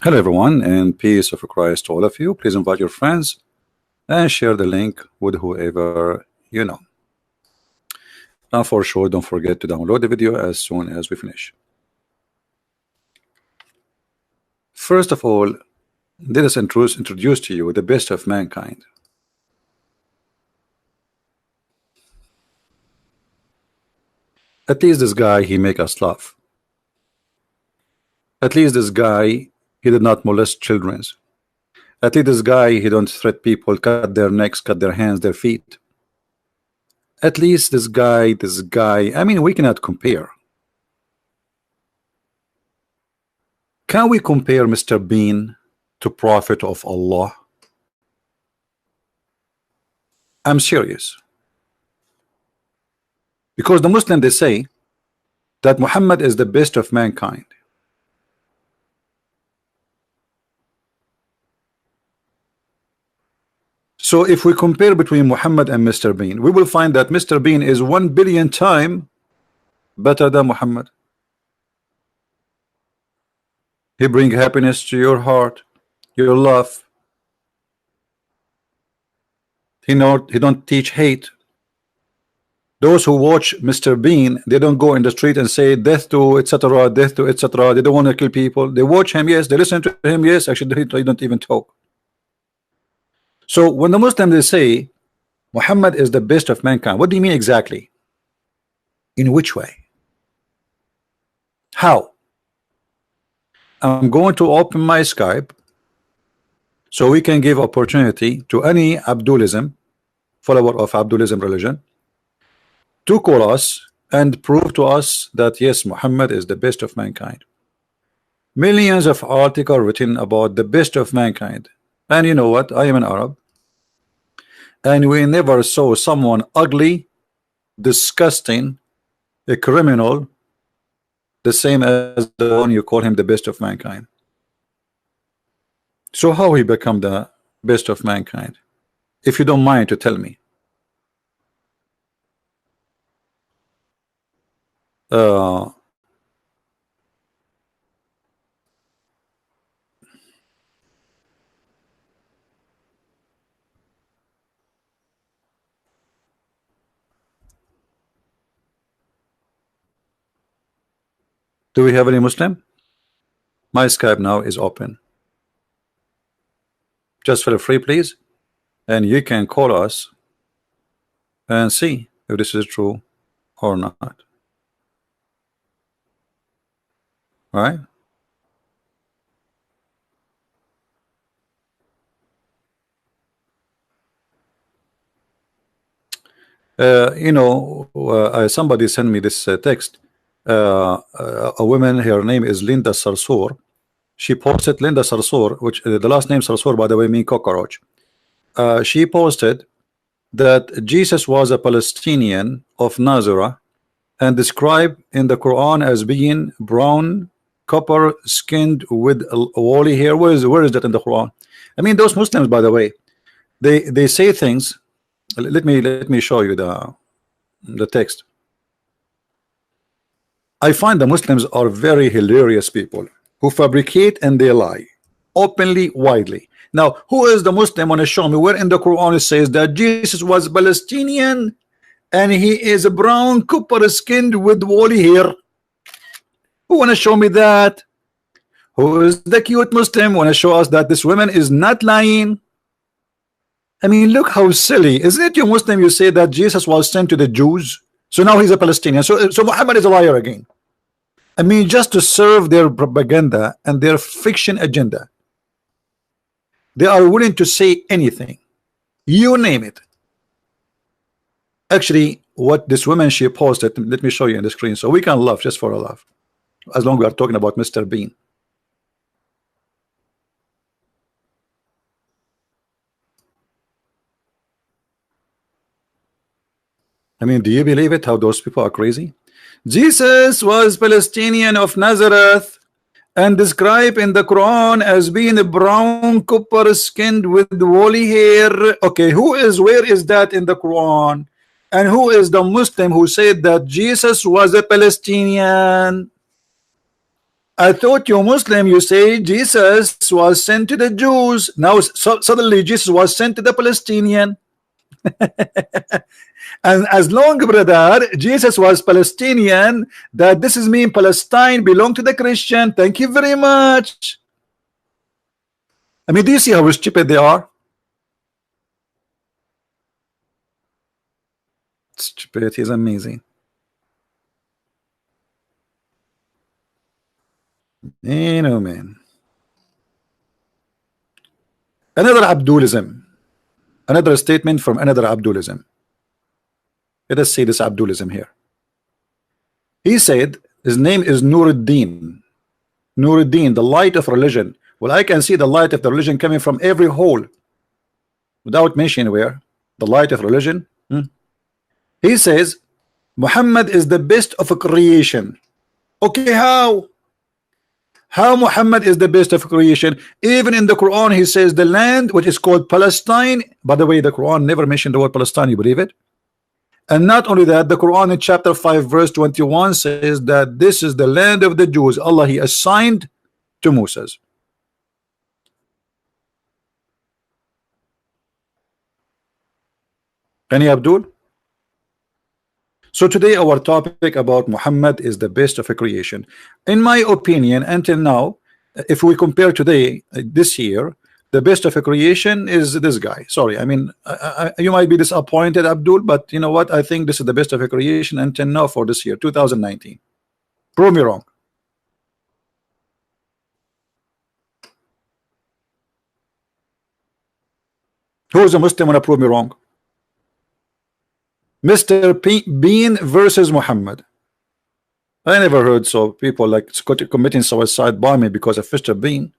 Hello, everyone, and peace of Christ to all of you. Please invite your friends and share the link with whoever you know. Now, for sure, don't forget to download the video as soon as we finish. First of all, let us introduce to you the best of mankind. At least this guy, he make us laugh. At least this guy, he did not molest children. At least this guy, he don't threat people, cut their necks, cut their hands, their feet. At least this guy, I mean, we cannot compare. Can we compare Mr. Bean to Prophet of Allah? I'm serious. Because the Muslim, they say that Muhammad is the best of mankind. So if we compare between Muhammad and Mr. Bean, we will find that Mr. Bean is 1 billion times better than Muhammad. He bring happiness to your heart, your love. He don't teach hate. Those who watch Mr. Bean, they don't go in the street and say death to etc., death to etc. They don't want to kill people. They watch him, yes. They listen to him, yes. Actually, they don't even talk. So when the Muslims, they say Muhammad is the best of mankind, what do you mean exactly? In which way? How? I'm going to open my Skype so we can give opportunity to any Abdulism, follower of Abdulism religion, to call us and prove to us that yes, Muhammad is the best of mankind. Millions of articles written about the best of mankind. And you know what? I am an Arab, and we never saw someone ugly, disgusting, a criminal, the same as the one you call him the best of mankind. So how he become the best of mankind? If you don't mind to tell me. Do we have any Muslim? My Skype now is open. Just feel free, please, and you can call us and see if this is true or not. All right? Somebody sent me this text. A woman, her name is Linda Sarsour. She posted, Linda Sarsour, which the last name Sarsour, by the way, means cockroach. She posted that Jesus was a Palestinian of Nazareth and described in the Quran as being brown, copper skinned with woolly hair. Where is that in the Quran? I mean, those Muslims, by the way, they say things. Let me show you the text. I find the Muslims are very hilarious people who fabricate and they lie openly, widely. Now, who is the Muslim? Want to show me where in the Quran it says that Jesus was Palestinian and he is brown, copper skinned with woolly hair? Who want to show me that? Who is the cute Muslim? Want to show us that this woman is not lying? I mean, look how silly. Isn't it, you Muslim, you say that Jesus was sent to the Jews, so now he's a Palestinian, so Muhammad is a liar again. I mean, just to serve their propaganda and their fiction agenda, they are willing to say anything, you name it. Actually, what this woman, she posted, let me show you on the screen so we can laugh, just for a laugh, as long as we are talking about Mr. Bean. I mean, do you believe it? How those people are crazy? Jesus was Palestinian of Nazareth and described in the Quran as being brown, copper skinned with woolly hair. Okay, where is that in the Quran? And who is the Muslim who said that Jesus was a Palestinian? I thought you Muslim, you say Jesus was sent to the Jews. Now suddenly Jesus was sent to the Palestinian. And as long, brother, Jesus was Palestinian, that this is mean Palestine belong to the Christian. Thank you very much. I mean, do you see how stupid they are? Stupidity is amazing. You know, man. Another Abdulism. Another statement from another Abdulism. Let us see this Abdulism here. He said his name is Nuruddin. Nuruddin, the light of religion. Well, I can see the light of the religion coming from every hole without mentioning where. The light of religion. He says Muhammad is the best of a creation. Okay, how? How Muhammad is the best of creation? Even in the Quran he says the land which is called Palestine. By the way, the Quran never mentioned the word Palestine. You believe it? And not only that, the Quran in chapter 5 verse 21 says that this is the land of the Jews. Allah he assigned to Moses. Any Abdul? So today our topic about Muhammad is the best of a creation. In my opinion, until now, if we compare today, this year, the best of a creation is this guy. Sorry, I mean, you might be disappointed, Abdul, but you know what? I think this is the best of a creation until now for this year, 2019. Prove me wrong. Who is a Muslim want to prove me wrong? Mr. Bean versus Muhammad. I never heard so people like committing suicide bombing because of Mr. Bean.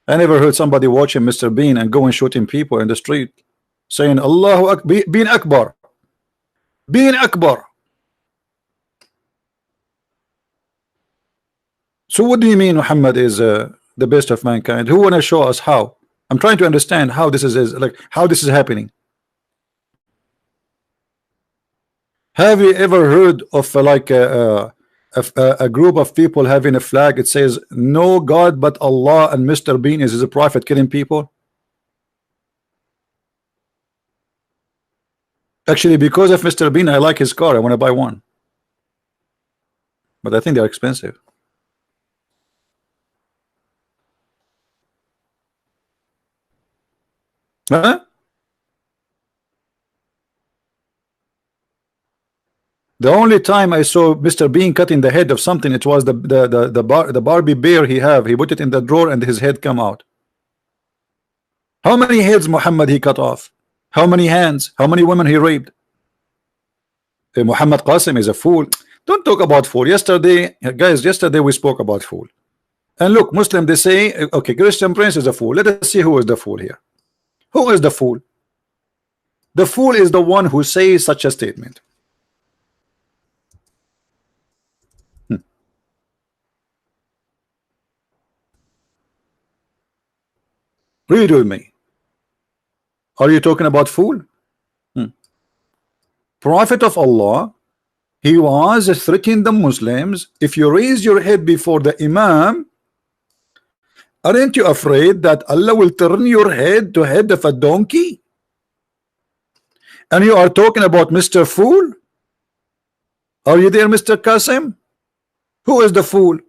I never heard somebody watching Mr. Bean and going shooting people in the street saying Allahu Akbar, Bean Akbar, Bean Akbar. So what do you mean Muhammad is the best of mankind? Who want to show us how? I'm trying to understand how this is like how this is happening. Have you ever heard of like a group of people having a flag? It says no God but Allah and Mr. Bean is a prophet killing people. Actually, because of Mr. Bean, I like his car. I want to buy one, but I think they're expensive. Huh? The only time I saw Mr. Bean cutting the head of something, it was the Barbie bear he have. He put it in the drawer and his head come out. How many heads Muhammad he cut off? How many hands? How many women he raped? Muhammad Qasim is a fool. Don't talk about fool. Yesterday, guys, yesterday we spoke about fool. And look, Muslim, they say, okay, Christian Prince is a fool. Let us see who is the fool here. Who is the fool? The fool is the one who says such a statement. Read with me. Are you talking about fool? Prophet of Allah, he was threatening the Muslims. If you raise your head before the Imam, aren't you afraid that Allah will turn your head to head of a donkey? And you are talking about Mr. Fool? Are you there, Mr. Qasim? Who is the fool?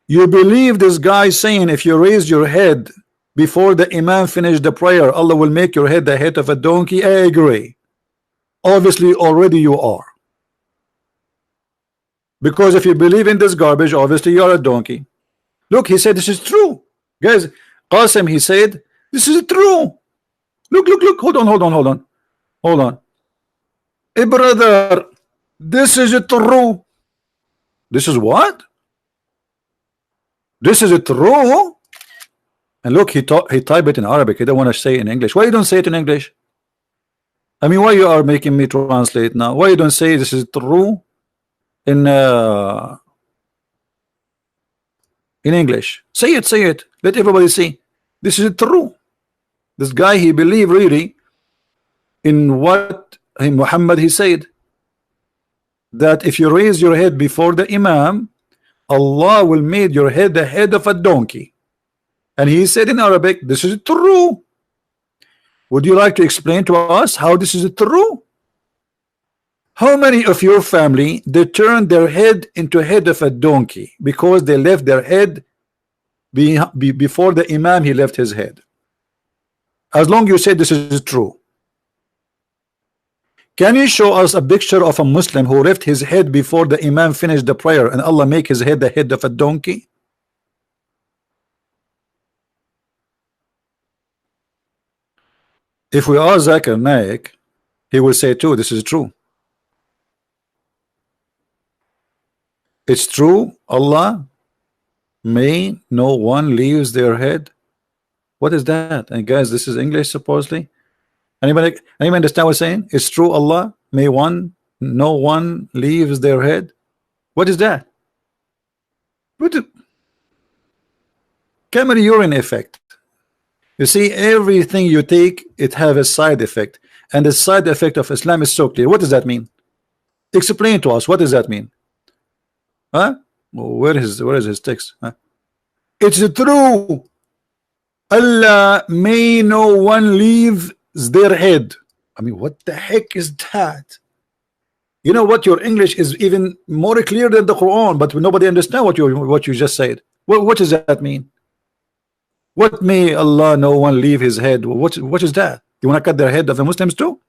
You believe this guy saying if you raise your head before the Imam finish the prayer, Allah will make your head the head of a donkey? I agree. Obviously already you are. Because if you believe in this garbage, obviously you are a donkey. Look, he said this is true. Guys, Qasim, he said this is true. Look, hold on. Hey brother, this is true. This is what? This is true. And look, he type it in Arabic. He don't want to say it in English. Why you don't say it in English? I mean, why you are making me translate now? Why you don't say this is true in English? Say it, say it. Let everybody see. This is true. This guy, he believed really in what Muhammad he said, that if you raise your head before the Imam, Allah will make your head the head of a donkey. And he said in Arabic, this is true. Would you like to explain to us how this is true? How many of your family, they turned their head into head of a donkey because they left their head before the Imam, he left his head? As long as you say this is true. Can you show us a picture of a Muslim who left his head before the Imam finished the prayer and Allah make his head the head of a donkey? If we are Zakir Naik, he will say too, this is true. It's true, Allah may no one leaves their head. What is that? And guys, this is English supposedly. Anybody understand what I'm saying? It's true, Allah may no one leaves their head. What is that? What the camera urine effect? You see, everything you take, it have a side effect, and the side effect of Islam is so clear. What does that mean? Explain to us. What does that mean? Huh? Where is his text? Huh? It's true. Allah may no one leave their head. I mean, what the heck is that? You know what? Your English is even more clear than the Quran, but nobody understand what you just said. What does that mean? What may Allah no one leave his head? What is that? You want to cut their head of the Muslims too?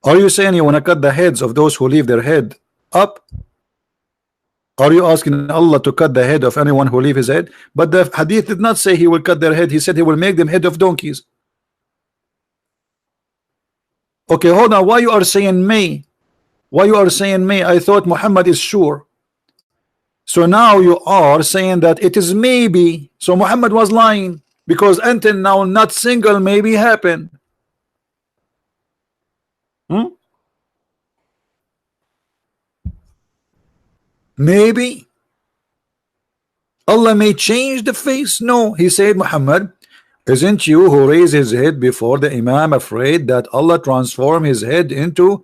Are you saying you want to cut the heads of those who leave their head up? Are you asking Allah to cut the head of anyone who leave his head? But the hadith did not say he will cut their head. He said he will make them head of donkeys. Okay, hold on. Why you are saying may? Why you are saying may? I thought Muhammad is sure. So now you are saying that it is maybe. So Muhammad was lying because until now not single maybe happened. Maybe Allah may change the face. No, he said, Muhammad, isn't you who raised his head before the Imam afraid that Allah transform his head into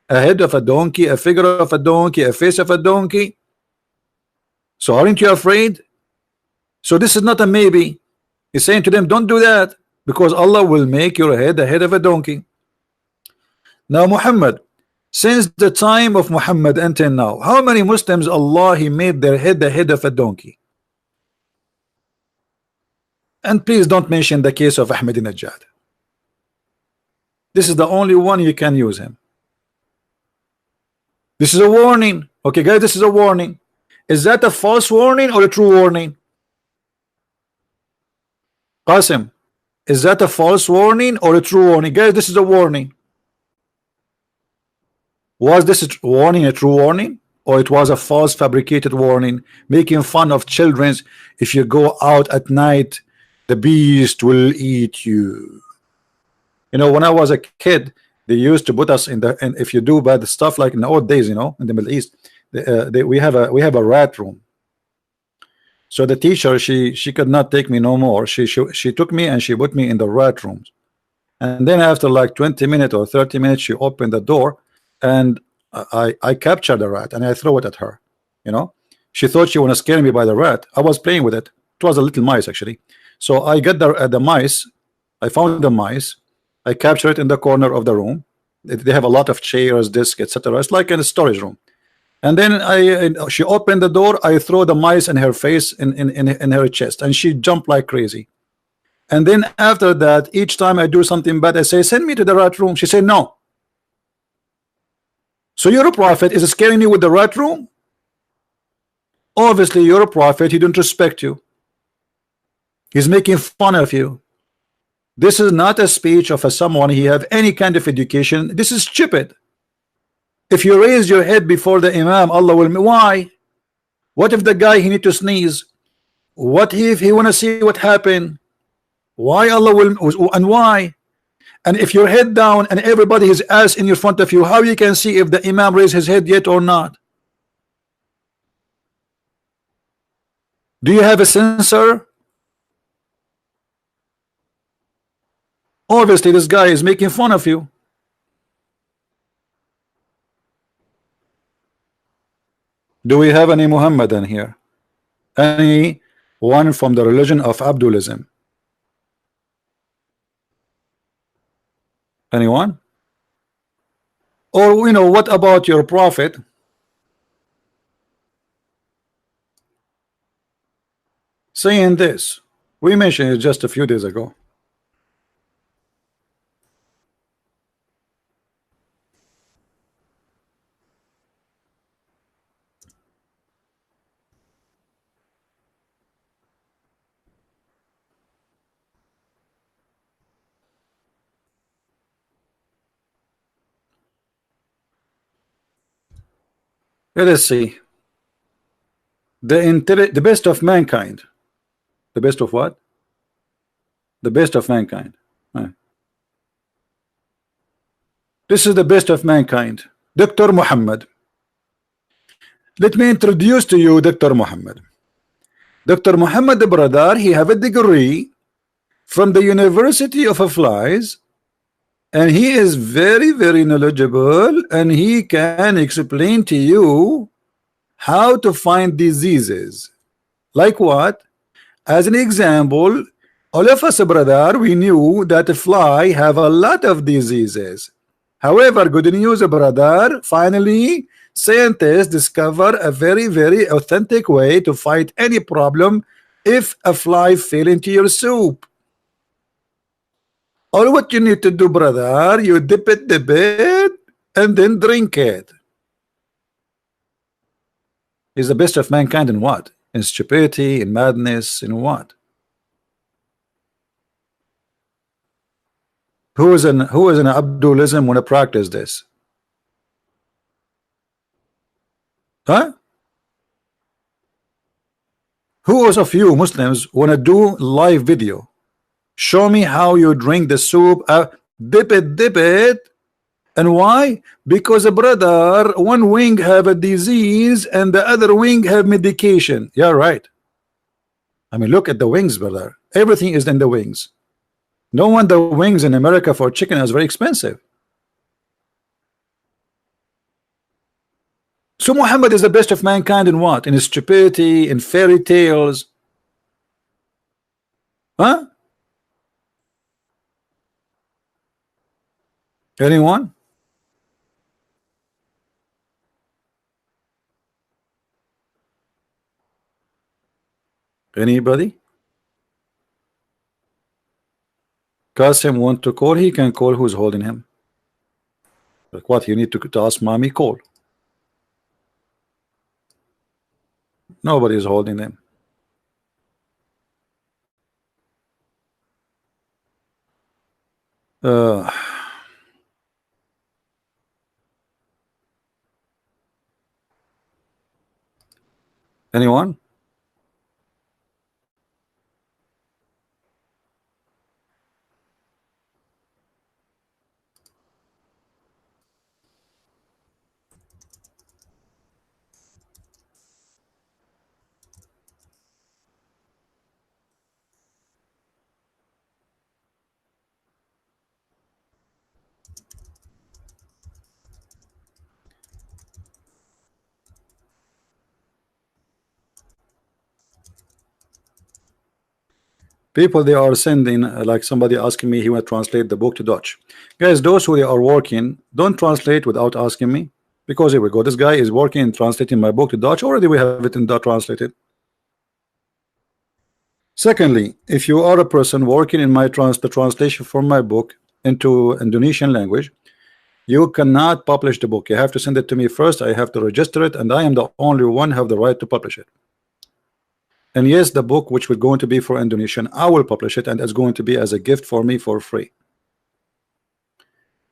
a head of a donkey, a figure of a donkey, a face of a donkey? So aren't you afraid? So this is not a maybe. He's saying to them, don't do that, because Allah will make your head the head of a donkey. Now Muhammad, since the time of Muhammad until now, how many Muslims Allah he made their head the head of a donkey? And please don't mention the case of Ahmadinejad. This is the only one you can use him. This is a warning. Okay guys, this is a warning. Is that a false warning or a true warning? Qasim, is that a false warning or a true warning? Guys, this is a warning. Was this a warning a true warning, or it was a false fabricated warning making fun of children? If you go out at night, the beast will eat you. You know, when I was a kid, they used to put us in the, and if you do bad stuff, like in the old days, you know, in the Middle East, we have a rat room. So the teacher, she could not take me no more. She took me and she put me in the rat rooms. And then after like 20 minutes or 30 minutes, she opened the door, and I captured the rat and I throw it at her. You know, she thought she wanna scare me by the rat. I was playing with it. It was a little mice actually. So I got the mice. I found the mice. I captured it in the corner of the room. They have a lot of chairs, desks, etc. It's like in a storage room. And then she opened the door. I throw the mice in her face, in her chest, and she jumped like crazy. And then after that, each time I do something bad, I say, send me to the rat room. She said no. So you're a prophet, is scaring you with the rat room? Obviously you're a prophet, he don't respect you. He's making fun of you. This is not a speech of someone he have any kind of education. This is stupid. If you raise your head before the Imam, Allah will. Why? What if the guy he need to sneeze? What if he want to see what happened? Why Allah will, and why? And if your head down and everybody is ass in your front of you, how you can see if the Imam raised his head yet or not? Do you have a sensor? Obviously this guy is making fun of you. Do we have any Muhammadan here? Any one from the religion of Abdulism? Anyone? Or what about your prophet? Saying this, we mentioned it just a few days ago. Let us see. The best of mankind. The best of what? The best of mankind. Right. This is the best of mankind, Dr. Muhammad. Let me introduce to you Dr. Muhammad. Dr. Muhammad, brother, he have a degree from the University of Flies, and he is very, very knowledgeable, and he can explain to you how to find diseases. Like what? As an example, all of us, brother, we knew that a fly have a lot of diseases. However, good news, brother, finally scientists discover a very, very authentic way to fight any problem if a fly fell into your soup. All what you need to do, brother, you dip it, and then drink it. Is the best of mankind in what? In stupidity, in madness, in what? Who is an Abdulism when I practice this? Huh? Who of you Muslims want to do live video? Show me how you drink the soup, dip it. And why? Because brother, one wing have a disease and the other wing have medication. Yeah, right. I mean, look at the wings, brother. Everything is in the wings. No wonder wings in America for chicken is very expensive. So Muhammad is the best of mankind in what? In stupidity, in fairy tales. Huh? Anyone? Anybody? Qasim want to call, he can call. Who's holding him? Like what? You need to ask mommy, call. Nobody is holding him. Anyone? People, they are sending like somebody asking me he will translate the book to Dutch. Guys, those who are working, don't translate without asking me, because here we go. This guy is working and translating my book to Dutch. Already we have it in Dutch translated. Secondly, if you are a person working in the translation for my book into Indonesian language, you cannot publish the book. You have to send it to me first. I have to register it, and I am the only one who have the right to publish it. And yes, the book which was going to be for Indonesian, I will publish it, and it's going to be as a gift for me for free.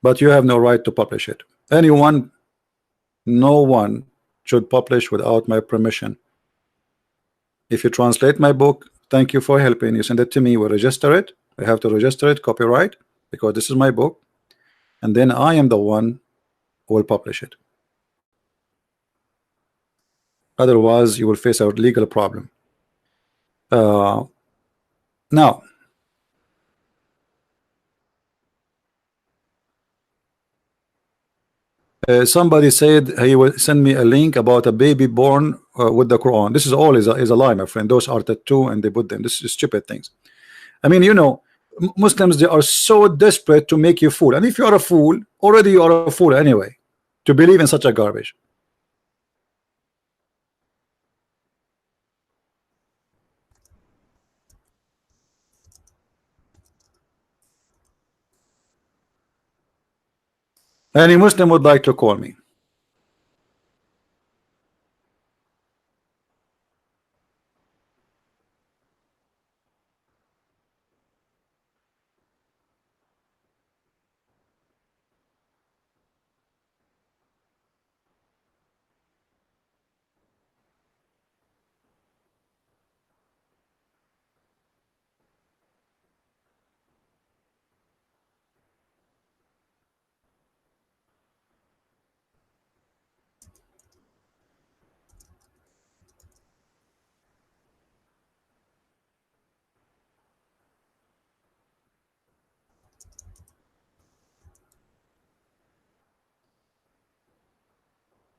But you have no right to publish it. Anyone, no one should publish without my permission. If you translate my book, thank you for helping. You send it to me, we register it. I have to register it, copyright, because this is my book, and then I am the one who will publish it. Otherwise, you will face a legal problem. Now, somebody said he will send me a link about a baby born with the Quran. This is all is a lie, my friend. Those are tattoo and they put them. This is stupid things. I mean, you know, Muslims, they are so desperate to make you fool, and if you are a fool, already you are a fool anyway, to believe in such a garbage. Any Muslim would like to call me?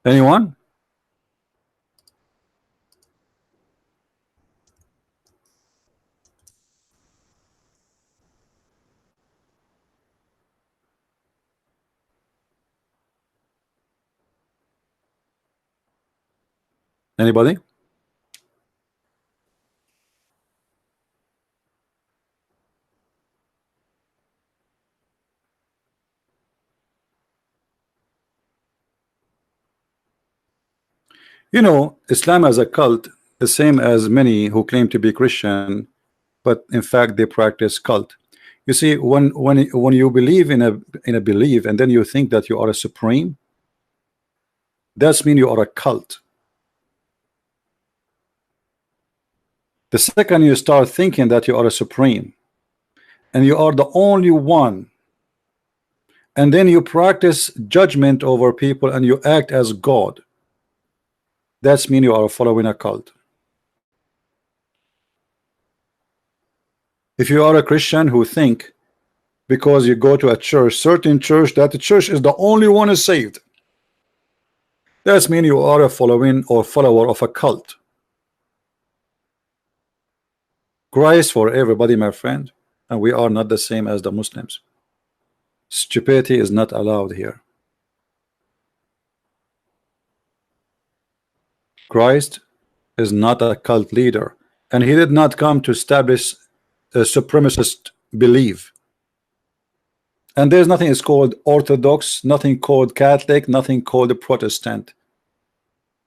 Anyone? Anybody? You know, Islam as a cult, the same as many who claim to be Christian, but in fact they practice cult. You see, when you believe in a belief and then you think that you are a supreme, that's mean you are a cult. The second you start thinking that you are a supreme and you are the only one, and then you practice judgment over people and you act as God, that's mean you are following a cult. If you are a Christian who think because you go to a church, certain church, that the church is the only one is saved, that's mean you are a following or follower of a cult. Christ for everybody, my friend, and we are not the same as the Muslims. Stupidity is not allowed here. Christ is not a cult leader, and he did not come to establish a supremacist belief. And there's nothing is called Orthodox, nothing called Catholic, nothing called Protestant.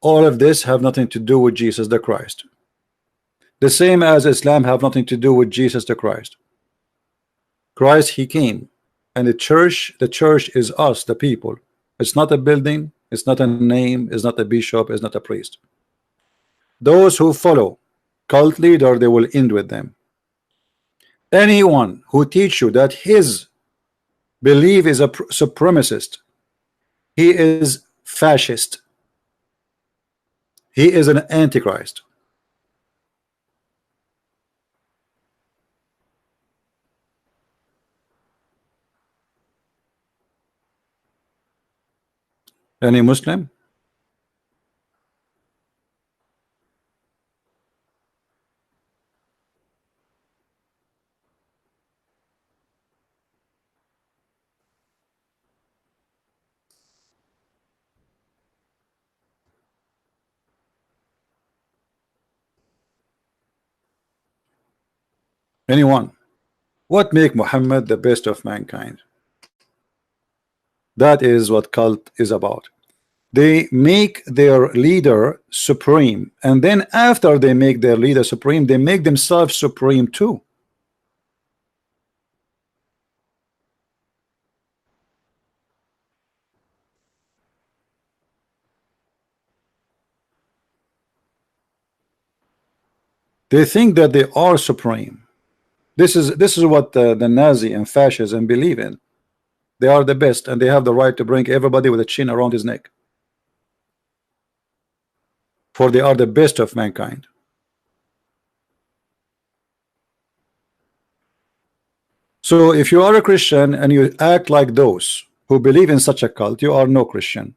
All of this have nothing to do with Jesus the Christ. The same as Islam have nothing to do with Jesus the Christ. Christ, he came, and the church is us, the people. It's not a building, it's not a name, it's not a bishop, it's not a priest. Those who follow cult leader, they will end with them. Anyone who teach you that his belief is a supremacist, he is fascist, he is an antichrist. Any Muslim? Anyone? What make Muhammad the best of mankind? That is what cult is about. They make their leader supreme, and then after they make their leader supreme, they make themselves supreme too. They think that they are supreme. This is what the Nazi and fascism believe in. They are the best, and they have the right to bring everybody with a chin around his neck, for they are the best of mankind. So if you are a Christian and you act like those who believe in such a cult, you are no Christian.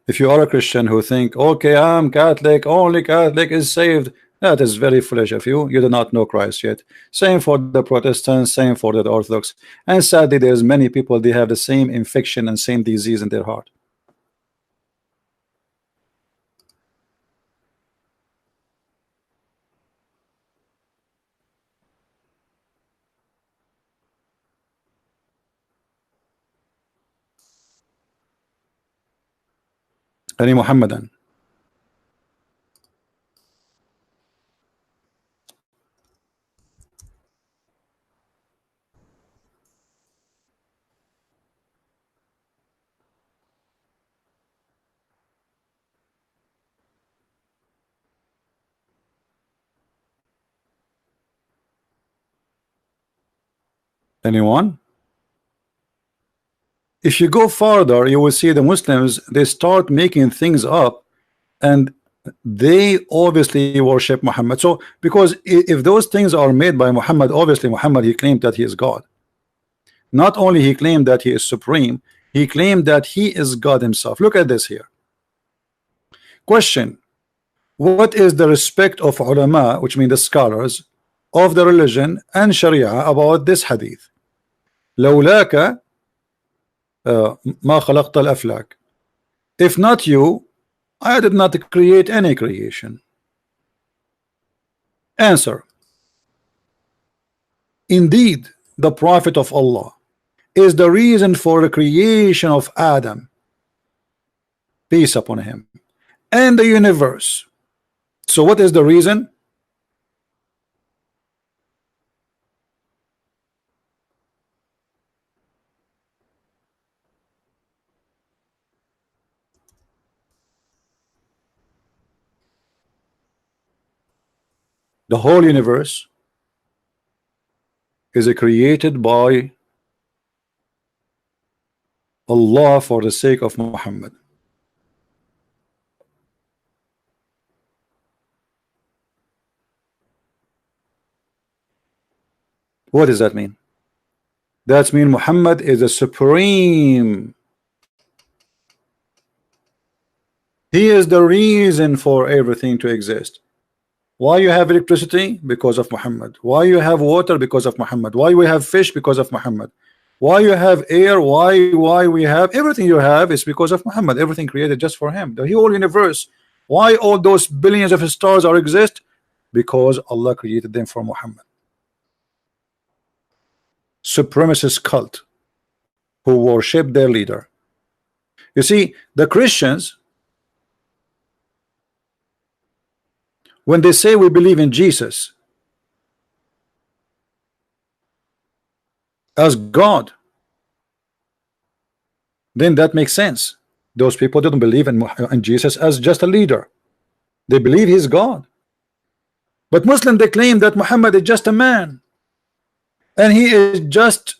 If you are a Christian who think, okay, I'm Catholic, only Catholic is saved, that is very foolish of you. You do not know Christ yet. Same for the Protestants, same for the Orthodox. And sadly, there's many people, they have the same infection and same disease in their heart. Any Muhammadan. Anyone? If you go farther, you will see the Muslims, they start making things up, and they obviously worship Muhammad. So because if those things are made by Muhammad, obviously Muhammad, he claimed that he is God. Not only he claimed that he is supreme, he claimed that he is God himself. Look at this here. Question: what is the respect of ulama, which mean the scholars of the religion and Sharia, about this hadith? لولاك ما خلقت الأفلاك. If not you, I did not create any creation. Answer: indeed, the Prophet of Allah is the reason for the creation of Adam, peace upon him, and the universe. So what is the reason? The whole universe is created by Allah for the sake of Muhammad. What does that mean? That means Muhammad is a supreme. He is the reason for everything to exist. Why you have electricity? Because of Muhammad. Why you have water? Because of Muhammad. Why we have fish? Because of Muhammad. Why you have air? Why we have everything you have is because of Muhammad. Everything created just for him. The whole universe. Why all those billions of stars are exist? Because Allah created them for Muhammad. Supremacist cult who worship their leader. You see, the Christians, when they say we believe in Jesus as God, then that makes sense. Those people don't believe in Jesus as just a leader. They believe he's God. But Muslims, they claim that Muhammad is just a man, and he is just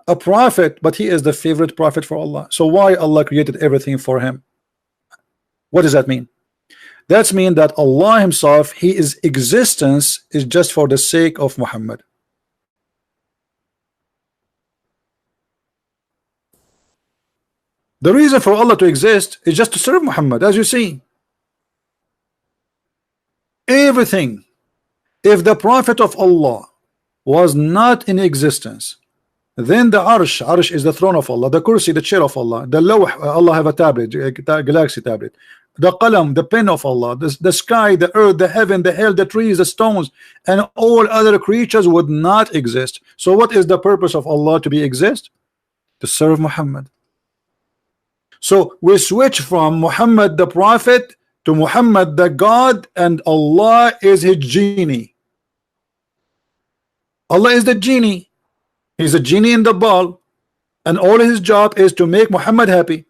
a prophet, but he is the favorite prophet for Allah. So why Allah created everything for him? What does that mean? That means that Allah himself, his existence is just for the sake of Muhammad. The reason for Allah to exist is just to serve Muhammad. As you see, everything, if the Prophet of Allah was not in existence, then the Arsh is the throne of Allah, the Kursi, the chair of Allah, the Lawh, Allah have a tablet, a galaxy tablet, the Qalam, the pen of Allah, the sky, the earth, the heaven, the hell, the trees, the stones, and all other creatures would not exist. So what is the purpose of Allah to be exist? To serve Muhammad. So we switch from Muhammad the Prophet to Muhammad the God, and Allah is his genie. Allah is the genie. He's a genie in the ball, and all his job is to make Muhammad happy.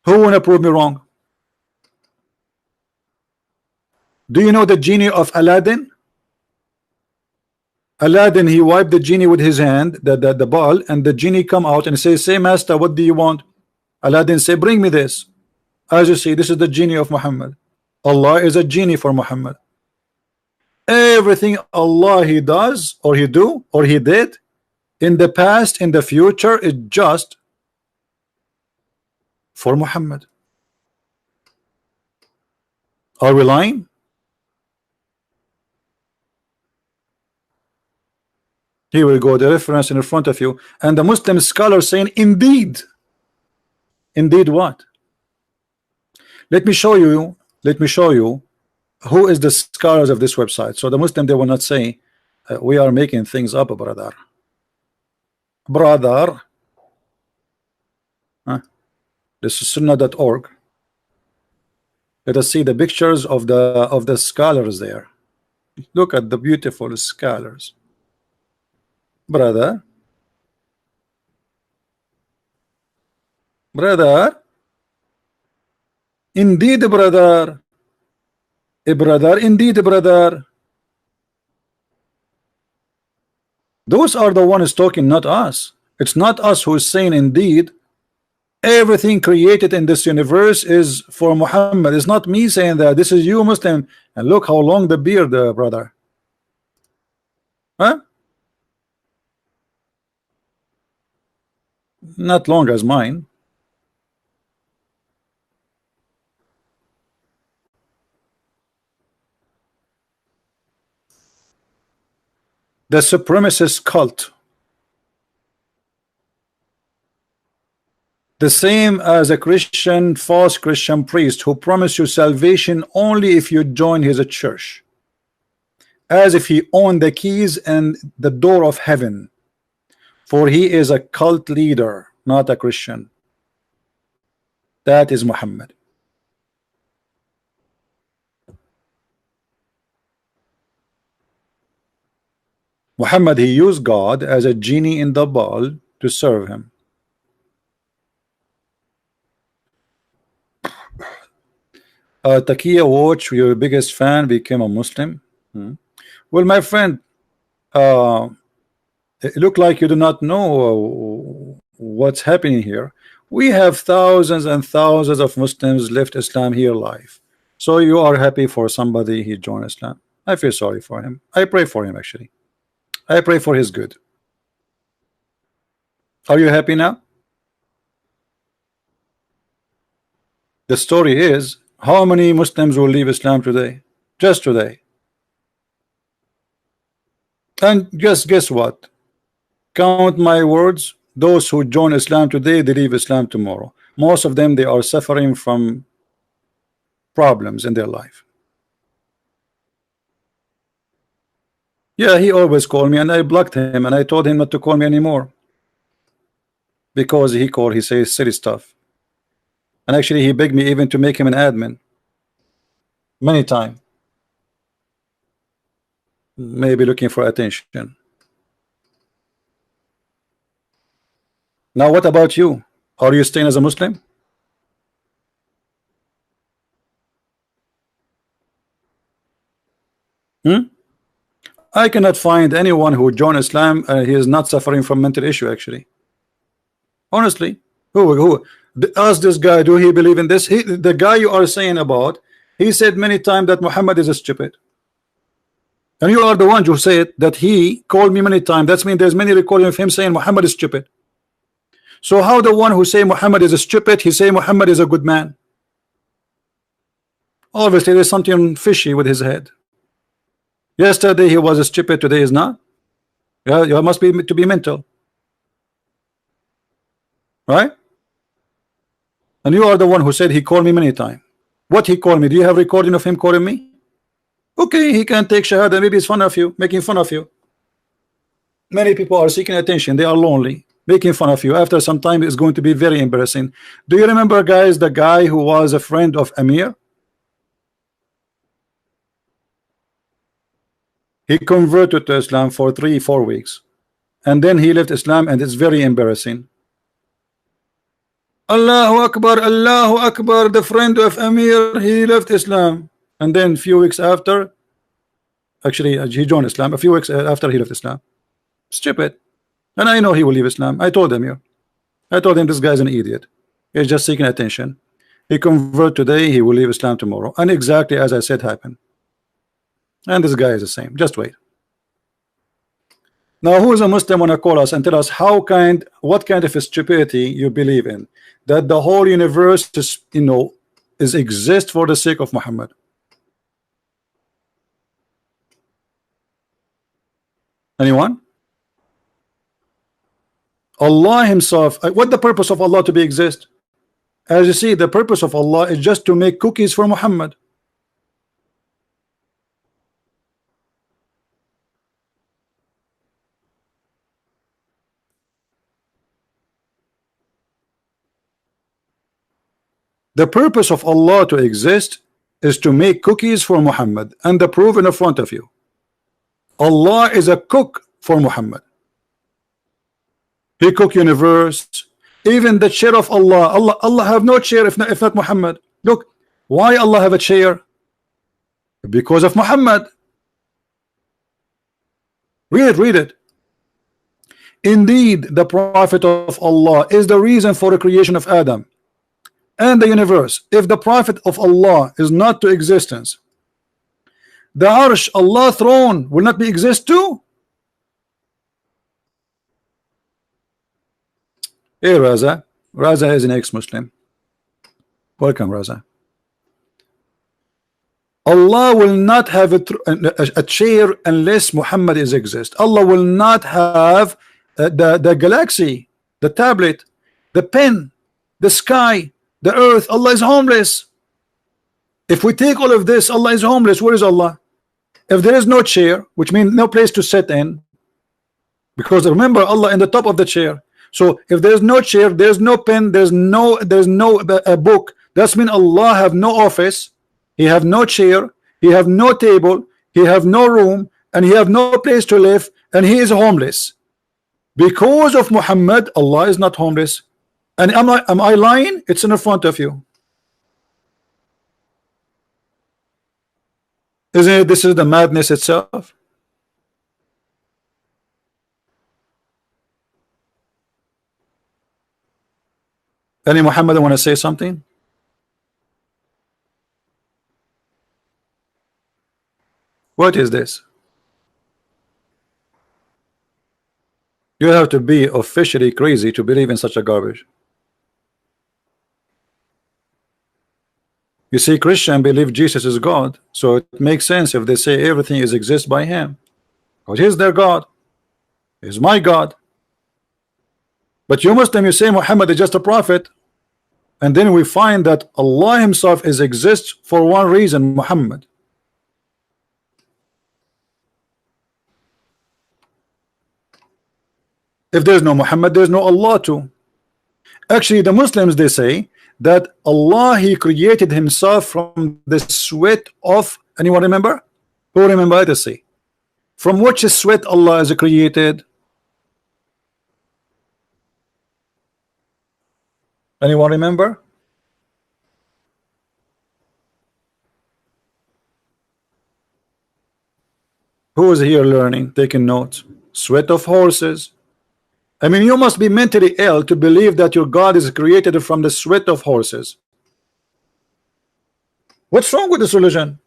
Who wanna prove me wrong? Do you know the genie of Aladdin? Aladdin, he wiped the genie with his hand, the ball, and the genie come out and say, "Say, master, what do you want?" Aladdin say, "Bring me this." As you see, this is the genie of Muhammad. Allah is a genie for Muhammad. Everything Allah he does, or he do, or he did, in the past, in the future, is just for Muhammad. Are we lying? Here we go, the reference in front of you, and the Muslim scholar saying, indeed. Indeed what? Let me show you who is the scholars of this website. So the Muslim, they will not say we are making things up, brother. This is sunnah.org. Let us see the pictures of the scholars there. Look at the beautiful scholars. Brother, indeed, brother, indeed, brother. Those are the ones talking, not us. It's not us who is saying indeed. Everything created in this universe is for Muhammad. It's not me saying that. This is you, Muslim. And look how long the beard, brother. Huh? Not long as mine. The supremacist cult, the same as a Christian, false Christian priest who promised you salvation only if you join his church, as if he owned the keys and the door of heaven. For he is a cult leader, not a Christian. That is Muhammad. Muhammad, he used God as a genie in the ball to serve him. Takia Watch, your biggest fan, became a Muslim. Well, my friend, it looked like you do not know what's happening here. We have thousands and thousands of Muslims left Islam here alive. So you are happy for somebody he joined Islam. I feel sorry for him. I pray for him, actually. I pray for his good. Are you happy now? The story is, how many Muslims will leave Islam today? Just today. And just guess what? Count my words, those who join Islam today, they leave Islam tomorrow. Most of them, they are suffering from problems in their life. Yeah, he always called me and I blocked him and I told him not to call me anymore. Because he says silly stuff. And actually he begged me even to make him an admin. Many times. Maybe looking for attention. Now what about you? Are you staying as a Muslim? I cannot find anyone who joined Islam and he is not suffering from mental issue, actually. Honestly. Who ask this guy, do he believe in this? The guy you are saying about, he said many times that Muhammad is a stupid. And you are the one who said that he called me many times. That means there's many recording of him saying Muhammad is stupid. So how the one who say Muhammad is a stupid, he say Muhammad is a good man? Obviously there's something fishy with his head. Yesterday he was a stupid, today is not. Yeah, you must be to be mental. Right? And you are the one who said he called me many times. What he called me? Do you have recording of him calling me? Okay, he can take shahada. Maybe it's fun of you, making fun of you. Many people are seeking attention. They are lonely. making fun of you. After some time, it's going to be very embarrassing. Do you remember, guys, the guy who was a friend of Amir? He converted to Islam for 3-4 weeks, and then he left Islam, and it's very embarrassing. Allahu Akbar, Allahu Akbar, the friend of Amir, he left Islam. And then a few weeks after, actually he joined Islam. A few weeks after he left Islam. Stupid. And I know he will leave Islam. I told him here. I told him this guy's an idiot. He's just seeking attention. He convert today, he will leave Islam tomorrow. And exactly as I said happened. And this guy is the same. Just wait. Now, who is a Muslim wanna call us and tell us what kind of stupidity you believe in? That the whole universe is, is exist for the sake of Muhammad. Anyone? Allah himself, what the purpose of Allah to be exist? As you see, the purpose of Allah is just to make cookies for Muhammad. The purpose of Allah to exist is to make cookies for Muhammad, and the proof in front of you. Allah is a cook for Muhammad. He cook universe, even the chair of Allah. Allah have no chair if not Muhammad. Look, why Allah have a chair? Because of Muhammad. Read it. Indeed, the Prophet of Allah is the reason for the creation of Adam and the universe. If the Prophet of Allah is not to existence, the Arsh, Allah throne, will not be exist too. Hey Raza. Raza is an ex-Muslim. Welcome, Raza. Allah will not have a chair unless Muhammad is exist. Allah will not have the galaxy, the tablet, the pen, the sky, the earth. Allah is homeless. If we take all of this, Allah is homeless. Where is Allah? If there is no chair, which means no place to sit in, because remember Allah in the top of the chair. So if there's no chair, there's no pen, there's no book. That's mean Allah have no office. He have no chair. He have no table. He have no room, and he have no place to live, and he is homeless. Because of Muhammad, Allah is not homeless. And am I lying? It's in front of you. Isn't it? This is the madness itself. Any Muhammad want to say something? What is this? You have to be officially crazy to believe in such a garbage. You see, Christian believe Jesus is God, so it makes sense if they say everything is exist by him, because he's their God. He's my God. But you Muslim, you say Muhammad is just a prophet, and then we find that Allah himself is exists for one reason, Muhammad. If there's no Muhammad, there's no Allah too. Actually, the Muslims, they say that Allah, he created himself from the sweat of, anyone remember? Who remember to say? From which sweat Allah is created? Anyone remember? Who is here learning, taking notes? Sweat of horses. I mean, you must be mentally ill to believe that your God is created from the sweat of horses. What's wrong with this religion?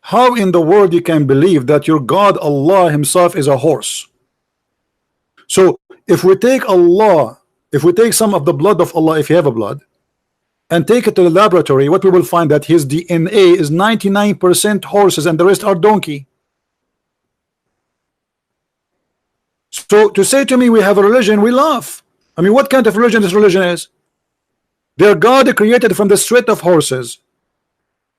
How in the world you can believe that your God Allah himself is a horse? So if we take Allah, if we take some of the blood of Allah, if you have a blood, and take it to the laboratory, what we will find that his DNA is 99% horses and the rest are donkey. So to say to me we have a religion, we laugh. I mean, what kind of religion this religion is? Their God created from the sweat of horses.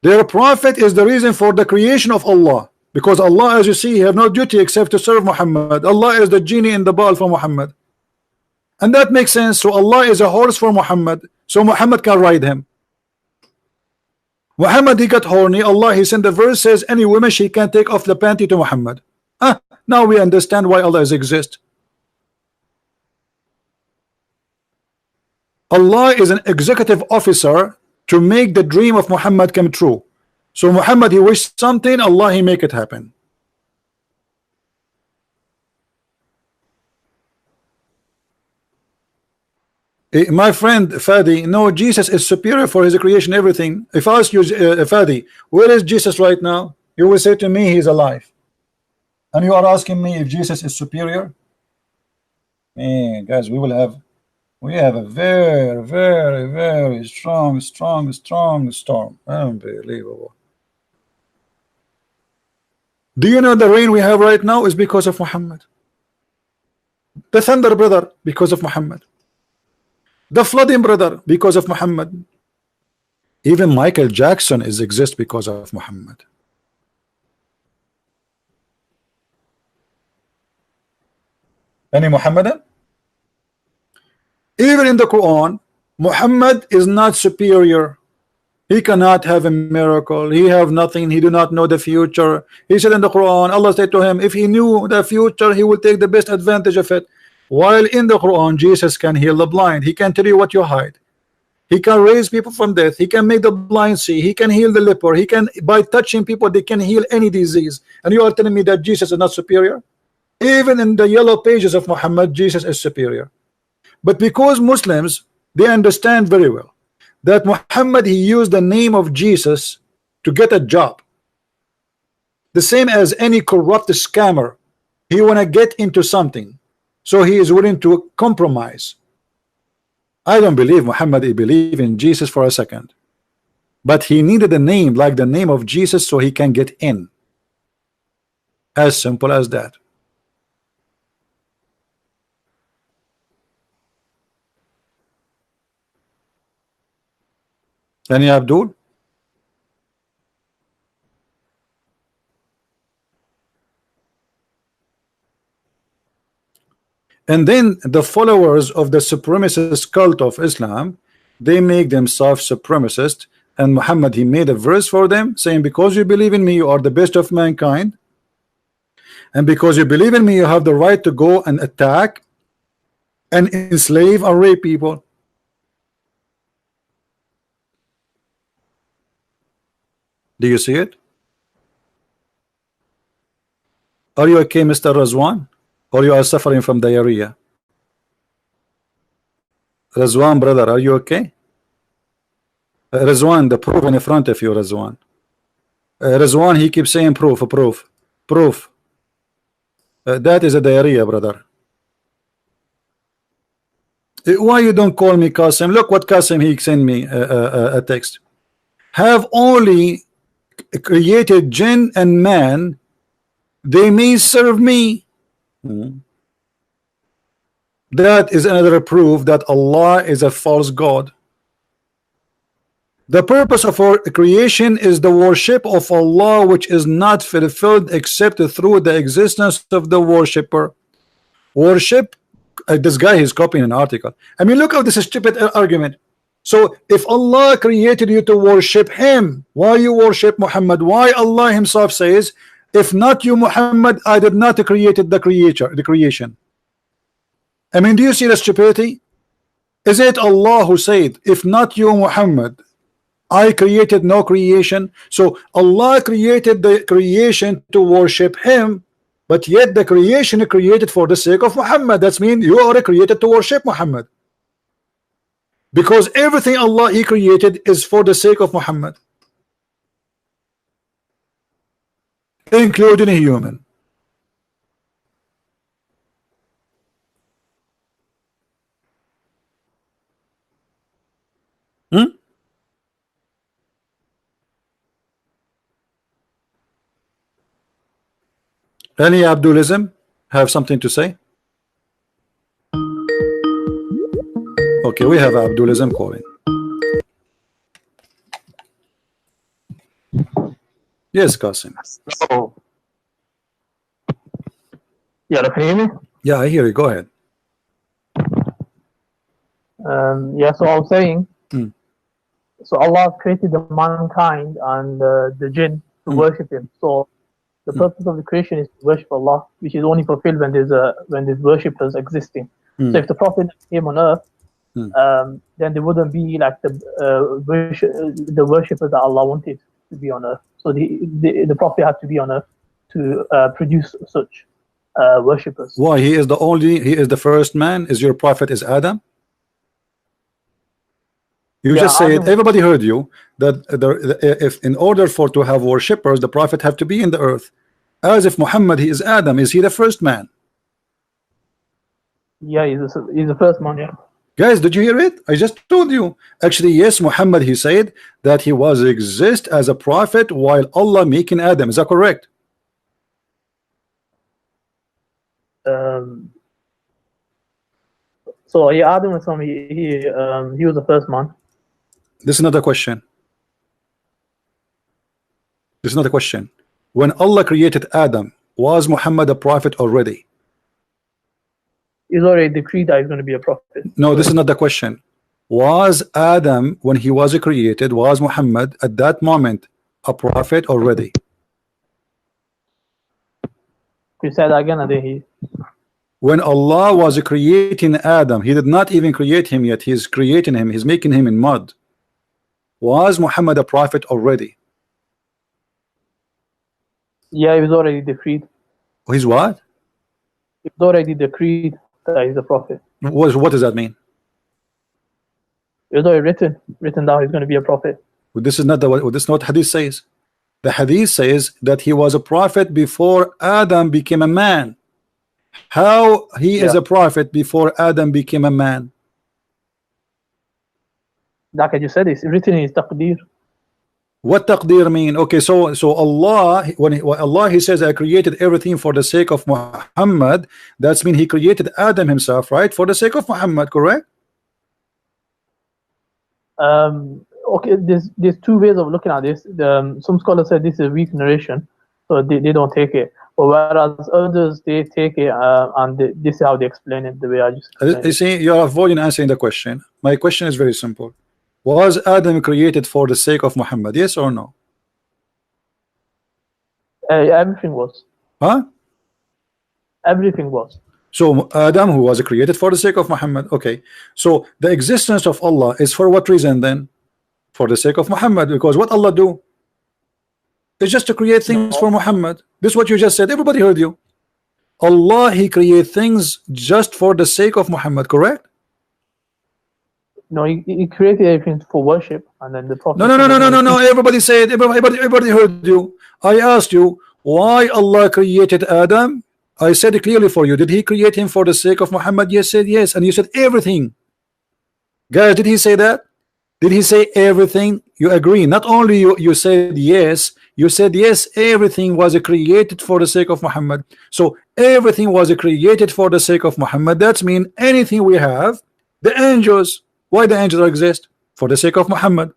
Their prophet is the reason for the creation of Allah. because Allah, as you see, have no duty except to serve Muhammad. Allah is the genie in the bottle for Muhammad, and that makes sense. So Allah is a horse for Muhammad, so Muhammad can ride him. Muhammad, he got horny. Allah, he sent the verse, says any woman she can take off the panty to Muhammad. Now we understand why Allah exists. Allah is an executive officer to make the dream of Muhammad come true. So Muhammad, he wished something, Allah, he make it happen. My friend Fadi, no, Jesus is superior for his creation, everything. If I ask you, Fadi, where is Jesus right now? You will say to me, he's alive. And you are asking me if Jesus is superior? Man, guys, we have a very, very, very strong storm. Unbelievable. Do you know the rain we have right now is because of Muhammad? The thunder, brother, because of Muhammad. The flooding, brother, because of Muhammad. Even Michael Jackson exists because of Muhammad. Any Muhammadan? Even in the Quran, Muhammad is not superior. He cannot have a miracle. He have nothing. He do not know the future. He said in the Quran, Allah said to him, if he knew the future, he will take the best advantage of it. While in the Quran, Jesus can heal the blind. He can tell you what you hide. He can raise people from death. He can make the blind see. He can heal the leper. He can, by touching people, they can heal any disease. And you are telling me that Jesus is not superior? Even in the yellow pages of Muhammad, Jesus is superior. But because Muslims, they understand very well that Muhammad, he used the name of Jesus to get a job. The same as any corrupt scammer. He want to get into something, so he is willing to compromise. I don't believe Muhammad, he believed in Jesus for a second, but he needed a name like the name of Jesus so he can get in. As simple as that. Any Abdul? And then the followers of the supremacist cult of Islam, they make themselves supremacist, and Muhammad, he made a verse for them saying, because you believe in me, you are the best of mankind, and because you believe in me, you have the right to go and attack and enslave and rape people. Do you see it? Are you okay, Mr. Razwan? Or you are suffering from diarrhea? Razwan, brother, are you okay? Razwan, the proof in front of you, Razwan. Razwan, he keeps saying proof. That is a diarrhea, brother. Why you don't call me Qasim? Look what Qasim, he sent me a text. Have only created jinn and man, they may serve me. That is another proof that Allah is a false God. The purpose of our creation is the worship of Allah, which is not fulfilled except through the existence of the worshipper. Worship, this guy is copying an article. I mean, look at this stupid argument. So if Allah created you to worship him, why you worship Muhammad? Why Allah himself says, if not you Muhammad, I did not create the creation. I mean, do you see the stupidity? Is it Allah who said, if not you Muhammad, I created no creation? So Allah created the creation to worship him, but yet the creation is created for the sake of Muhammad. That means you are created to worship Muhammad, because everything Allah he created is for the sake of Muhammad, including a human. Any Abdulism have something to say? Okay, we have Abdulism calling. Yes, Qasim. So, Yeah, can you hear me? Yeah, I hear you. Go ahead. Yeah, so I was saying, Mm. so Allah created the mankind and the jinn to worship Him. So the purpose of the creation is to worship Allah, which is only fulfilled when there's worshippers existing. So if the Prophet came on earth, then there wouldn't be like the worshippers that Allah wanted to be on earth. So the Prophet had to be on earth to produce such worshippers. Why? He is the first man. Is your prophet is Adam? You Yeah, just said, Adam, everybody heard you, that if in order for to have worshippers, the prophet have to be in the earth. As if Muhammad, he is Adam. Is he the first man? yeah, he's the first man, yeah. Guys, did you hear it? I just told you. Actually, yes, Muhammad, he said that he was exist as a prophet while Allah making Adam. Is that correct? So yeah, Adam was he was the first man. This is another question. This is not a question. When Allah created Adam, was Muhammad a prophet already? He's already decreed that he's going to be a prophet. No, this is not the question. Was Adam, when he was created, was Muhammad at that moment a prophet already? Can you say that again? I didn't hear. When Allah was creating Adam, he did not even create him yet. He's creating him. He's making him in mud. Was Muhammad a prophet already? Yeah, he was already decreed. He's what? He was already decreed that he's a prophet. What does that mean? It was already written down he's going to be a prophet. Well, this is not what Hadith says. The Hadith says that he was a prophet before Adam became a man. How he is a prophet before Adam became a man? Like I just said, it's written in his taqdeer. What taqdeer mean? Okay, so Allah, when Allah he says, I created everything for the sake of Muhammad, that's mean he created Adam himself, right? For the sake of Muhammad, correct? Okay, there's two ways of looking at this. Some scholars say this is a weak narration, so they don't take it. But whereas others, they take it and this is how they explain it, the way I just explained You see, you're avoiding answering the question. My question is very simple. Was Adam created for the sake of Muhammad? Yes or no? Everything was. Huh? Everything was. So Adam, who was created for the sake of Muhammad. Okay. So the existence of Allah is for what reason then? For the sake of Muhammad. Because what Allah do? It's just to create things for Muhammad. This is what you just said. Everybody heard you. Allah, he create things just for the sake of Muhammad, correct? No, he created everything for worship, and then the Prophet. No. Everybody said. Everybody heard you. I asked you why Allah created Adam. I said it clearly for you. Did he create him for the sake of Muhammad? Yes, said yes, and you said everything. Guys, did he say that? Did he say everything? You agree? Not only you said yes. You said yes. Everything was created for the sake of Muhammad. So everything was created for the sake of Muhammad. That means anything we have, the angels. Why the angels exist? For the sake of Muhammad.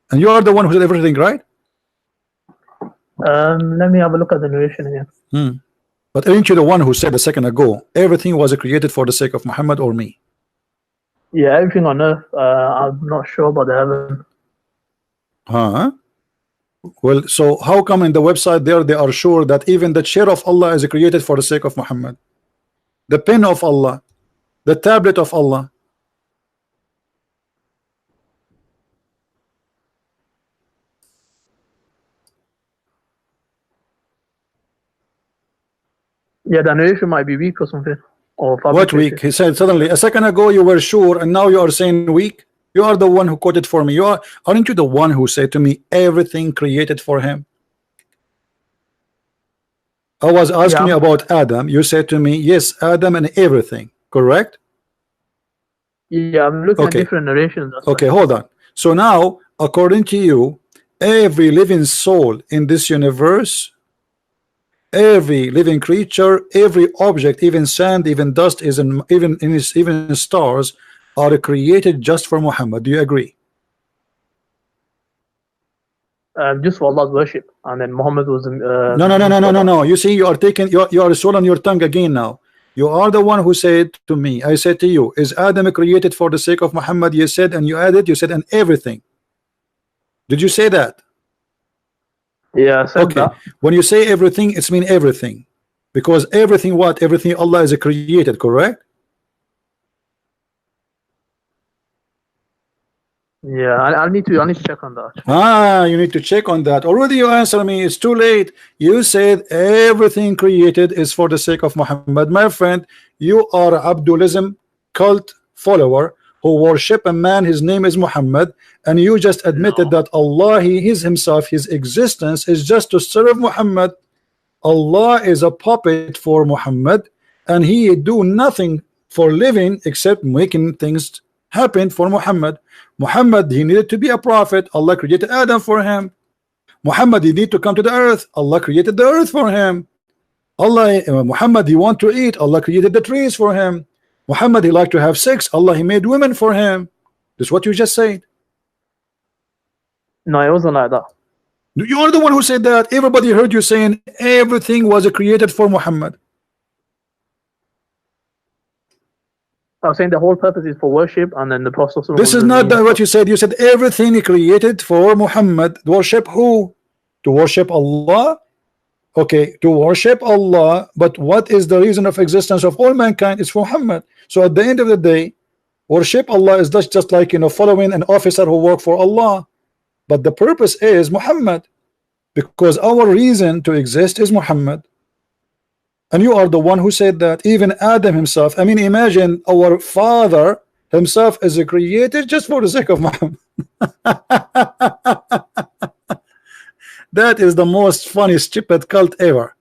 And you are the one who did everything, right? Let me have a look at the narration again. But aren't you the one who said a second ago everything was created for the sake of Muhammad or me? Yeah, everything on earth. I'm not sure about the heaven. Huh? Well, so how come in the website there they are sure that even the chair of Allah is created for the sake of Muhammad? The pen of Allah, the tablet of Allah. Yeah, the narration might be weak or something. Or what weak? He said suddenly a second ago you were sure and now you are saying weak. You are the one who quoted for me. Aren't you the one who said to me everything created for him? I was asking you about Adam. You said to me yes, Adam and everything, correct? Yeah, I'm looking at different narrations. Okay, hold on. So now according to you, every living soul in this universe, every living creature, every object, even sand, even dust, even stars are created just for Muhammad. Do you agree? just for Allah's worship, and then Muhammad was no. You see, you are taking you are swallowing your tongue again now. You are the one who said to me, I said to you, is Adam created for the sake of Muhammad? You said, and you added, you said, and everything. Did you say that? Yeah, I said okay. that. When you say everything, it's mean everything, because everything, what? Everything Allah is created, correct? Yeah, I need to check on that. You need to check on that. Already you answer me, it's too late. You said everything created is for the sake of Muhammad. My friend, you are Abdulism cult follower who worship a man, his name is Muhammad, and you just admitted that Allah, he is himself, his existence is just to serve Muhammad. Allah is a puppet for Muhammad, and he do nothing for living except making things happen for Muhammad. Muhammad, he needed to be a prophet. Allah created Adam for him. Muhammad, he need to come to the earth. Allah created the earth for him. Muhammad, he want to eat. Allah created the trees for him. Muhammad, he like to have sex. Allah, he made women for him. This is what you just said. No, it wasn't like that. You are the one who said that. Everybody heard you saying everything was created for Muhammad. I was saying the whole purpose is for worship, and then the Prophet. This is not what you said. You said everything he created for Muhammad. Worship who? To worship Allah. Okay, to worship Allah. But what is the reason of existence of all mankind? It's for Muhammad. So at the end of the day, worship Allah is just like, you know, following an officer who work for Allah. But the purpose is Muhammad, because our reason to exist is Muhammad. And you are the one who said that. Even Adam himself, I mean, imagine our father himself is created just for the sake of Muhammad. That is the most funny, stupid cult ever.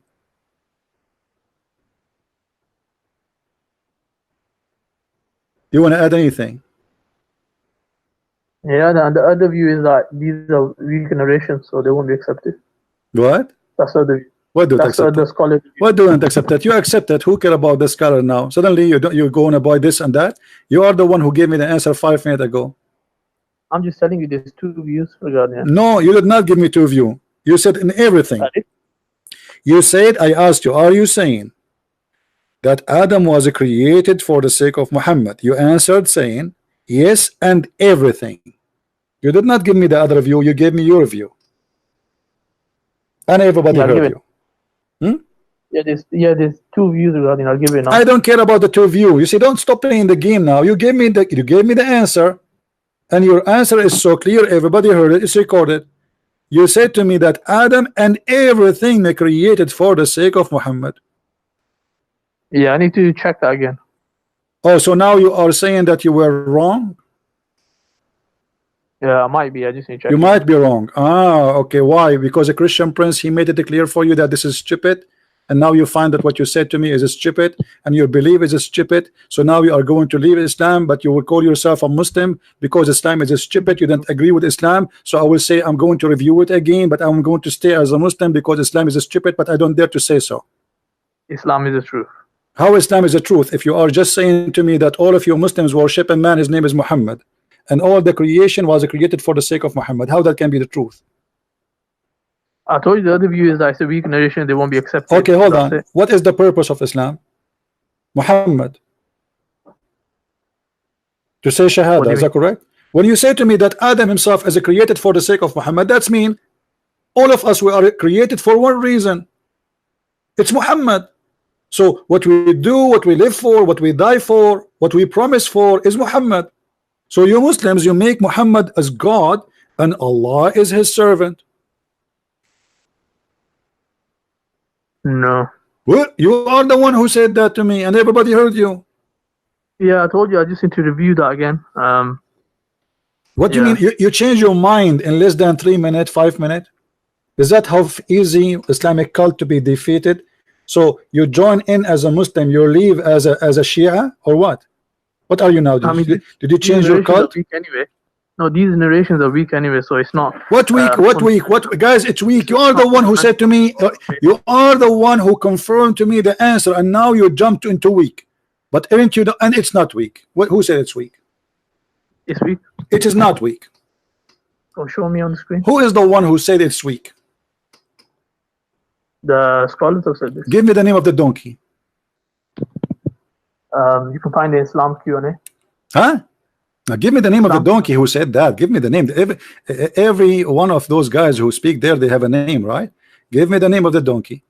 You want to add anything? Yeah, and the other view is that these are weak narrations, so they won't be accepted. What? That's the other view. What don't accept? What don't accept that? You accept that. Who care about the scholar now? Suddenly you're going to buy this and that. You are the one who gave me the answer 5 minutes ago. I'm just telling you there's two views regarding it. No, you did not give me two views. You said in everything. You said, I asked you, are you saying that Adam was created for the sake of Muhammad? You answered saying yes, and everything. You did not give me the other view. You gave me your view, and everybody heard you. Yeah, there's two views regarding. I'll give you now. I don't care about the two views. You see, don't stop playing the game now. You gave me the answer, and your answer is so clear. Everybody heard it. It's recorded. You said to me that Adam and everything they created for the sake of Muhammad. Yeah, I need to check that again. Oh, so now you are saying that you were wrong? Yeah, I might be. I just need to check. You might be wrong. Okay. Why? Because a Christian prince, he made it clear for you that this is stupid, and now you find that what you said to me is stupid, and you believe is stupid. So now you are going to leave Islam, but you will call yourself a Muslim because Islam is stupid. You don't agree with Islam, so I will say I'm going to review it again, but I'm going to stay as a Muslim because Islam is stupid, but I don't dare to say so. Islam is the truth. How Islam is the truth? If you are just saying to me that all of you Muslims worship a man, his name is Muhammad, and all the creation was created for the sake of Muhammad, how that can be the truth? I told you the other view is that it's a weak narration, they won't be accepted. Okay, hold on. What is the purpose of Islam? Muhammad. To say Shahada, is that correct? When you say to me that Adam himself is created for the sake of Muhammad, that's mean all of us, we are created for one reason. It's Muhammad. So what we do, what we live for, what we die for, what we promise for is Muhammad. So you Muslims, you make Muhammad as God and Allah is his servant. No. Well, you are the one who said that to me, and everybody heard you. Yeah, I told you I just need to review that again. What do you mean? You change your mind in less than 3 minutes, 5 minutes? Is that how easy Islamic cult to be defeated? So you join in as a Muslim, you leave as a Shia, or what? What are you now? Did you change your cult? Anyway. No, these narrations are weak anyway, so it's not. What weak? What weak? What guys? It's weak. You are the one who said to me. You are the one who confirmed to me the answer, and now you jumped into weak. But aren't you? And it's not weak. Who said it's weak? It's weak. It is not weak. So show me on the screen. Who is the one who said it's weak? The scholars have said this. Give me the name of the donkey. You can find the Islam Q&A. Huh? Now give me the name of the donkey who said that. Give me the name. Every one of those guys who speak there, they have a name, right? Give me the name of the donkey.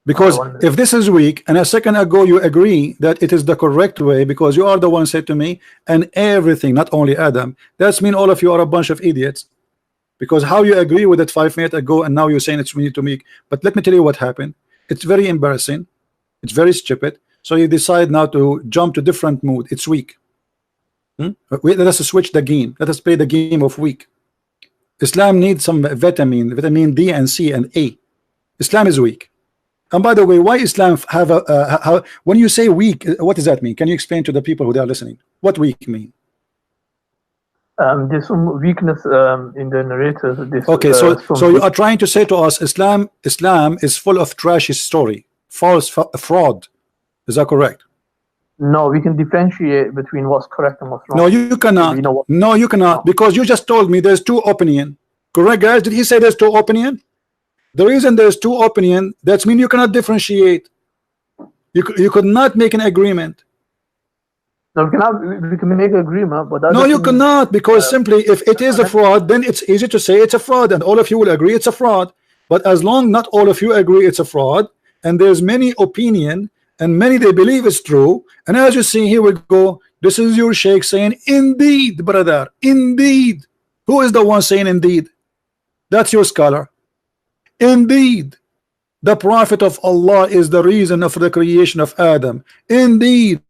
Because if this is weak, and a second ago you agree that it is the correct way because you are the one said to me, and everything, not only Adam, that's mean all of you are a bunch of idiots. Because how you agree with it 5 minutes ago and now you're saying it's we need to make. But let me tell you what happened. It's very embarrassing. It's very stupid. So you decide now to jump to different mood. It's weak. Let us switch the game. Let us play the game of weak. Islam needs some vitamin D and C and A. Islam is weak. And by the way, why Islam have a when you say weak, what does that mean? Can you explain to the people who are listening what weak mean? There's some weakness in the narrators. Okay, so you are trying to say to us Islam is full of trashy story, false fraud. Is that correct? No, we can differentiate between what's correct and what's wrong. No, you cannot. No, you cannot, because you just told me there's two opinion. Correct, guys? Did he say there's two opinion? The reason there's two opinion, that means you cannot differentiate. You could not make an agreement. No, we can make an agreement, but that no, you cannot, because simply if it is a fraud, then it's easy to say it's a fraud, and all of you will agree it's a fraud. But as long not all of you agree it's a fraud, and there's many opinion, and many they believe it's true, and as you see here we go, this is your sheikh saying indeed, brother, indeed. Who is the one saying indeed? That's your scholar. Indeed, the Prophet of Allah is the reason of the creation of Adam. Indeed,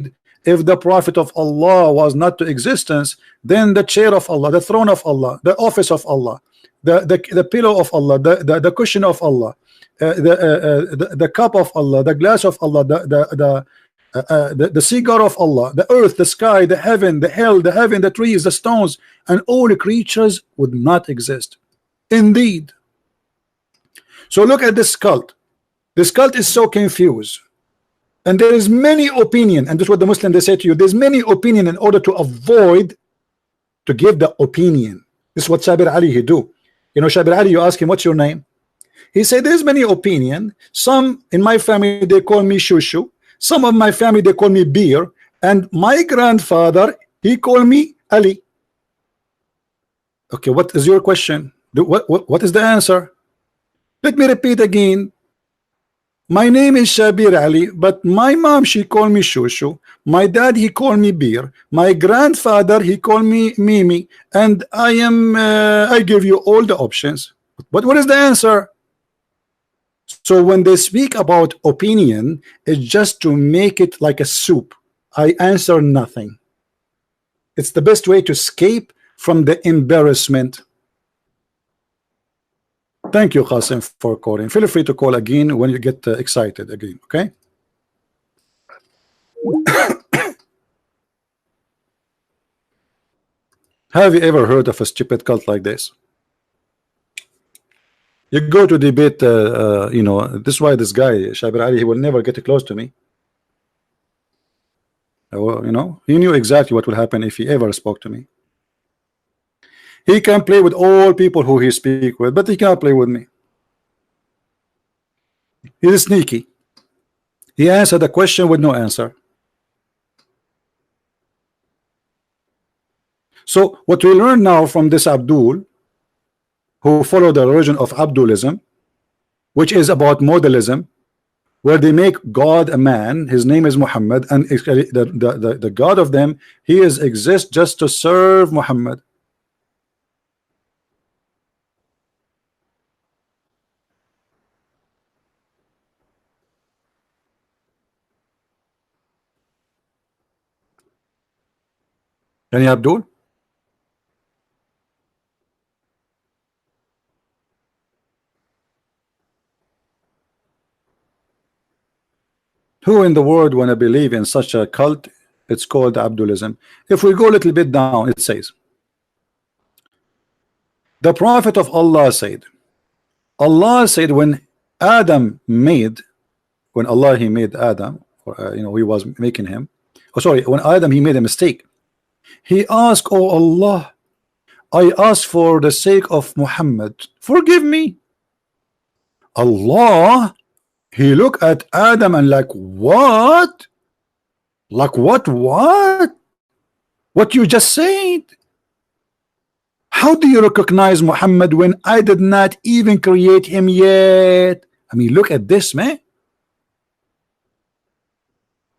if the Prophet of Allah was not to existence, then the chair of Allah, the throne of Allah, the office of Allah, the pillow of Allah, the cushion of Allah, the cup of Allah, the glass of Allah, the cigar of Allah, the earth, the sky, the heaven, the hell, the heaven, the trees, the stones, and all the creatures would not exist. Indeed. So look at this cult. This cult is so confused, and there is many opinion, and this is what the Muslim they say to you. There's many opinion in order to avoid to give the opinion. This is what Shabir Ali he do. You know, Shabir Ali, you ask him what's your name. He said there's many opinion. Some in my family they call me Shushu. Some of my family they call me Beer, and my grandfather he called me Ali. Okay, what is your question? What is the answer? Let me repeat again. My name is Shabir Ali, but my mom she called me Shushu. My dad he called me Beer. My grandfather he called me Mimi, and I give you all the options. But what is the answer? So when they speak about opinion, it's just to make it like a soup. I answer nothing. It's the best way to escape from the embarrassment. Thank you, Qasim, for calling. Feel free to call again when you get excited again, okay? Have you ever heard of a stupid cult like this? You go to debate, you know, this is why this guy, Shabir Ali, he will never get close to me. You know, he knew exactly what will happen if he ever spoke to me. He can play with all people who he speak with, but he cannot play with me. He's sneaky. He answered the question with no answer. So what we learn now from this Abdul, who followed the religion of Abdulism, which is about modalism, where they make God a man, his name is Muhammad, and the God of them, he exists just to serve Muhammad. Any Abdul? Who in the world want to believe in such a cult? It's called Abdulism. If we go a little bit down, it says, the Prophet of Allah said when Adam made, when Allah he made Adam, or, you know, he was making him, oh sorry, when Adam he made a mistake, he asked, oh Allah, I ask for the sake of Muhammad, forgive me. Allah, he look at Adam and like, what? Like what? What you just said? How do you recognize Muhammad when I did not even create him yet? I mean, look at this, man.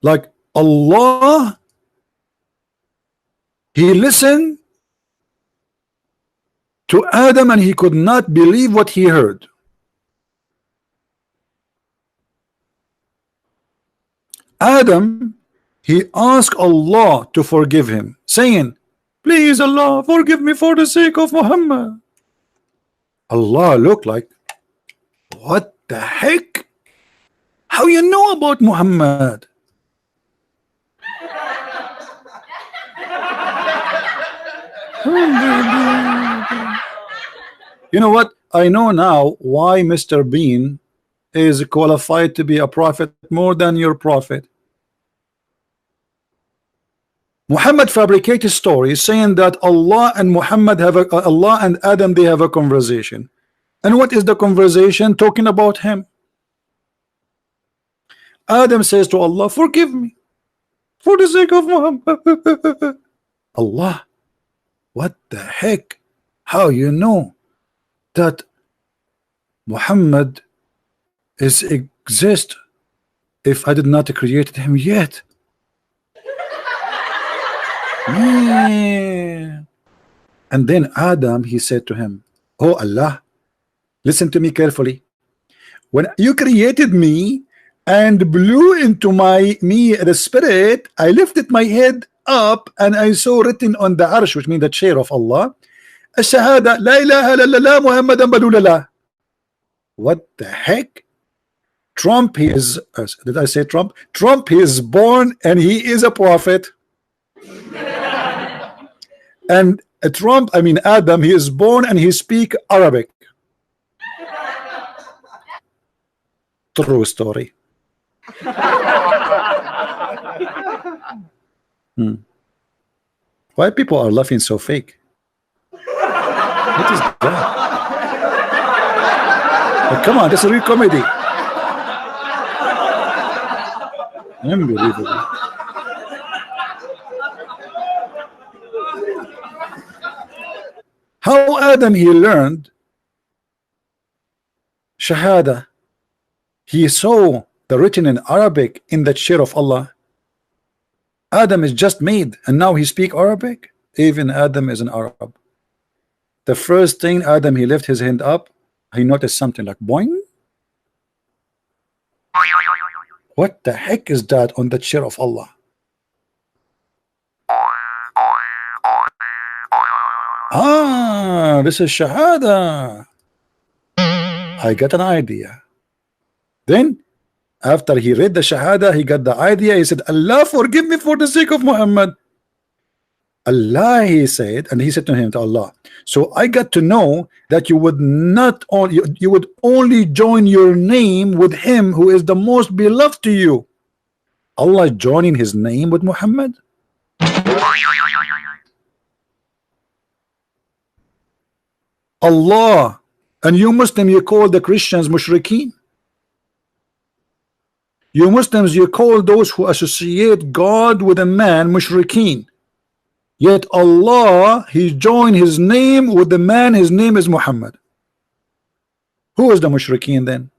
Like Allah, he listened to Adam and he could not believe what he heard. Adam, he asked Allah to forgive him, saying, please Allah, forgive me for the sake of Muhammad. Allah looked like, what the heck? How you know about Muhammad? You know what? I know now why Mr. Bean is qualified to be a prophet more than your prophet. Muhammad fabricated stories saying that Allah and Muhammad have Allah and Adam, they have a conversation. And what is the conversation? Talking about him. Adam says to Allah, forgive me for the sake of Muhammad. Allah, what the heck? How you know that Muhammad is exist if I did not create him yet? Yeah. And then Adam, he said to him, oh Allah, listen to me carefully. When you created me and blew into me the spirit, I lifted my head up and I saw written on the arsh, which means the chair of Allah, الشهادة لا إله إلا الله محمد رسول الله. What the heck? Trump, he is, did I say Trump? Trump, he is born and he is a prophet. And Trump, I mean Adam, he is born and he speak Arabic. True story. Why people are laughing so fake? What is that? Oh, come on, that's a real comedy. Unbelievable. How Adam he learned Shahada. He saw the written in Arabic in the chair of Allah. Adam is just made and now he speak Arabic. Even Adam is an Arab. The first thing Adam, he lifted his hand up, he noticed something like boing. What the heck is that on the chair of Allah? Ah, this is Shahada. I got an idea. Then after he read the Shahada, he got the idea. He said, Allah, forgive me for the sake of Muhammad. Allah, he said, and he said to him, to Allah, so I got to know that you would not only, you would only join your name with him who is the most beloved to you. Allah joining his name with Muhammad. Allah, and you Muslim, you call the Christians mushrikeen. You Muslims, you call those who associate God with a man mushrikeen. Yet Allah, he joined his name with the man, his name is Muhammad. Who is the mushrikeen then?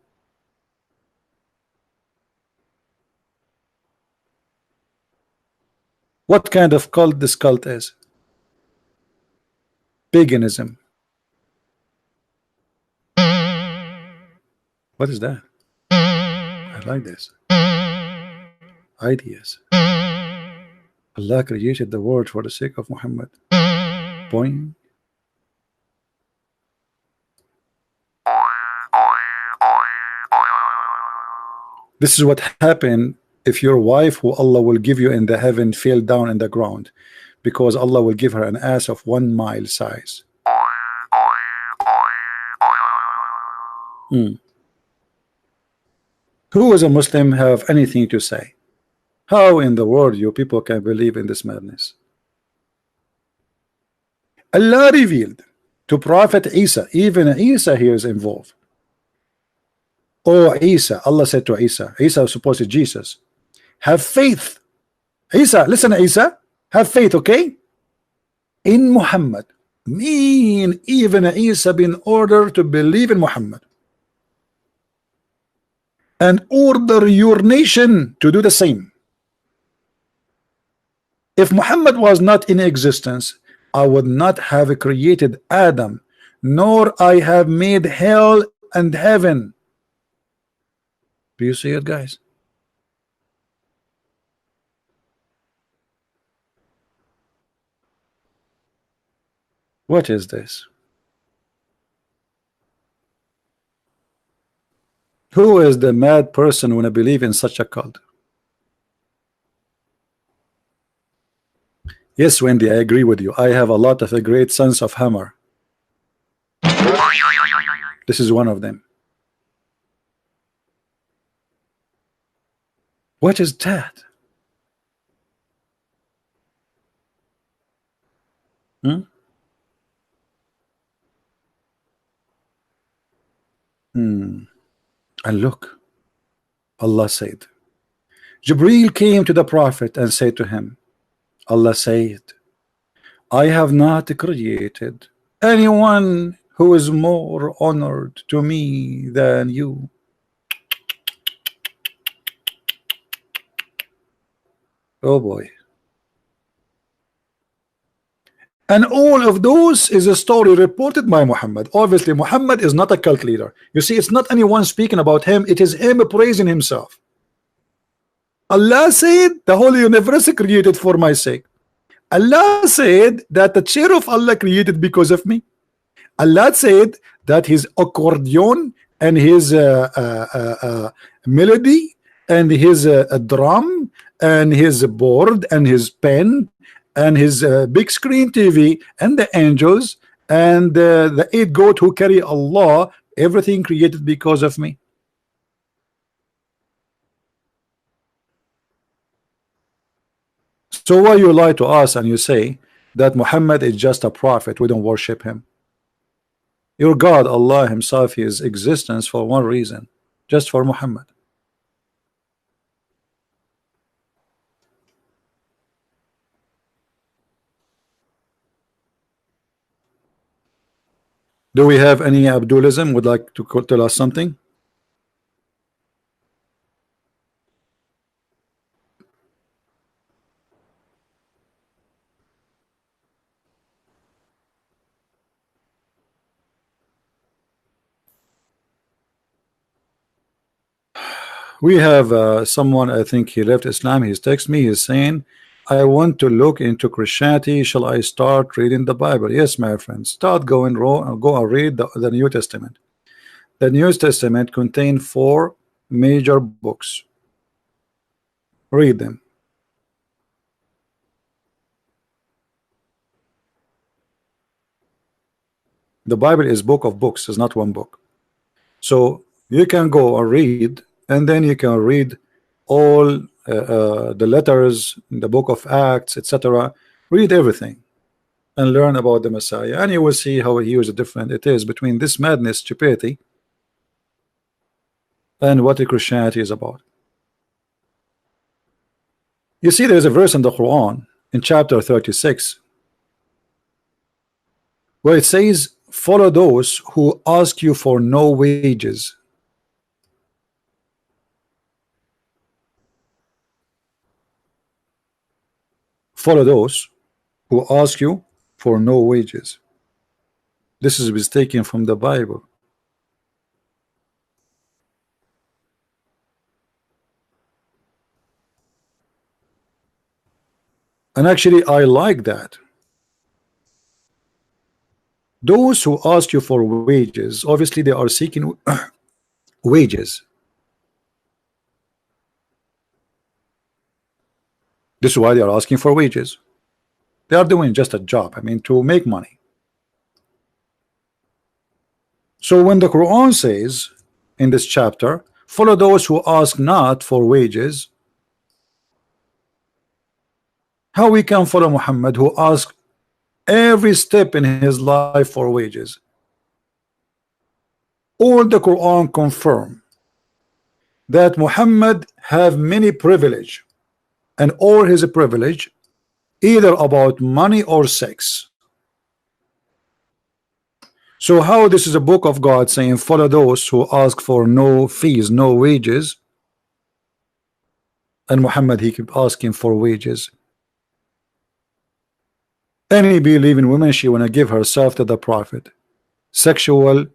What kind of cult this cult is? Paganism. What is that? I like this. Ideas. Allah created the world for the sake of Muhammad. Point. This is what happened if your wife, who Allah will give you in the heaven, fell down in the ground, because Allah will give her an ass of 1 mile size. Who as a Muslim have anything to say? How in the world you people can believe in this madness? Allah revealed to Prophet Isa, even Isa here is involved. Oh Isa, Allah said to Isa, Isa was supposed to Jesus, have faith. Isa, listen Isa, have faith, okay? In Muhammad. Mean even Isa been ordered to believe in Muhammad. And order your nation to do the same. If Muhammad was not in existence, I would not have created Adam, nor I have made hell and heaven. Do you see it, guys? What is this? Who is the mad person when I believe in such a cult? Yes, Wendy, I agree with you. I have a lot of a great sense of humor. This is one of them. What is that? And look, Allah said, Jibreel came to the Prophet and said to him, Allah said, I have not created anyone who is more honored to me than you. Oh boy. And all of those is a story reported by Muhammad. Obviously Muhammad is not a cult leader. You see, it's not anyone speaking about him, it is him praising himself. Allah said the whole universe created for my sake. Allah said that the chair of Allah created because of me. Allah said that his accordion and his melody and his drum and his board and his pen and his big screen TV and the angels and the 8 goat who carry Allah, everything created because of me. So why you lie to us and you say that Muhammad is just a prophet, we don't worship him? Your God, Allah himself, his existence for one reason, just for Muhammad. Do we have any Abdulism would like to tell us something? We have someone, I think he left Islam, he's texted me, he's saying, I want to look into Christianity, shall I start reading the Bible? Yes, my friend, start going raw, go and read the New Testament. The New Testament contains 4 major books. Read them. The Bible is book of books, it's not one book. So you can go and read, and then you can read all the letters in the book of Acts, etc. Read everything and learn about the Messiah, and you will see how huge different it is between this madness, stupidity, and what the Christianity is about. You see, there's a verse in the Quran in chapter 36 where it says, follow those who ask you for no wages. Follow those who ask you for no wages. This is taken from the Bible. And actually I like that. Those who ask you for wages, obviously they are seeking wages. This is why they are asking for wages. They are doing just a job, I mean, to make money. So when the Quran says in this chapter, follow those who ask not for wages, how we can follow Muhammad who asked every step in his life for wages. All the Quran confirm that Muhammad have many privilege, and all his privilege either about money or sex. So how this is a book of God saying follow those who ask for no fees, no wages, and Muhammad he keep asking for wages. Any believing woman, she wanna give herself to the Prophet, sexual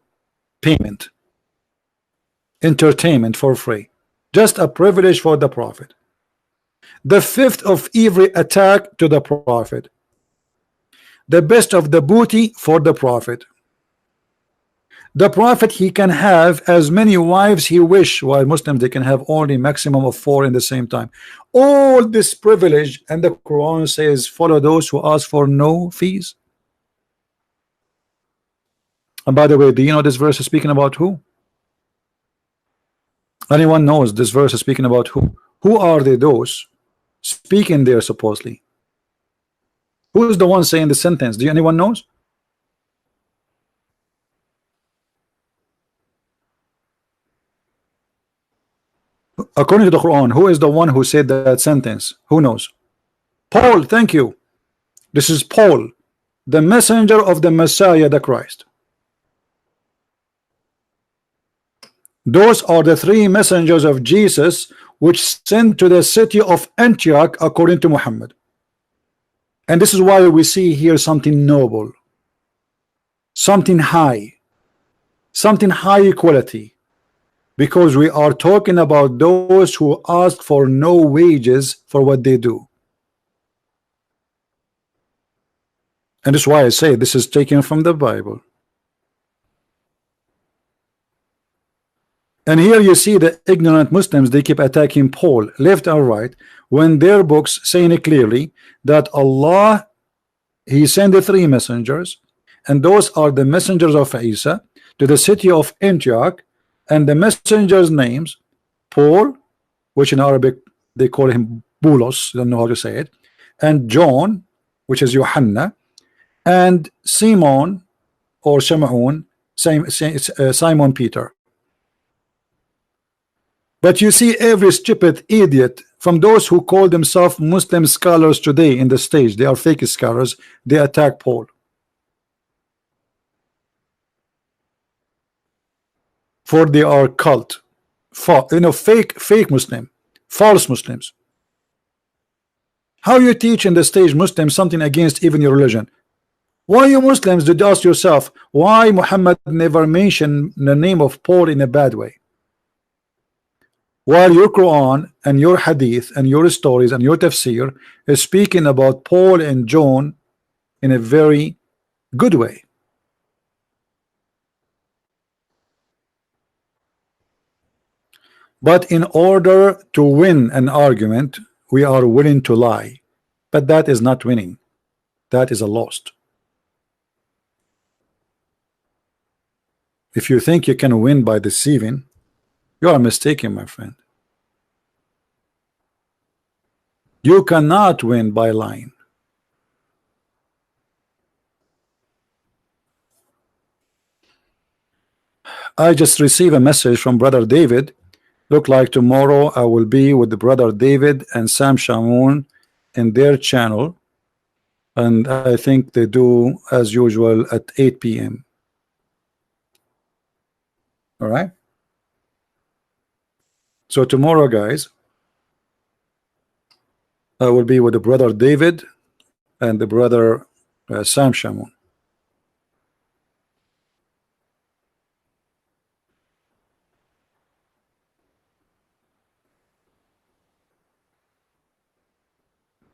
payment, entertainment for free, just a privilege for the Prophet. The fifth of every attack to the Prophet, the best of the booty for the Prophet. The Prophet, he can have as many wives he wish, while Muslims they can have only maximum of 4 in the same time. All this privilege, and the Quran says follow those who ask for no fees. And by the way, do you know this verse is speaking about who? Anyone knows this verse is speaking about who? Who are they those speaking there supposedly? Who is the one saying the sentence? Do anyone knows? According to the Quran, who is the one who said that sentence? Who knows? Paul, thank you. This is Paul, the messenger of the Messiah, the Christ. Those are the 3 messengers of Jesus which sent to the city of Antioch according to Muhammad. And this is why we see here something noble, something high quality, because we are talking about those who ask for no wages for what they do. And that's why I say this is taken from the Bible. And here you see the ignorant Muslims, they keep attacking Paul left and right, when their books saying it clearly that Allah, he sent the 3 messengers, and those are the messengers of Isa to the city of Antioch, and the messengers names Paul, which in Arabic they call him Boulos, don't know how to say it, and John, which is Yohanna, and Simon or Shamaun, Simon Peter. But you see every stupid idiot from those who call themselves Muslim scholars today in the stage, they are fake scholars, they attack Paul. For they are cult, fake Muslim, false Muslims. How you teach in the stage Muslims something against even your religion? Why you Muslims did ask yourself why Muhammad never mentioned the name of Paul in a bad way, while your Quran and your Hadith and your stories and your tafsir is speaking about Paul and John in a very good way. But in order to win an argument, we are willing to lie, but that is not winning, that is a lost. If you think you can win by deceiving, you are mistaken, my friend. You cannot win by lying. I just received a message from Brother David. Look like tomorrow I will be with the Brother David and Sam Shamoun in their channel, and I think they do as usual at 8 p.m. All right. So tomorrow, guys, I will be with the Brother David and the Brother Sam Shamoun.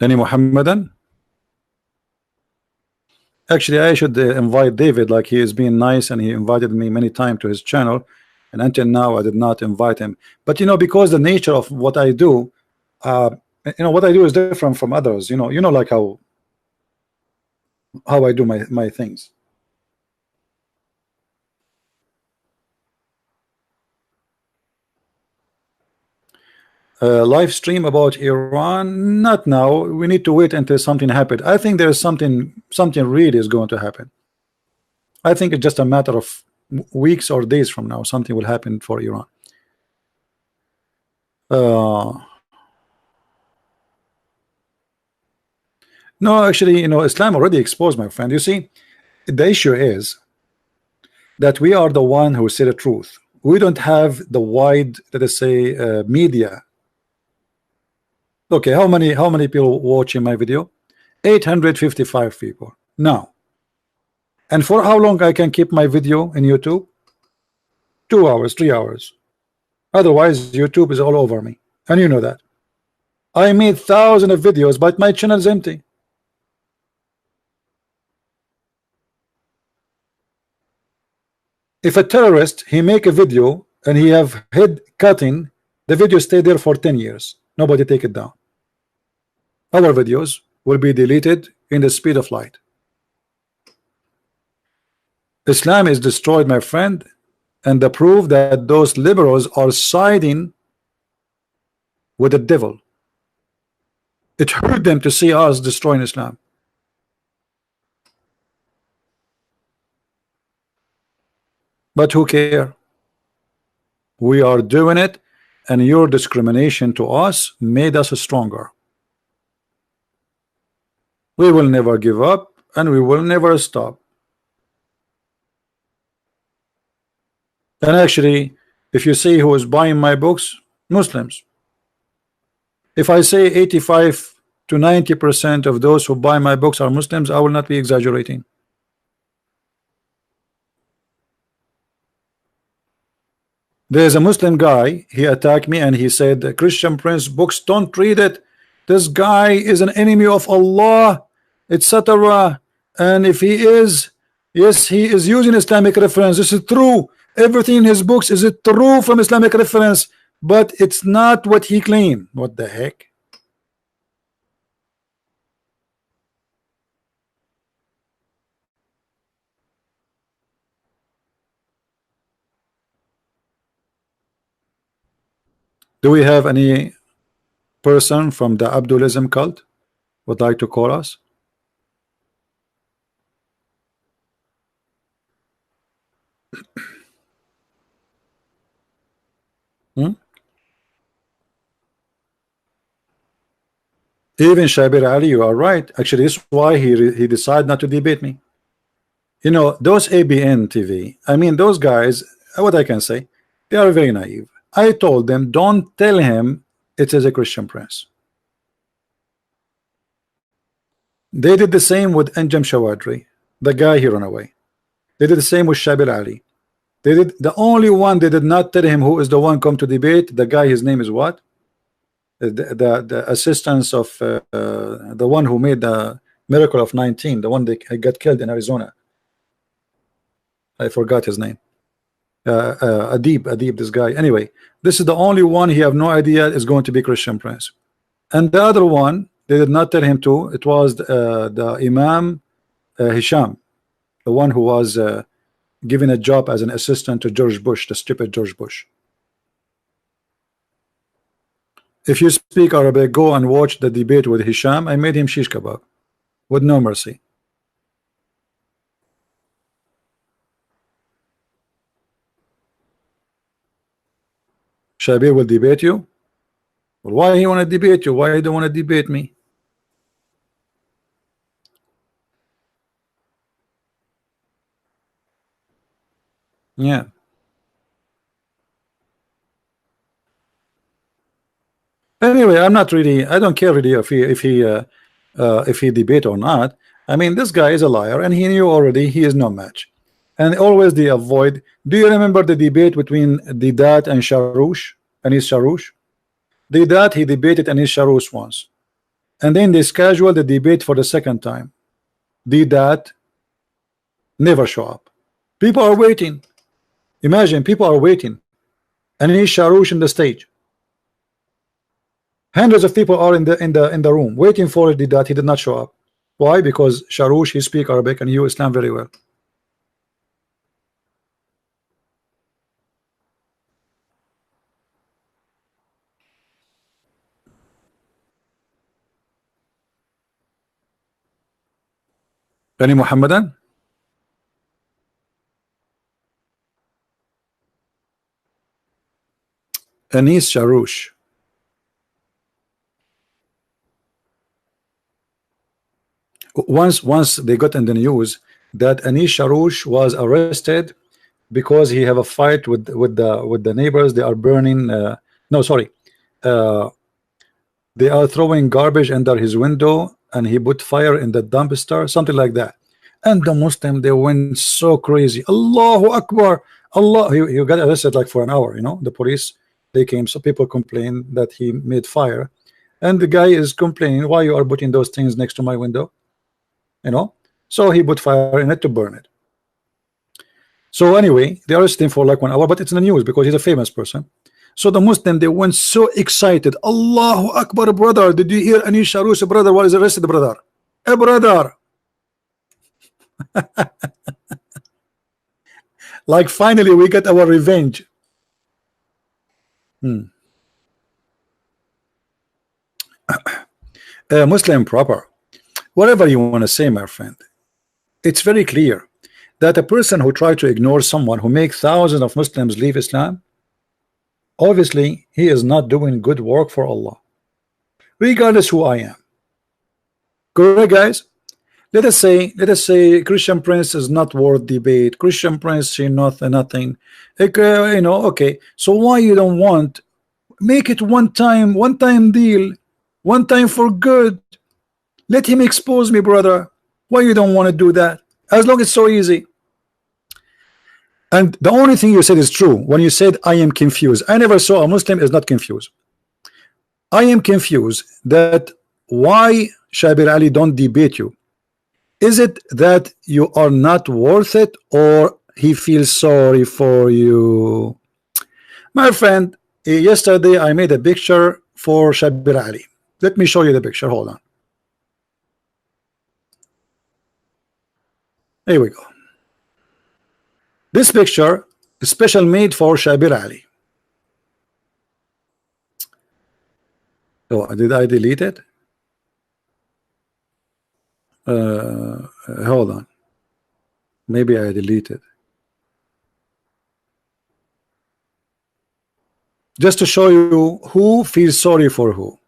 Any Muhammadan? Actually, I should invite David, like he is being nice and he invited me many times to his channel, and until now I did not invite him. But you know, because the nature of what I do, what I do is different from others. You know, like how I do my things. live stream about Iran? Not now. We need to wait until something happened. I think there is something really is going to happen. I think it's just a matter of weeks or days from now. Something will happen for Iran. No, actually, Islam already exposed, my friend. You see, the issue is that we are the one who say the truth. We don't have the wide, let us say, media. Okay, how many people watching my video? 855 people now. And for how long I can keep my video in YouTube? 2 hours, 3 hours. Otherwise, YouTube is all over me, and you know that. I made thousands of videos, but my channel is empty. If a terrorist, he make a video and he have head cutting, the video stay there for 10 years. Nobody take it down. Our videos will be deleted in the speed of light. Islam is destroyed, my friend, and the proof that those liberals are siding with the devil. It hurt them to see us destroying Islam. But who care? We are doing it, and your discrimination to us made us stronger. We will never give up, and we will never stop. And actually, if you see who is buying my books, Muslims. If I say 85 to 90% of those who buy my books are Muslims, I will not be exaggerating. There's a Muslim guy, he attacked me and he said, the Christian Prince books, don't read it. This guy is an enemy of Allah, etc. And if he is, yes, he is using Islamic reference. This is true. Everything in his books is true from Islamic reference, but it's not what he claimed. What the heck? Do we have any person from the Abdulism cult would like to call us? Even Shabir Ali, you are right. Actually, this is why he decided not to debate me. You know, those ABN TV, I mean, those guys, what I can say, they are very naive. I told them, don't tell him it is a Christian Prince. They did the same with Anjem Shawadri, the guy he ran away. They did the same with Shabir Ali. They did the only one they did not tell him who is the one come to debate. The guy, his name is what? The assistants of the one who made the miracle of 19, the one that got killed in Arizona. I forgot his name. Adib, this guy. Anyway, this is the only one he have no idea is going to be Christian Prince. And the other one, they did not tell him to. It was the Imam Hisham, the one who was given a job as an assistant to George Bush, the stupid George Bush. If you speak Arabic, go and watch the debate with Hisham. I made him shish kebab with no mercy. Shabir will debate you. Well, why he want to debate you? Why you don't want to debate me? Yeah. Anyway, I'm not really. I don't care really if he debate or not. I mean, this guy is a liar, and he knew already he is no match. And always they avoid. Do you remember the debate between Didat and Sharoush? Anis Sharoush? Didat, he debated Anis Sharoush once, and then they scheduled the debate for the second time. Didat never show up. People are waiting. Imagine, people are waiting. Anis Sharoush in the stage. Hundreds of people are in the room waiting for Didat. He did not show up. Why? Because Sharoush, he speak Arabic and he knew Islam very well. Any Muhammadan? Anis Sharoush. Once they got in the news that Anis Sharoush was arrested because he have a fight with the neighbors. They are burning. No, sorry. Uh, they are throwing garbage under his window, and he put fire in the dumpster, something like that. And the Muslim, they went so crazy. Allahu Akbar. Allah. He got arrested like for an hour. You know, the police, they came. So people complained that he made fire, and the guy is complaining, why you are putting those things next to my window? You know, so he put fire in it to burn it. So anyway, they arrested him for like 1 hour, but it's in the news because he's a famous person. So the Muslim, they went so excited. Allahu Akbar, brother. Did you hear Anis Sharoush, brother, was arrested, brother? A brother. Like finally we get our revenge. Muslim proper. Whatever you want to say, my friend, it's very clear that a person who try to ignore someone who make thousands of Muslims leave Islam, obviously he is not doing good work for Allah, regardless who I am. Correct, guys? Let us say Christian Prince is not worth debate. Christian Prince, she nothing. You know, okay. So why you don't want make it one time deal, one time for good? Let him expose me, brother. Why you don't want to do that? As long as it's so easy. And the only thing you said is true when you said I am confused. I never saw a Muslim is not confused. I am confused that why Shabir Ali don't debate you. Is it that you are not worth it, or he feels sorry for you? My friend, yesterday I made a picture for Shabir Ali. Let me show you the picture. Hold on. Here we go. This picture is special made for Shabir Ali. Oh, did I delete it? Hold on. Maybe I deleted. Just to show you who feels sorry for who.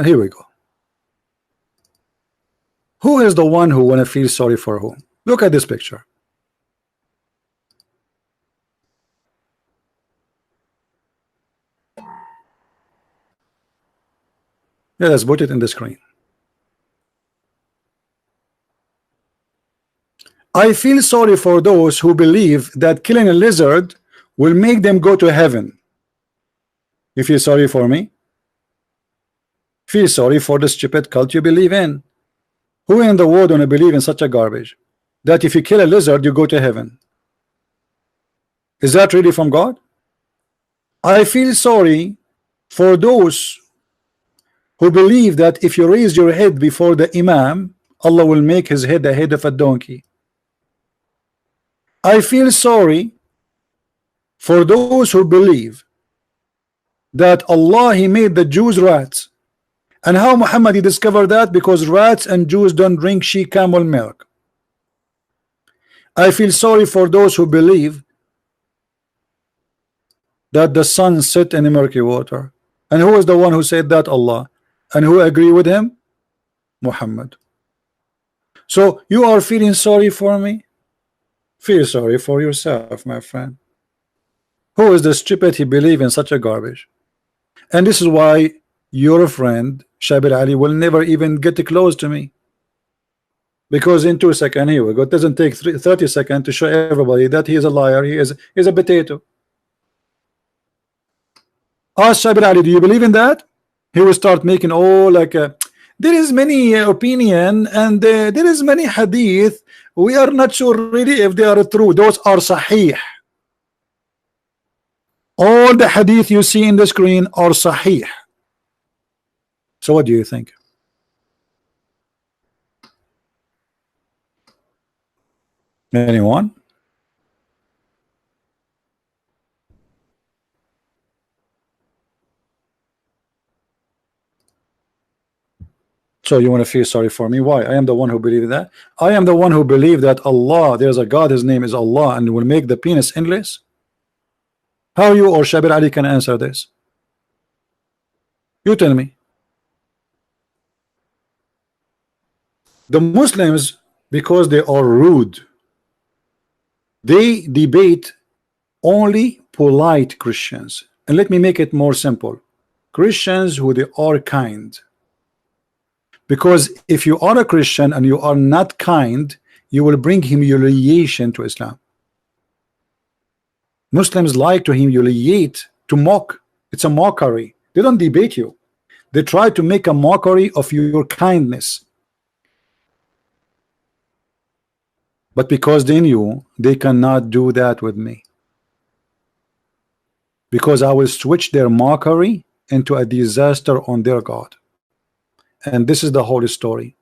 Here we go. Who is the one who wanna feel sorry for who? Look at this picture. Yeah, let's put it in the screen. I feel sorry for those who believe that killing a lizard will make them go to heaven. You feel sorry for me? Feel sorry for the stupid cult you believe in. Who in the world wanna believe in such a garbage? That if you kill a lizard, you go to heaven. Is that really from God? I feel sorry for those who believe that if you raise your head before the Imam, Allah will make his head the head of a donkey. I feel sorry for those who believe that Allah, he made the Jews rats. And how Muhammad he discovered that? Because rats and Jews don't drink she camel milk. I feel sorry for those who believe that the sun set in the murky water. And who is the one who said that? Allah. And who agree with him? Muhammad. So you are feeling sorry for me? Feel sorry for yourself, my friend. Who is the stupid he believe in such a garbage? And this is why your friend Shabir Ali will never even get close to me, because in 2 seconds, here we go, it doesn't take 30 seconds to show everybody that he is a liar, he is a potato. Ask Shabir Ali, do you believe in that? He will start making there is many opinion, and there is many hadith, we are not sure really if they are true. Those are sahih. All the hadith you see in the screen are sahih. So what do you think? Anyone? So you want to feel sorry for me? Why? I am the one who believed that. I am the one who believed that Allah, there's a God, his name is Allah, and will make the penis endless. How you or Shabir Ali can answer this? You tell me. The Muslims, because they are rude, they debate only polite Christians. And let me make it more simple. Christians who they are kind. Because if you are a Christian and you are not kind, you will bring humiliation to Islam. Muslims like to humiliate, to mock. It's a mockery. They don't debate you. They try to make a mockery of your kindness. But because they knew they cannot do that with me. Because I will switch their mockery into a disaster on their God. And this is the whole story.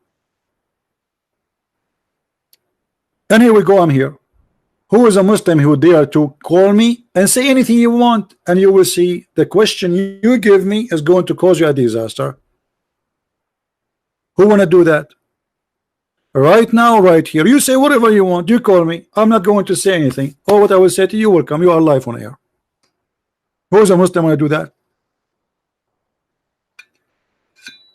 And here we go, I'm here. Who is a Muslim who dare to call me and say anything you want, and you will see the question you give me is going to cause you a disaster. Who want to do that? Right now, right here, you say whatever you want, you call me, I'm not going to say anything. Or what I will say to you will come. You are live on air. Who is a Muslim want to do that?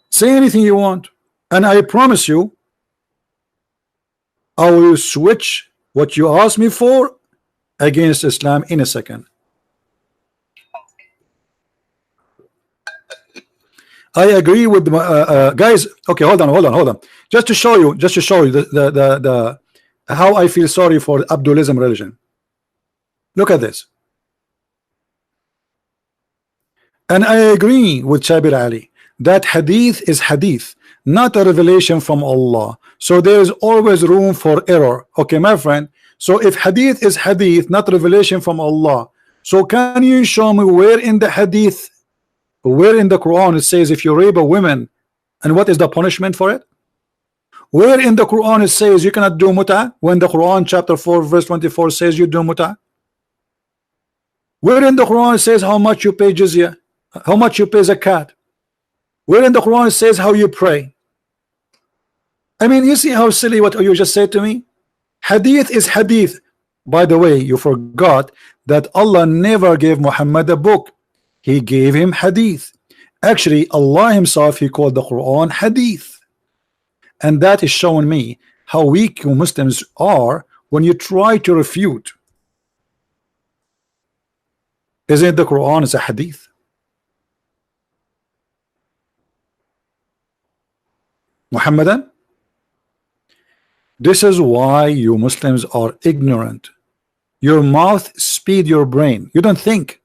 Say anything you want, and I promise you I will switch what you asked me for against Islam in a second. I agree with guys. Okay, hold on. Just to show you the how I feel sorry for Abdulism religion. Look at this. And I agree with Shabir Ali that hadith is hadith, not a revelation from Allah. So there is always room for error. Okay, my friend. So if hadith is hadith, not revelation from Allah, so can you show me where in the hadith, where in the Quran it says if you rape a woman, and what is the punishment for it? Where in the Quran it says you cannot do muta, when the Quran chapter 4 verse 24 says you do muta? Where in the Quran it says how much you pay jizya, how much you pay zakat? Where in the Quran it says how you pray? I mean, you see how silly what you just said to me? Hadith is hadith. By the way, you forgot that Allah never gave Muhammad a book. He gave him hadith. Actually, Allah himself, he called the Quran hadith. And that is showing me how weak you Muslims are when you try to refute. Isn't the Quran is a hadith? Muhammadan? This is why you Muslims are ignorant. Your mouth speed your brain. You don't think.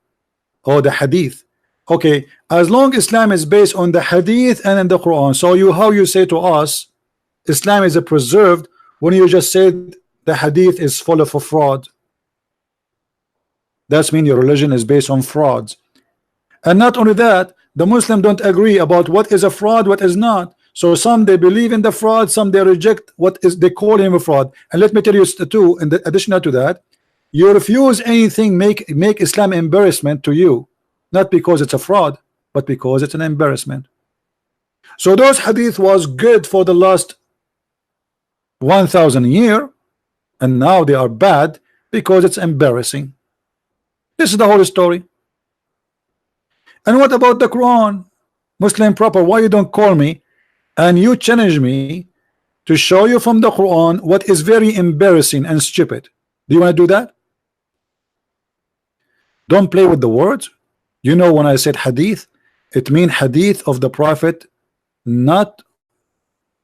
Oh, the hadith. Okay, as long Islam is based on the hadith and in the Quran, so you how you say to us Islam is a preserved when you just said the hadith is full of a fraud. That's mean your religion is based on frauds. And not only that, the Muslim don't agree about what is a fraud, what is not. So some they believe in the fraud, some they reject what is they call him a fraud. And let me tell you too, in the additional to that, you refuse anything make Islam embarrassment to you, not because it's a fraud, but because it's an embarrassment. So those hadith was good for the last 1,000 years, and now they are bad because it's embarrassing. This is the whole story. And what about the Quran? Muslim proper, why you don't call me and you challenge me to show you from the Quran what is very embarrassing and stupid? Do you want to do that? Don't play with the words. You know, when I said hadith, it means hadith of the Prophet, not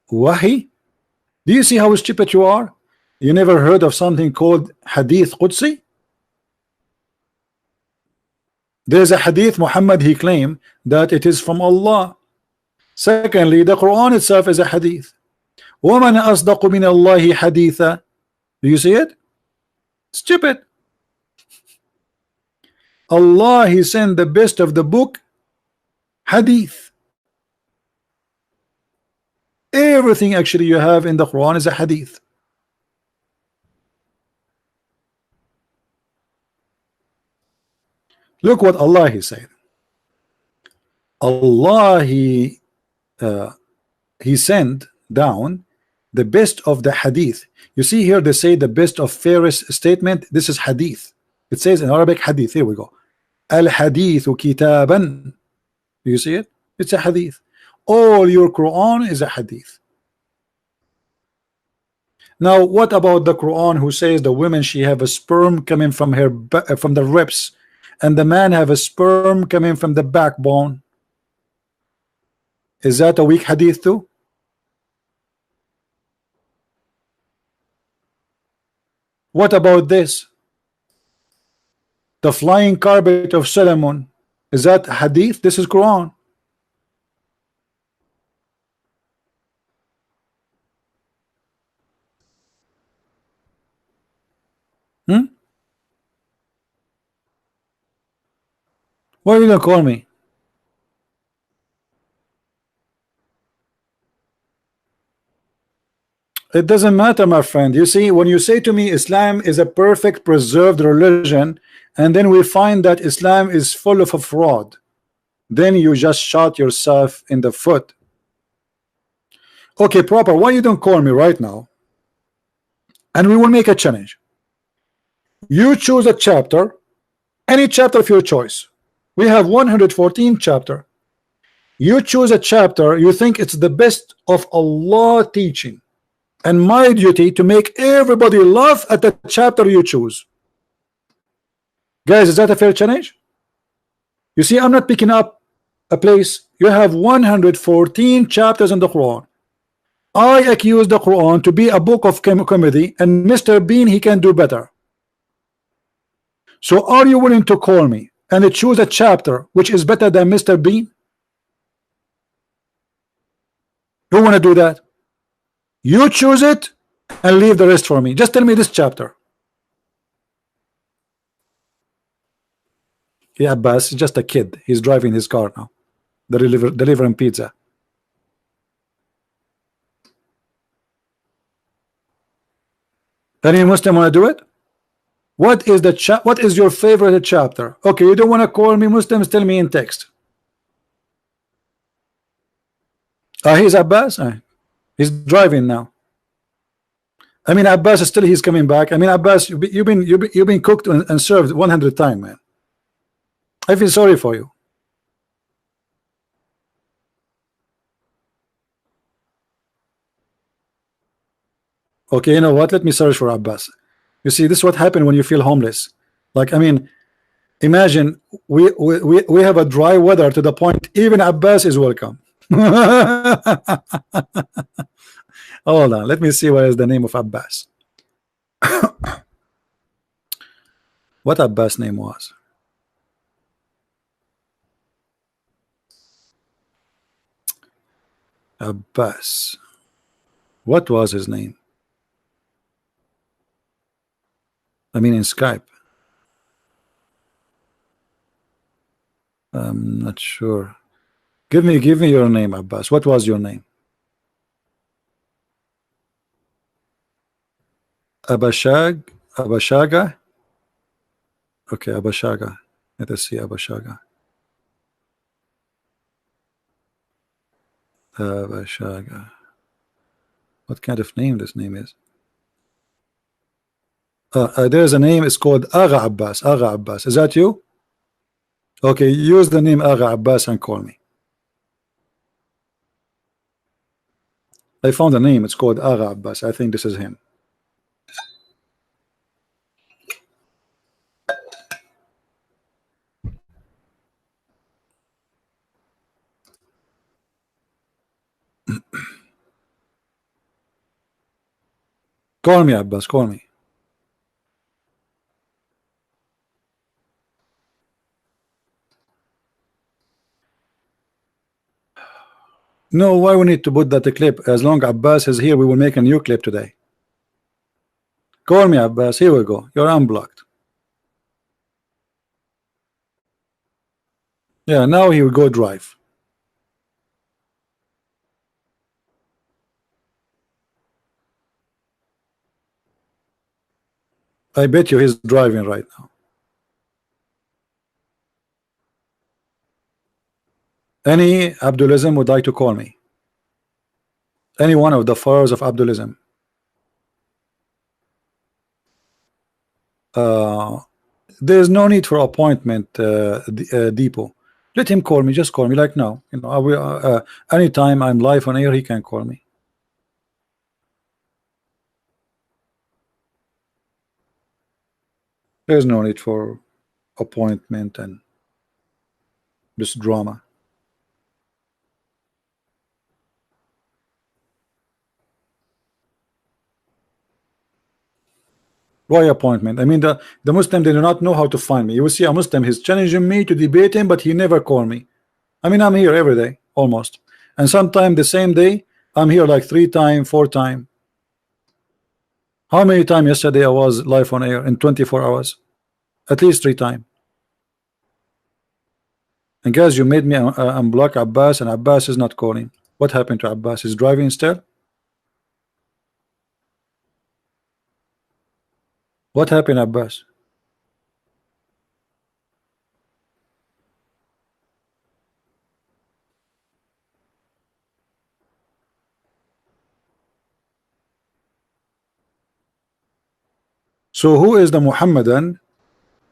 wahi. Do you see how stupid you are? You never heard of something called hadith Qudsi? There's a hadith Muhammad, he claimed that it is from Allah. Secondly, the Quran itself is a hadith. وَمَنْ أَصْدَقُ مِنَ اللَّهِ حَدِيثًا. Do you see it? Stupid. Allah, he sent the best of the book, hadith. Everything actually you have in the Quran is a hadith. Look what Allah he said. Allah he he sent down the best of the hadith. You see here they say the best of fairest statement. This is hadith. It says in Arabic hadith. Here we go. Al hadithu kitaban. You see it? It's a hadith. All your Quran is a hadith. Now what about the Quran who says the woman she have a sperm coming from her from the ribs, and the man have a sperm coming from the backbone? Is that a weak hadith too? What about this? The flying carpet of Solomon. Is that hadith? This is Quran. Why are you gonna call me? It doesn't matter, my friend. You see, when you say to me Islam is a perfect preserved religion, and then we find that Islam is full of a fraud, then you just shot yourself in the foot. Okay, proper. Why you don't call me right now? And we will make a challenge. You choose a chapter, any chapter of your choice. We have 114 chapter. You choose a chapter you think it's the best of Allah teaching, and my duty to make everybody laugh at the chapter you choose. Guys, is that a fair challenge? You see, I'm not picking up a place. You have 114 chapters in the Quran. I accuse the Quran to be a book of comedy, and Mr. Bean, he can do better. So are you willing to call me and choose a chapter which is better than Mr. Bean? Who want to do that? You choose it and leave the rest for me. Just tell me this chapter. Yeah, Abbas is just a kid. He's driving his car now. Delivering pizza. Any Muslim want to do it? What is your favorite chapter? Okay, you don't want to call me Muslims, tell me in text. He's Abbas. He's driving now. I mean, Abbas still he's coming back. I mean, Abbas, you've been cooked and served 100 times, man. I feel sorry for you. Okay, you know what? Let me search for Abbas. You see, this is what happened when you feel homeless. Like, I mean, imagine we have a dry weather to the point even Abbas is welcome. Hold on, let me see what is the name of Abbas. What Abbas' name was? Abbas. What was his name? I mean in Skype. I'm not sure. Give me your name, Abbas. What was your name? Abashaga? Okay, Abashaga. Let us see Abashaga. Abashaga. What kind of name this name is? There's a name, it's called Agha Abbas. Agha Abbas. Is that you? Okay, use the name Agha Abbas and call me. I found a name, it's called Agha Abbas. I think this is him. Call me, Abbas, call me. No, why we need to put that clip? As long as Abbas is here, we will make a new clip today. Call me, Abbas. Here we go. You're unblocked. Yeah, now he will go drive. I bet you he's driving right now. Any Abdulism would like to call me? Any one of the followers of Abdulism. There's no need for appointment, Depot. Let him call me. Just call me like now. You know, I will, anytime I'm live on air, he can call me. There's no need for appointment and this drama. Why appointment? I mean, the Muslim, they do not know how to find me. You will see a Muslim, he's challenging me to debate him, but he never call me. I mean, I'm here every day almost, and sometimes the same day I'm here like 3 times, 4 times. How many times yesterday I was live on air in 24 hours? At least 3 times. And guys, you made me unblock Abbas, and Abbas is not calling. What happened to Abbas? He's driving still? What happened, Abbas? So who is the Muhammadan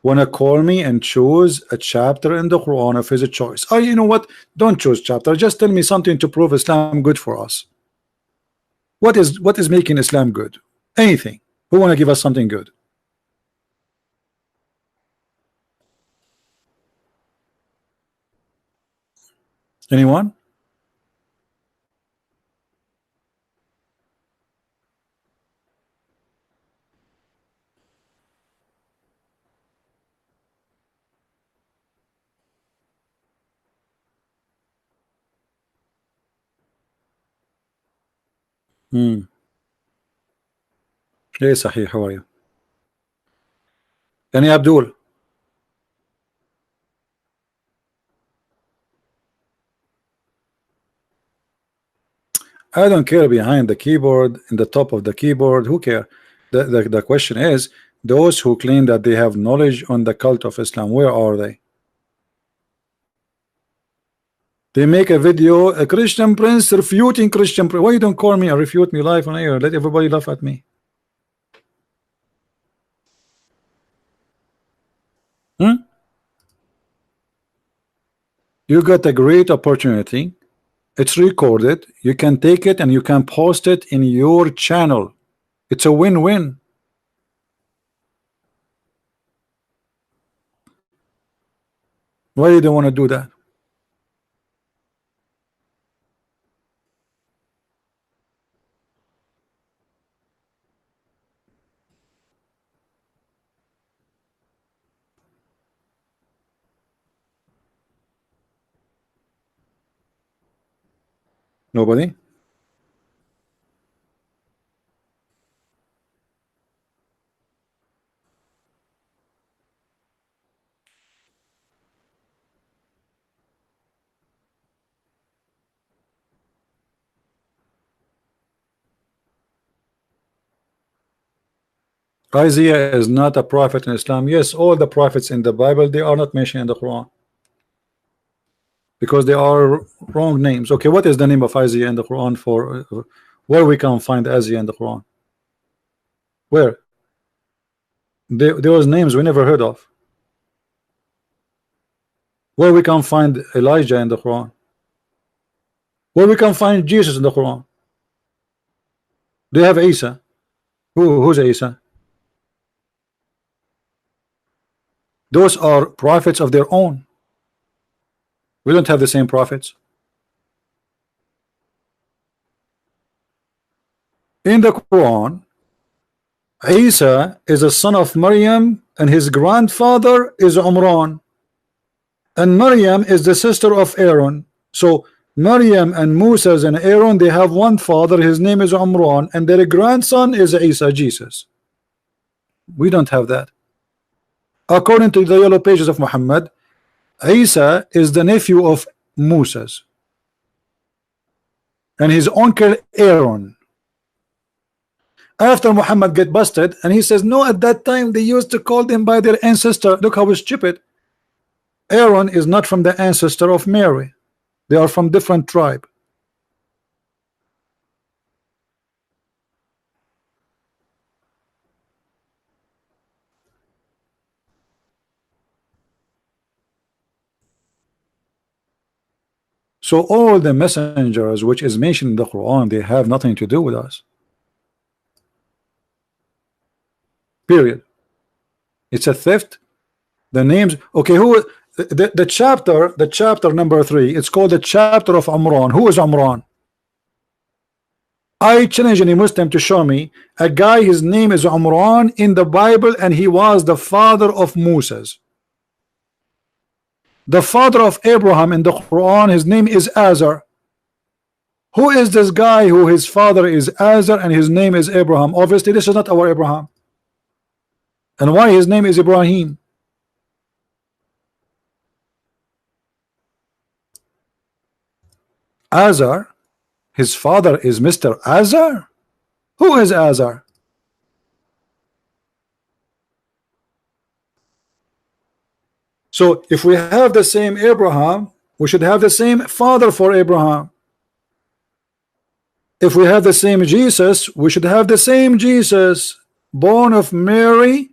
wanna call me and choose a chapter in the Quran of his choice? Oh, you know what? Don't choose chapter. Just tell me something to prove Islam good for us. What is making Islam good? Anything. Who wanna give us something good? Anyone? Hey, Sahih, how are you? Yani Abdul. I don't care behind the keyboard, in the top of the keyboard. Who care? The question is, those who claim that they have knowledge on the cult of Islam, where are they? They make a video, a Christian Prince refuting Christian Prince. Why you don't call me and refute me live on air? Let everybody laugh at me. You got a great opportunity. It's recorded. You can take it and you can post it in your channel. It's a win-win. Why you don't want to do that? Nobody? Isaiah is not a prophet in Islam. Yes, all the prophets in the Bible, they are not mentioned in the Quran because they are wrong names. Okay, what is the name of Isaiah in the Quran? For where we can find Isaiah in the Quran? Where? Those names we never heard of. Where we can find Elijah in the Quran? Where we can find Jesus in the Quran? They have Isa. Who's Isa? Those are prophets of their own. We don't have the same prophets. In the Quran, Isa is a son of Maryam and his grandfather is Umran. And Maryam is the sister of Aaron. So Maryam and Moses and Aaron, they have one father, his name is Umran, and their grandson is Isa, Jesus. We don't have that. According to the yellow pages of Muhammad, Isa is the nephew of Moses and his uncle Aaron. After Muhammad get busted, and he says, no, at that time they used to call them by their ancestor. Look how stupid. Aaron is not from the ancestor of Mary. They are from different tribe. So all the messengers which is mentioned in the Quran, they have nothing to do with us. Period. It's a theft. The names, okay, who the chapter number 3, it's called the chapter of Amran. Who is Amran? I challenge any Muslim to show me a guy, his name is Amran in the Bible, and he was the father of Moses. The father of Abraham in the Quran, his name is Azar. Who is this guy who his father is Azar and his name is Abraham? Obviously this is not our Abraham. And why his name is Ibrahim? Azar, his father is Mr. Azar. Who is Azar? So if we have the same Abraham, we should have the same father for Abraham. If we have the same Jesus, we should have the same Jesus, born of Mary,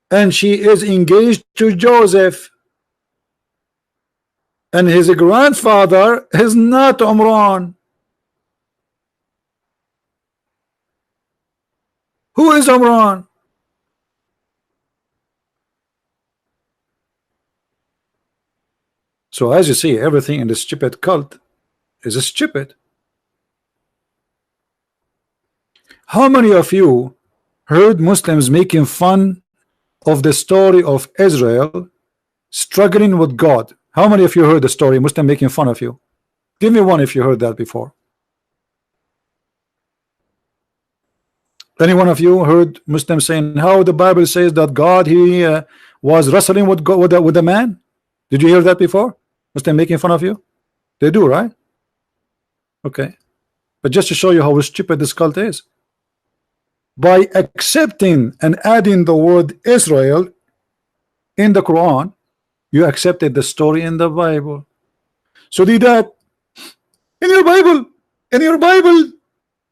and she is engaged to Joseph, and his grandfather is not Amran. Who is Amran? So as you see, everything in the stupid cult is stupid. How many of you heard Muslims making fun of the story of Israel struggling with God? How many of you heard the story, Muslim making fun of you? Give me one if you heard that before. Any one of you heard Muslims saying how the Bible says that God he was wrestling with God, with a man? Did you hear that before? Muslim making fun of you? They do, right? Okay, but just to show you how stupid this cult is, by accepting and adding the word Israel in the Quran, you accepted the story in the Bible. So did that in your Bible,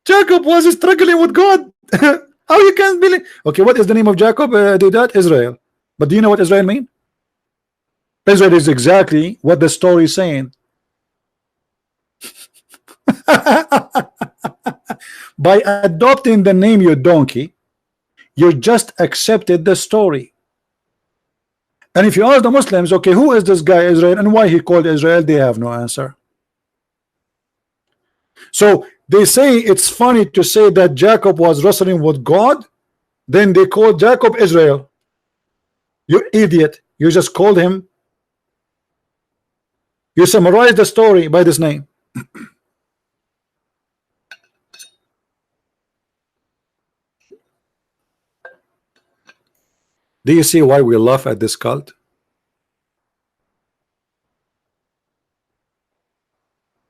Jacob was struggling with God. How you can believe? Okay, what is the name of Jacob? Did that Israel? But do you know what Israel mean? Israel is exactly what the story is saying. By adopting the name, you donkey, you just accepted the story. And if you ask the Muslims, okay, who is this guy Israel and why he called Israel, they have no answer. So they say it's funny to say that Jacob was wrestling with God, then they called Jacob Israel. You idiot, you just called him, you summarized the story by this name. Do you see why we laugh at this cult?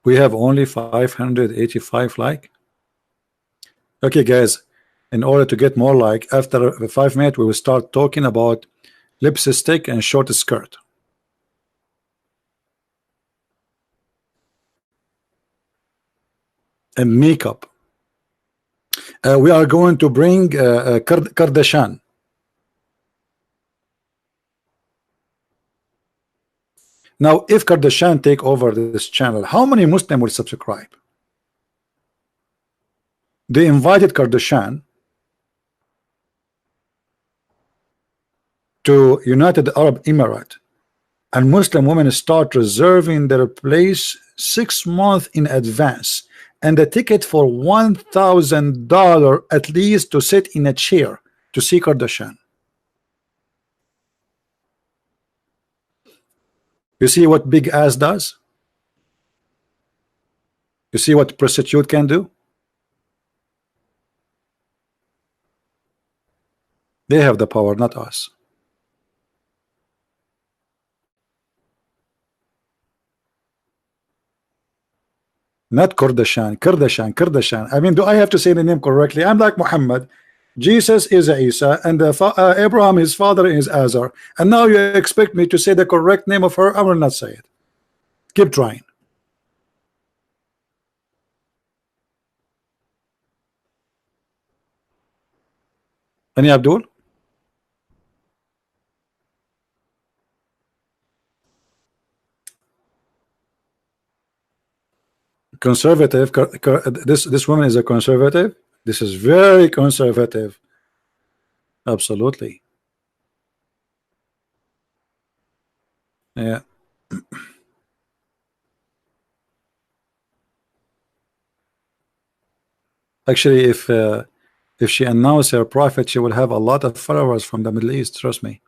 We have only 585 like. Okay guys, in order to get more like, after 5 minutes we will start talking about lipstick and short skirt. And makeup. We are going to bring Kardashian. Now if Kardashian take over this channel, how many Muslims will subscribe? They invited Kardashian to United Arab Emirates, and Muslim women start reserving their place 6 months in advance, and the ticket for $1,000 at least to sit in a chair to see Kardashian. You see what big ass does? You see what prostitute can do? They have the power, not us. Not Kardashian, Kardashian. I mean, do I have to say the name correctly? I'm like Muhammad. Jesus is Isa, and Abraham, his father, is Azar. And now you expect me to say the correct name of her? I will not say it. Keep trying. Any Abdul? Conservative. This woman is a conservative. This is very conservative. Absolutely. Yeah. Actually, if she announced her prophet, she will have a lot of followers from the Middle East. Trust me.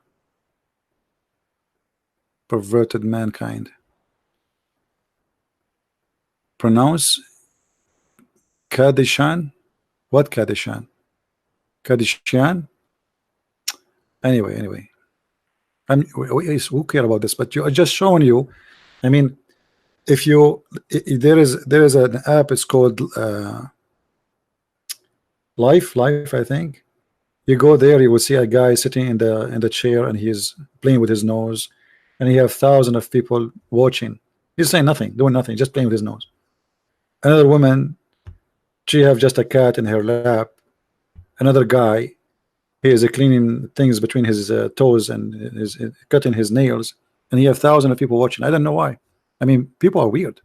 Perverted mankind. Pronounce Kadishan. What Kadishan? Kadishan. Anyway. Who care about this? But you just showing you. I mean, if you there is an app. It's called Life. I think. You go there, you will see a guy sitting in the chair, and he's playing with his nose, and he have thousands of people watching. He's saying nothing, doing nothing, just playing with his nose. Another woman, she have just a cat in her lap. Another guy, he is cleaning things between his toes and is cutting his nails, and he have thousands of people watching. I don't know why. I mean, people are weird.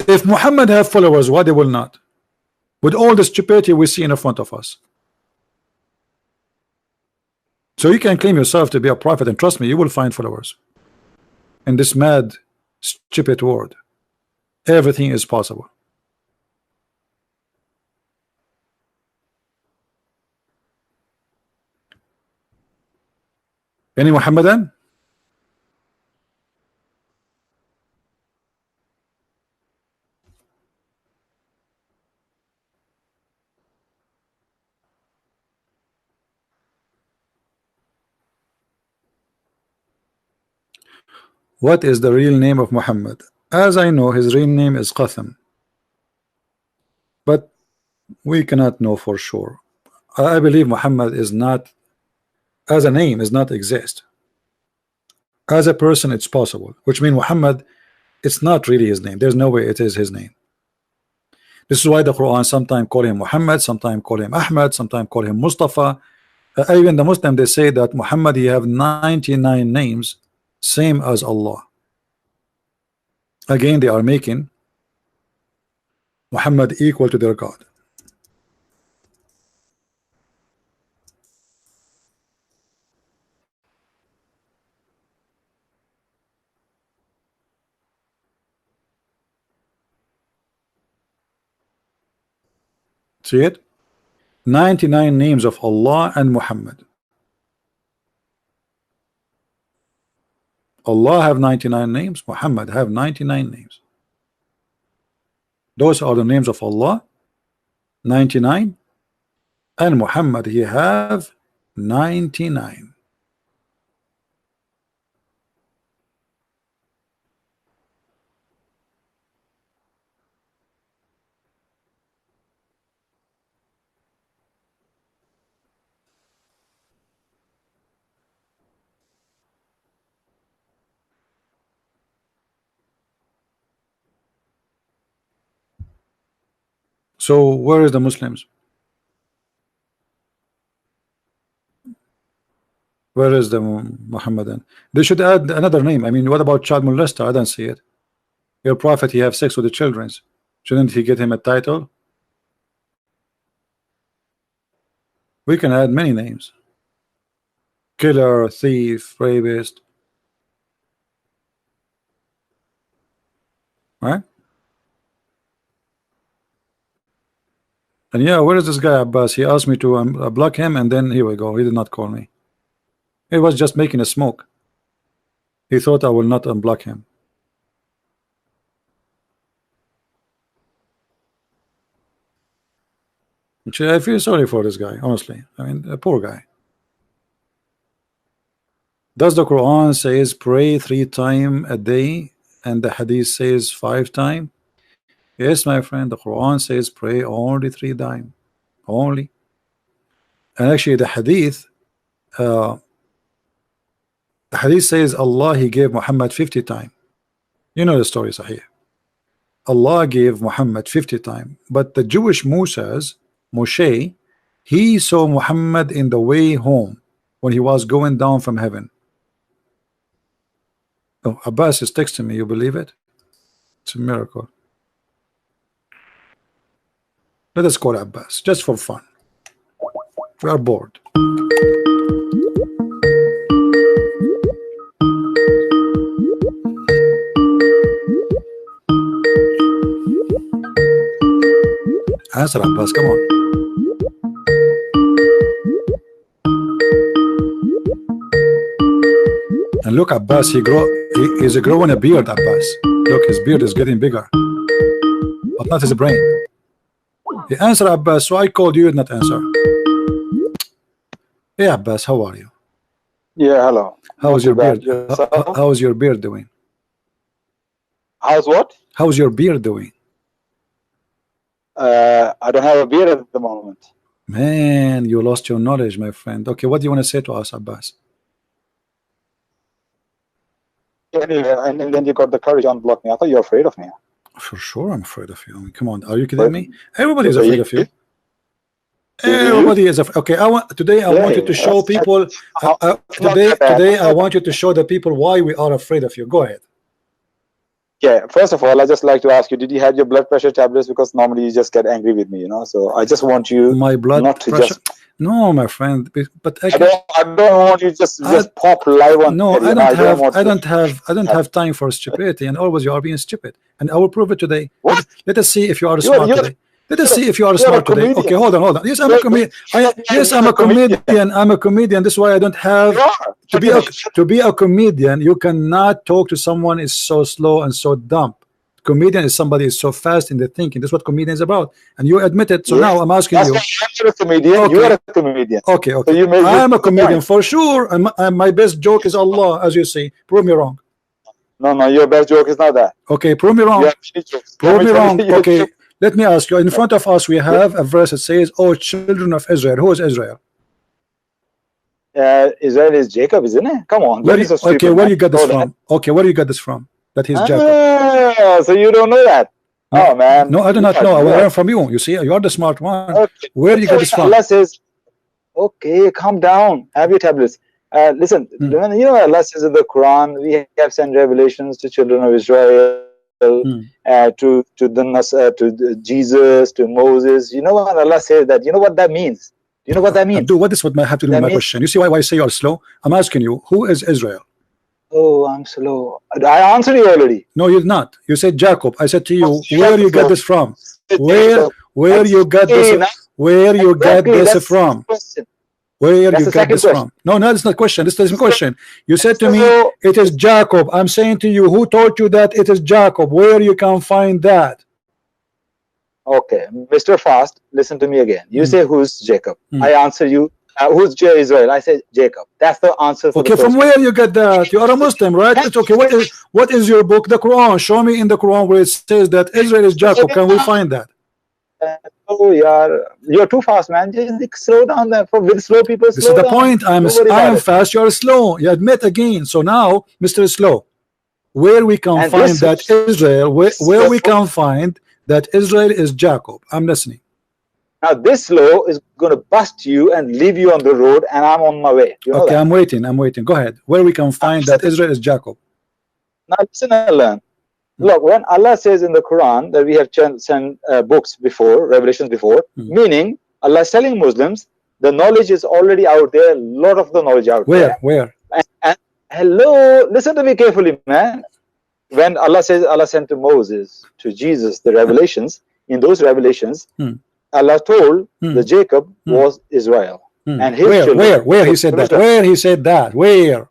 If Muhammad have followers, why they will not? With all the stupidity we see in front of us. So you can claim yourself to be a prophet, and trust me, you will find followers. In this mad, stupid world, everything is possible. Any Muhammadan? What is the real name of Muhammad? As I know, his real name is Qasim, but we cannot know for sure. I believe Muhammad is not, as a name, is not exist. As a person, it's possible, which means Muhammad, it's not really his name. There's no way it is his name. This is why the Quran sometimes call him Muhammad, sometimes call him Ahmad, sometimes call him Mustafa. Even the Muslim, they say that Muhammad, he have 99 names, same as Allah. Again, they are making Muhammad equal to their God. See it? 99 names of Allah and Muhammad. Allah have 99 names, Muhammad have 99 names. Those are the names of Allah, 99, and Muhammad, he have 99. So where is the Muslims? Where is the Muhammadan? They should add another name. I mean, what about child molester? I don't see it. Your prophet, he have sex with the children. Shouldn't he get him a title? We can add many names. Killer, thief, rapist. Right? And yeah, where is this guy Abbas? He asked me to block him, and then here we go. He did not call me. He was just making a smoke. He thought I will not unblock him. I feel sorry for this guy, honestly. I mean, a poor guy. Does the Quran says pray 3 times a day, and the Hadith says 5 times? Yes, my friend. The Quran says pray only 3 times, only. And actually, the Hadith says Allah, he gave Muhammad 50 times. You know the story, Sahih. Allah gave Muhammad 50 times, but the Jewish Moshe, he saw Muhammad in the way home when he was going down from heaven. Oh, Abbas is texting me. You believe it? It's a miracle. Let us call Abbas just for fun. We are bored. Answer, Abbas, come on. And look, Abbas, he's growing a beard, Abbas. Look, his beard is getting bigger, but not his brain. He answered, Abbas, so I called you, did not answer. Hey, Abbas, how are you? Yeah, hello. How's your beard? Yourself? How's your beard doing? How's what? How's your beard doing? I don't have a beard at the moment. Man, you lost your knowledge, my friend. Okay, what do you want to say to us, Abbas? Anyway, and then you got the courage to unblock me. I thought you were afraid of me. For sure, I'm afraid of you. I mean, come on, are you kidding me? Everybody is afraid of you. Yeah. Everybody is afraid. Okay, I want you to show people. Today, I want you to show the people why we are afraid of you. Go ahead. Yeah, first of all, I just like to ask you, did you have your blood pressure tablets? Because normally you just get angry with me, you know. So I just want you My blood not to pressure. just. No, my friend, but I don't want you just pop live on. no, TV, I don't have time for stupidity, and always you are being stupid, and I will prove it today. What? Let us see if you are smart today. Let us see if you are you're smart a today. comedian. Okay, hold on. Yes, I'm a comedian. Yes, I'm a comedian. I'm a comedian. That's why I don't have to be a comedian. You cannot talk to someone is so slow and so dumb. Comedian is somebody is so fast in the thinking. That's what comedian is about, and you admit it. So now I'm asking you. You're a comedian. Okay. You are a comedian. Okay. So you make I am a good comedian point. for sure. And my best joke is Allah, as you see. Prove me wrong. No, your best joke is not that. Okay, prove me wrong. You have shit jokes. Prove me Let wrong. tell you, Okay, let me ask you. In front of us, we have a verse that says, "Oh, children of Israel." Who is Israel? Israel is Jacob, isn't it? Come on. Where don't be so stupid, where man. you got this Know that. from? Okay, where you got this from? That he's Jacob. So you don't know that? Oh man. No, I do not know. I will learn from you. You see, you are the smart one. Okay. Where you got this from? Allah says, okay, calm down. Have your tablets. Listen, you know Allah says in the Quran, we have sent revelations to children of Israel, to Jesus, to Moses. You know what Allah says that? You know what that means? Do you know what that means? Abdul, what is what I have to do with my question? You see why I say you are slow? I'm asking you, who is Israel? Oh, I'm slow. I answered you already. No, you're not. You said Jacob. I said to you, where you got this from? Where you got this? Where you got this from? Where you got this from? No, that's not question. This is a question. You said to me, it is Jacob. I'm saying to you, who taught you that it is Jacob? Where you can find that? Okay, Mr. Fast, listen to me again. You say who's Jacob? I answer you. Who's Israel? I say Jacob. That's the answer. For okay, from where you get that? You are a Muslim, right? It's okay. What is your book? The Quran. Show me in the Quran where it says that Israel is Jacob. Can we find that? Oh, you're too fast, man. Just slow down. There with slow people. This is the point. I am fast. You are slow. You admit again. So now, Mr. Slow, where we can find that Israel? Where we can find that Israel is Jacob? I'm listening. Now this slow is going to bust you and leave you on the road, and I'm on my way. You know okay, that? I'm waiting. Go ahead. Where we can find that Israel is Jacob? Now listen and learn. Look, when Allah says in the Quran that we have sent books before, revelations before, meaning Allah is telling Muslims the knowledge is already out there. A lot of the knowledge out there. Where? And hello, listen to me carefully, man. When Allah says Allah sent to Moses, to Jesus, the revelations, in those revelations, Allah told the Jacob was Israel. And his children, where he said that? Where he said that? Where?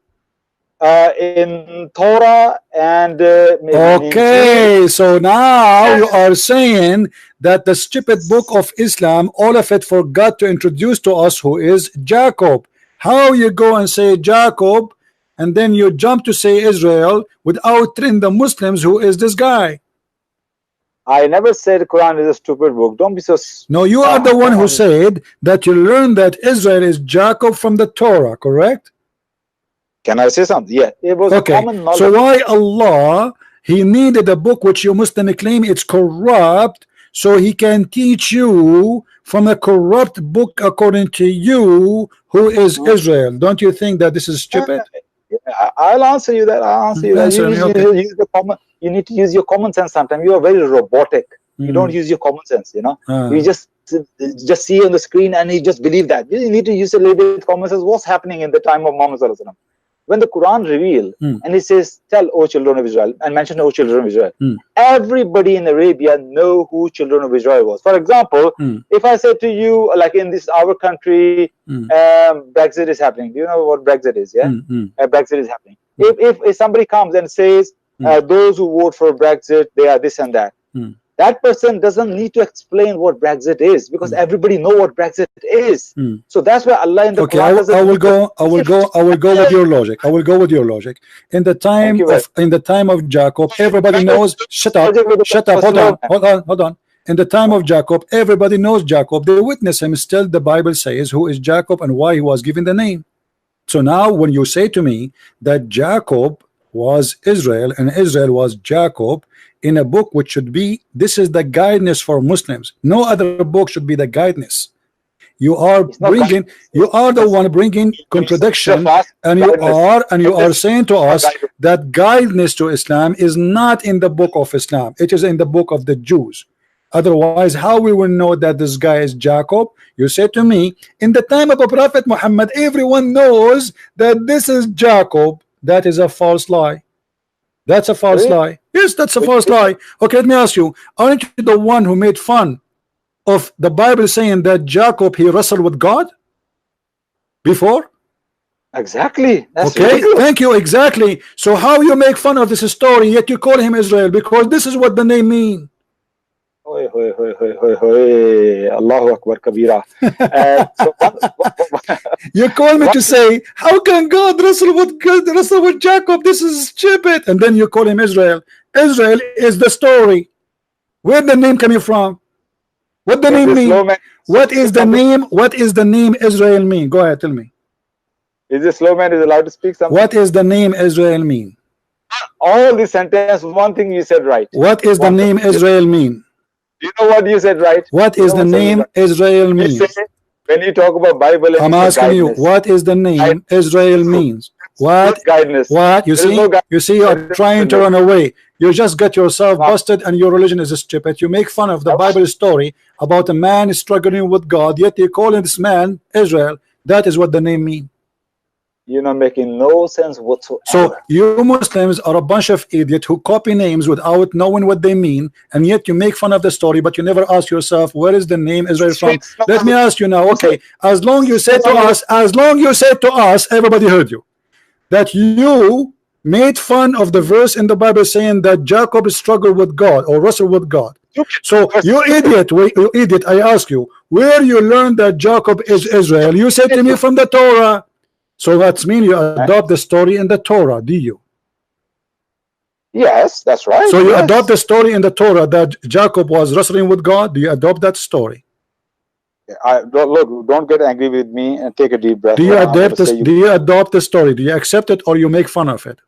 In Torah and okay, so now you are saying that the stupid book of Islam, all of it forgot to introduce to us who is Jacob. How you go and say Jacob and then you jump to say Israel without telling the Muslims who is this guy? I never said Quran is a stupid book. Don't be so. No, you are the one who said that you learned that Israel is Jacob from the Torah, correct? Can I say something? Yeah, it was common knowledge. So why Allah he needed a book which you Muslim claim it's corrupt, so he can teach you from a corrupt book according to you who is Israel? Don't you think that this is stupid? I'll answer you that. I'll answer you that. Answer me, okay. You need to use your common sense sometimes. You are very robotic. You don't use your common sense, you know. You just see on the screen and you just believe that. You need to use a little bit of common sense. What's happening in the time of Muhammad Sallallahu Alaihi Wasallam? When the Quran revealed and it says, tell, O children of Israel, and mention, O children of Israel, everybody in Arabia know who children of Israel was. For example, if I say to you, like in this our country, Brexit is happening. Do you know what Brexit is? Yeah, Brexit is happening. If somebody comes and says, those who vote for Brexit, they are this and that. That person doesn't need to explain what Brexit is, because everybody know what Brexit is. So that's why Allah in the Quran I will go with your logic. I will go with your logic. In the time of Jacob, everybody knows. Shut up. Hold on. In the time of Jacob, everybody knows Jacob. They witness him. Still, the Bible says who is Jacob and why he was given the name. So now, when you say to me that Jacob was Israel and Israel was Jacob, in a book which should be, this is the guidance for Muslims. No other book should be the guidance. You are the one bringing contradiction, and you are saying to us that guidance to Islam is not in the book of Islam. It is in the book of the Jews. Otherwise, how we will know that this guy is Jacob? You say to me, in the time of the Prophet Muhammad, everyone knows that this is Jacob. That is a false lie. That's a false lie. Yes, that's a false lie. Okay, let me ask you, aren't you the one who made fun of the Bible saying that Jacob, he wrestled with God before? Exactly. That's okay, ridiculous. Thank you. Exactly. So how you make fun of this story, yet you call him Israel, because this is what the name means. Allahu Akbar Kabira. You call me to say, how can God wrestle with Jacob? This is stupid. And then you call him Israel. Israel is the story. Where the name coming from? What the name mean? What is the name? What is the name Israel mean? Go ahead, tell me. Is this slow man is allowed to speak something? What is the name Israel mean? All the sentence, one thing you said right. What is the name Israel mean? You know what you said right? What is the name Israel mean? When you talk about Bible, and I'm asking you, what is the name Israel means? What? What? You see, you're trying to run away. You just got yourself busted, and your religion is stupid. You make fun of the Bible story about a man struggling with God, yet you call this man Israel. That is what the name means. You're not making no sense whatsoever. So you Muslims are a bunch of idiots who copy names without knowing what they mean, and yet you make fun of the story, but you never ask yourself, where is the name Israel from? Let me ask you now, okay, as long you said to us, everybody heard you, that you made fun of the verse in the Bible saying that Jacob struggled with God or wrestled with God. So you idiot, I ask you, where you learned that Jacob is Israel? You said to me from the Torah. So that means you adopt the story in the Torah, do you? Yes, that's right. So you adopt the story in the Torah that Jacob was wrestling with God. Do you adopt that story? Look, don't get angry with me and take a deep breath. Do you adopt this? Do you adopt the story? Do you accept it or you make fun of it?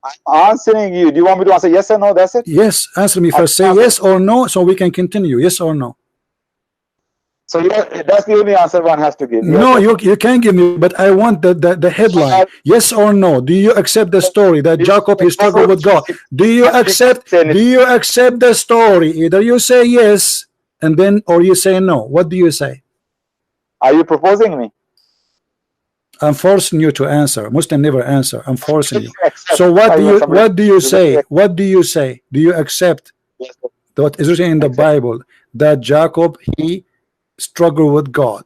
I'm answering you. Do you want me to answer yes or no? That's it. Yes, answer me first. Say yes or no, so we can continue. Yes or no? So that's the only answer one has to give. No, you can't give me, but I want the headline. Yes or no? Do you accept the story that Jacob he struggled with God? Do you accept the story? Either you say yes and then, or you say no. What do you say? Are you proposing me? I'm forcing you to answer. Muslim never answer. I'm forcing you. So what do you say? What do you say? Do you accept what is written in the Bible that Jacob he struggle with God,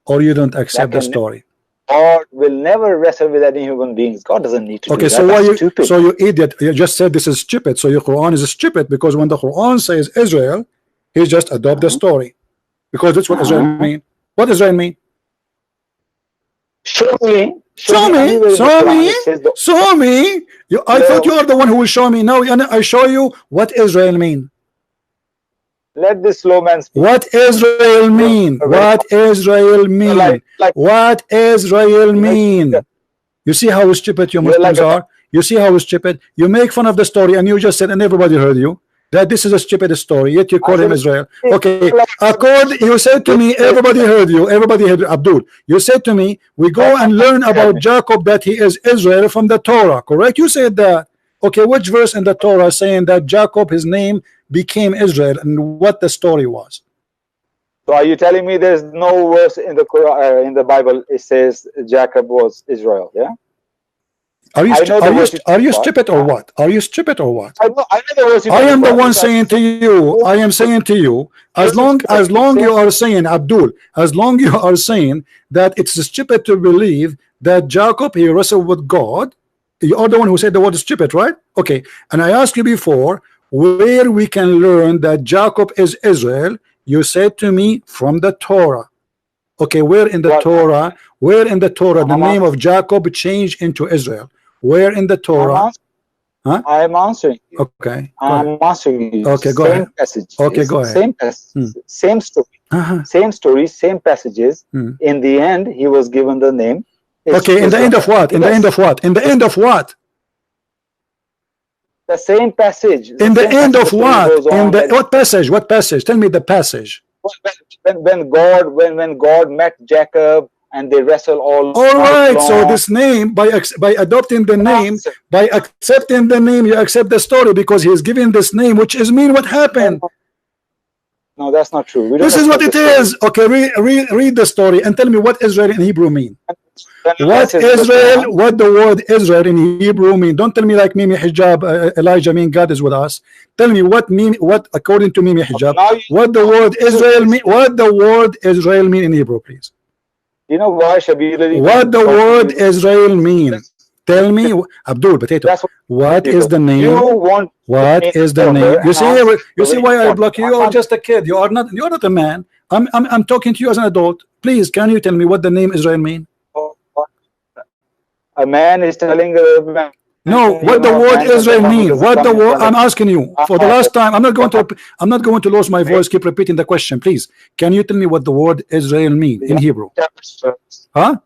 or you don't accept the story? God will never wrestle with any human beings. God doesn't need to. Okay, so why you stupid. So you idiot, you just said this is stupid. So your Quran is stupid because when the Quran says Israel, he just adopt the story because that's what Israel mean. What does Israel mean? Show me. I thought you are the one who will show me. Now I show you what Israel mean. Let this slow man speak. What Israel mean? What Israel mean? What Israel mean? You see how stupid you Muslims are? You see how stupid? You make fun of the story and you just said, and everybody heard you, that this is a stupid story, yet you call him Israel. It's Okay, like- you said to me, everybody heard you, everybody heard Abdul. You said to me, we go and learn about Jacob that he is Israel from the Torah, correct? You said that. Okay, which verse in the Torah saying that Jacob, his name became Israel, and what the story was? So are you telling me there's no verse in the Quran, in the Bible it says Jacob was Israel? Yeah. Are you I know the verse are you is- stupid or what? Are you stupid or what? I know the verse. I am the one saying to you, I am saying to you, as long you are saying, Abdul, as long you are saying that it's stupid to believe that Jacob, he wrestled with God, you are the one who said the word stupid, right? Okay, and I asked you before where we can learn that Jacob is Israel. You said to me from the Torah. Okay, where in the Well, Torah, the I'm name of Jacob changed into Israel? Where in the Torah? I'm answering you. Okay, go ahead. I'm answering you. Okay, go same ahead. Passage. Okay, go ahead. Same passage. Same story. Same story. Same passages. In the end, he was given the name. Okay, in the end of what? In the end of what? In the end of what? The same passage. In the end of what? In the When what passage? What passage? Tell me the passage. God met Jacob and they wrestle all right, night so long. this name, by adopting the name, by accepting the name, you accept the story because he is giving this name, which is mean what happened. No, that's not true. We don't This is what it accept the is. Okay, read the story and tell me what Israel in Hebrew mean. story. What Israel, what the word Israel in Hebrew mean? Don't tell me like Mimi Hijab, Elijah mean God is with us. Tell me what according to Mimi Hijab, what the word Israel mean? What the word Israel mean in Hebrew, please? You know why Shabir Ali? What the word Israel mean? Tell me, Abdul Potato. What is the name? What is the name? You see why I block you? You are just a kid. You are not a man. I'm talking to you as an adult. Please, can you tell me what the name Israel mean? A man is telling a man. No, what the word Israel mean? What the word? I'm asking you for the last time. I'm not going to lose my voice. Keep repeating the question, please. Can you tell me what the word Israel mean in Hebrew? Huh?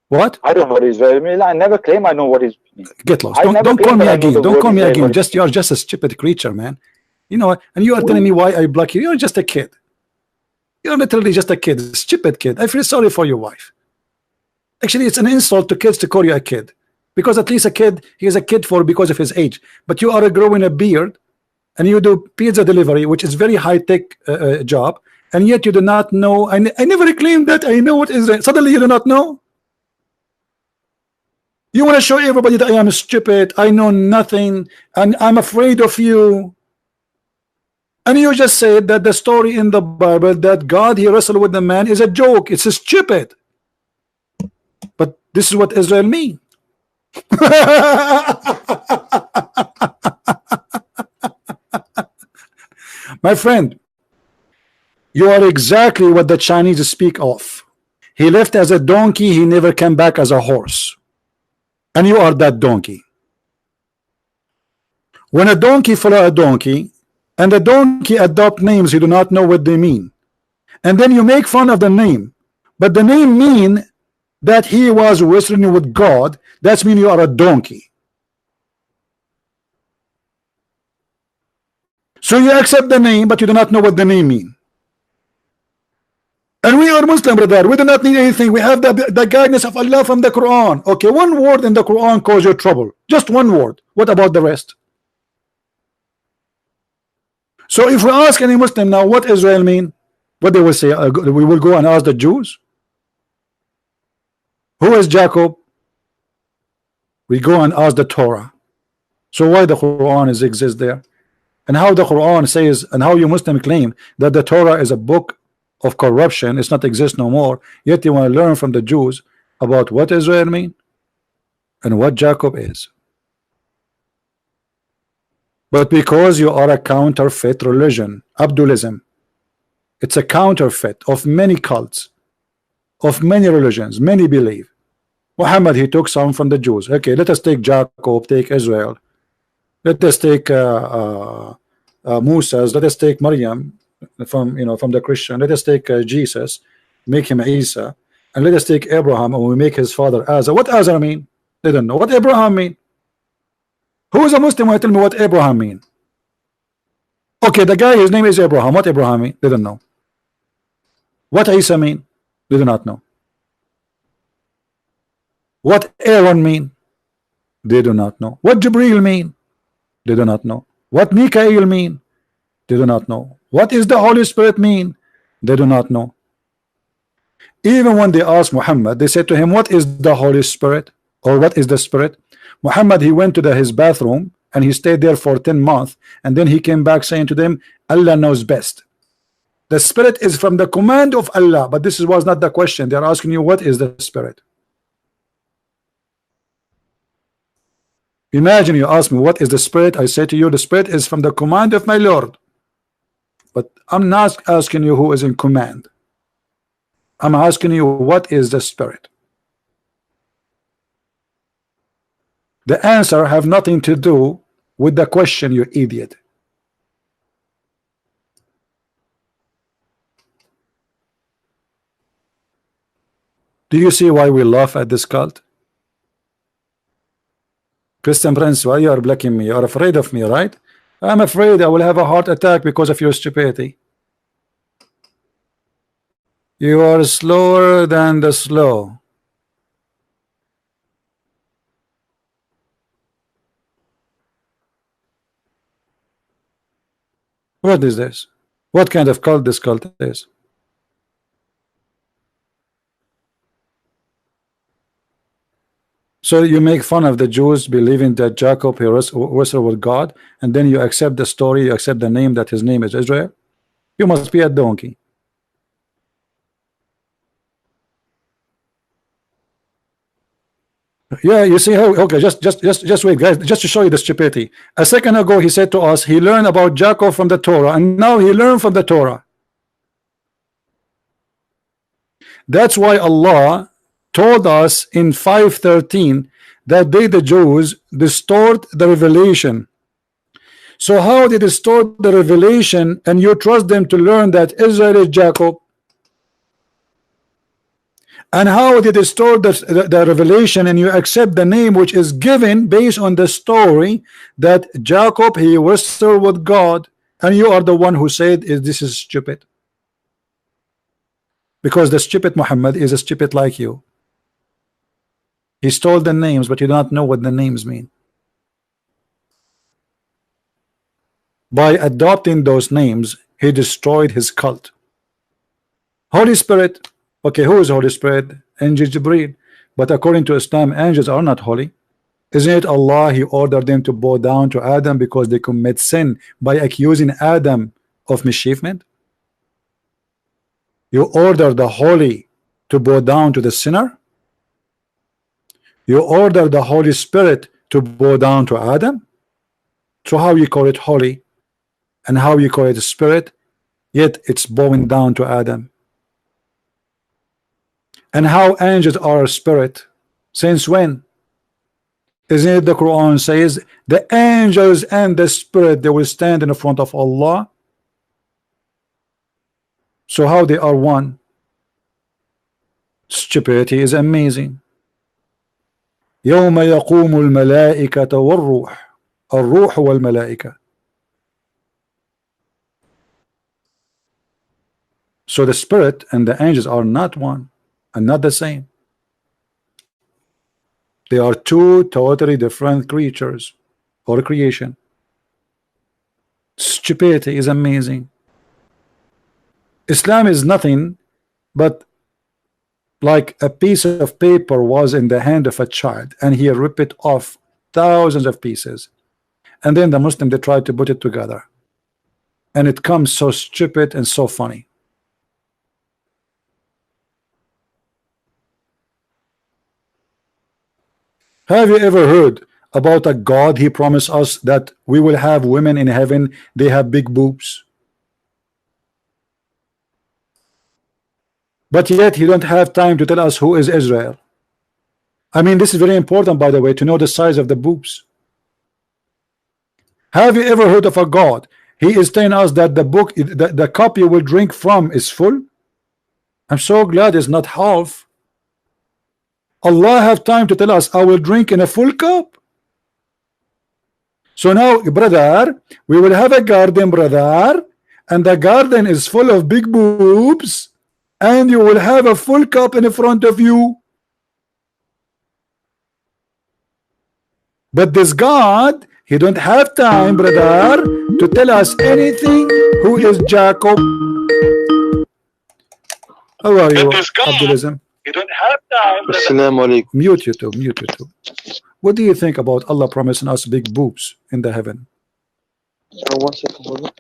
What? I don't know what Israel means. I never claim I know what it means. Get lost. Don't call me again. Don't call me again. You're just a stupid creature, man. You know, and you are telling me why I block you. You're just a kid. You're literally just a kid, a stupid kid. I feel sorry for your wife. Actually, it's an insult to kids to call you a kid, because at least a kid, he is a kid because of his age. But you are growing a beard, and you do pizza delivery, which is very high-tech job, and yet you do not know. I never claimed that I know what Israel. Suddenly, you do not know. You want to show everybody that I am stupid, I know nothing, and I'm afraid of you. And you just said that the story in the Bible that God he wrestled with the man is a joke. It's stupid. But this is what Israel means. My friend, you are exactly what the Chinese speak of. He left as a donkey, he never came back as a horse. And you are that donkey. When a donkey follow a donkey, and the donkey adopt names you do not know what they mean, and then you make fun of the name, but the name mean that he was wrestling with God, that's mean you are a donkey. So you accept the name, but you do not know what the name mean. And we are Muslim, brother. We do not need anything. We have the guidance of Allah from the Quran. Okay, one word in the Quran causes you trouble. Just one word. What about the rest? So if we ask any Muslim now what Israel mean, what they will say, we will go and ask the Jews. Who is Jacob? We go and ask the Torah. So why the Quran exists there? And how the Quran says, and how you Muslim claim that the Torah is a book of corruption, it's not exist no more, yet you want to learn from the Jews about what Israel mean and what Jacob is. But because you are a counterfeit religion, Abdulism, it's a counterfeit of many cults, of many religions, many believe. Muhammad, he took some from the Jews. Okay, let us take Jacob, take Israel, let us take Moses, let us take Maryam from the Christian, let us take Jesus, make him Isa, and let us take Abraham and we make his father Azar. What Azar mean? They don't know. What Abraham mean? Who is a Muslim who tell me what Abraham mean? Okay, the guy, his name is Abraham. What Abraham mean? They don't know. What Isa mean? They do not know. What Aaron mean? They do not know. What Jibril mean? They do not know. What Mikael mean? They do not know. What is the Holy Spirit mean? They do not know. Even when they asked Muhammad, they said to him, what is the Holy Spirit? Or what is the Spirit? Muhammad, he went to his bathroom and he stayed there for 10 months, and then he came back saying to them, Allah knows best. The Spirit is from the command of Allah, but this was not the question. They are asking you, what is the Spirit? Imagine you ask me, what is the Spirit? I say to you, the Spirit is from the command of my Lord. But I'm not asking you who is in command. I'm asking you, what is the Spirit? The answer have nothing to do with the question, you idiot. Do you see why we laugh at this cult? Christian Prince, why you are blocking me? You are afraid of me, right? I'm afraid I will have a heart attack because of your stupidity. You are slower than the slow. What is this? What kind of cult this cult is? So you make fun of the Jews believing that Jacob he wrestled with God, and then you accept the story, you accept the name that his name is Israel. You must be a donkey. Yeah, you see how? Okay, just wait, guys. Just to show you the stupidity. A second ago, he said to us, he learned about Jacob from the Torah, and now he learned from the Torah. That's why Allah told us in 5:13 that they, the Jews, distort the revelation. So how they distort the revelation, and you trust them to learn that Israel is Jacob? And how they distort the revelation, and you accept the name which is given based on the story that Jacob he wrestled with God, and you are the one who said this is stupid, because the stupid Muhammad is a stupid like you. He stole the names, but you do not know what the names mean. By adopting those names, he destroyed his cult. Holy Spirit. Okay, who is Holy Spirit? Angel Jibreel. But according to Islam, angels are not holy. Isn't it Allah, he ordered them to bow down to Adam because they commit sin by accusing Adam of mischievement? You order the holy to bow down to the sinner? You order the Holy Spirit to bow down to Adam? So how you call it holy and how you call it spirit, yet it's bowing down to Adam? And how angels are a spirit? Since when? Isn't it the Quran says the angels and the spirit, they will stand in front of Allah? So how they are one? Stupidity is amazing. يوم يقوم الملائكة والروح الروح والملائكة. So the spirit and the angels are not one and not the same. They are two totally different creatures or creation. Stupidity is amazing. Islam is nothing but like a piece of paper was in the hand of a child, and he ripped it off thousands of pieces, and then the Muslim, they tried to put it together, and it comes so stupid and so funny. Have you ever heard about a God? He promised us that we will have women in heaven, they have big boobs, but yet he don't have time to tell us who is Israel. I mean, this is very important, by the way, to know the size of the boobs. Have you ever heard of a God? He is telling us that the book, the cup you will drink from is full. I'm so glad it's not half. Allah have time to tell us I will drink in a full cup? So now, brother, we will have a garden, brother, and the garden is full of big boobs, and you will have a full cup in front of you. But this God, he don't have time, brother, to tell us anything. Who is Jacob? How are you, Abdulism? You don't have time. Assalamu alaikum. Mute YouTube, mute YouTube. What do you think about Allah promising us big boobs in the heaven? 1 second, brother.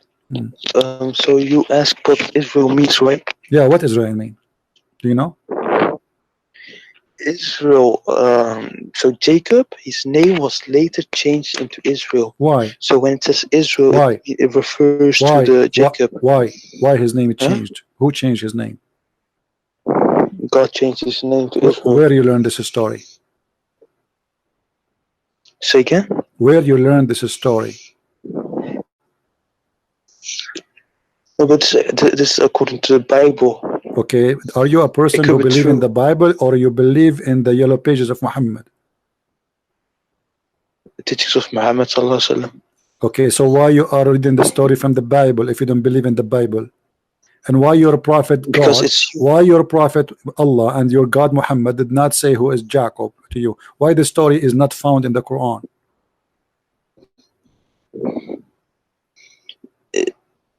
So you asked what Israel means, right? Yeah, what Israel mean? Do you know? Israel. So Jacob, his name was later changed into Israel. Why? So when it says Israel, Why? it refers Why? to the Jacob. Why his name changed? Who changed his name? God changed his name to Israel. Where you learn this story? Say again? Where you learn this story? No, but this is according to the Bible. Okay, are you a person who believes in the Bible, or you believe in the yellow pages of Muhammad? The teachings of Muhammad sallallahu alaihi wasallam. Okay, so why you are reading the story from the Bible if you don't believe in the Bible? And why your prophet God, why your prophet Allah and your God Muhammad did not say who is Jacob to you? Why the story is not found in the Quran?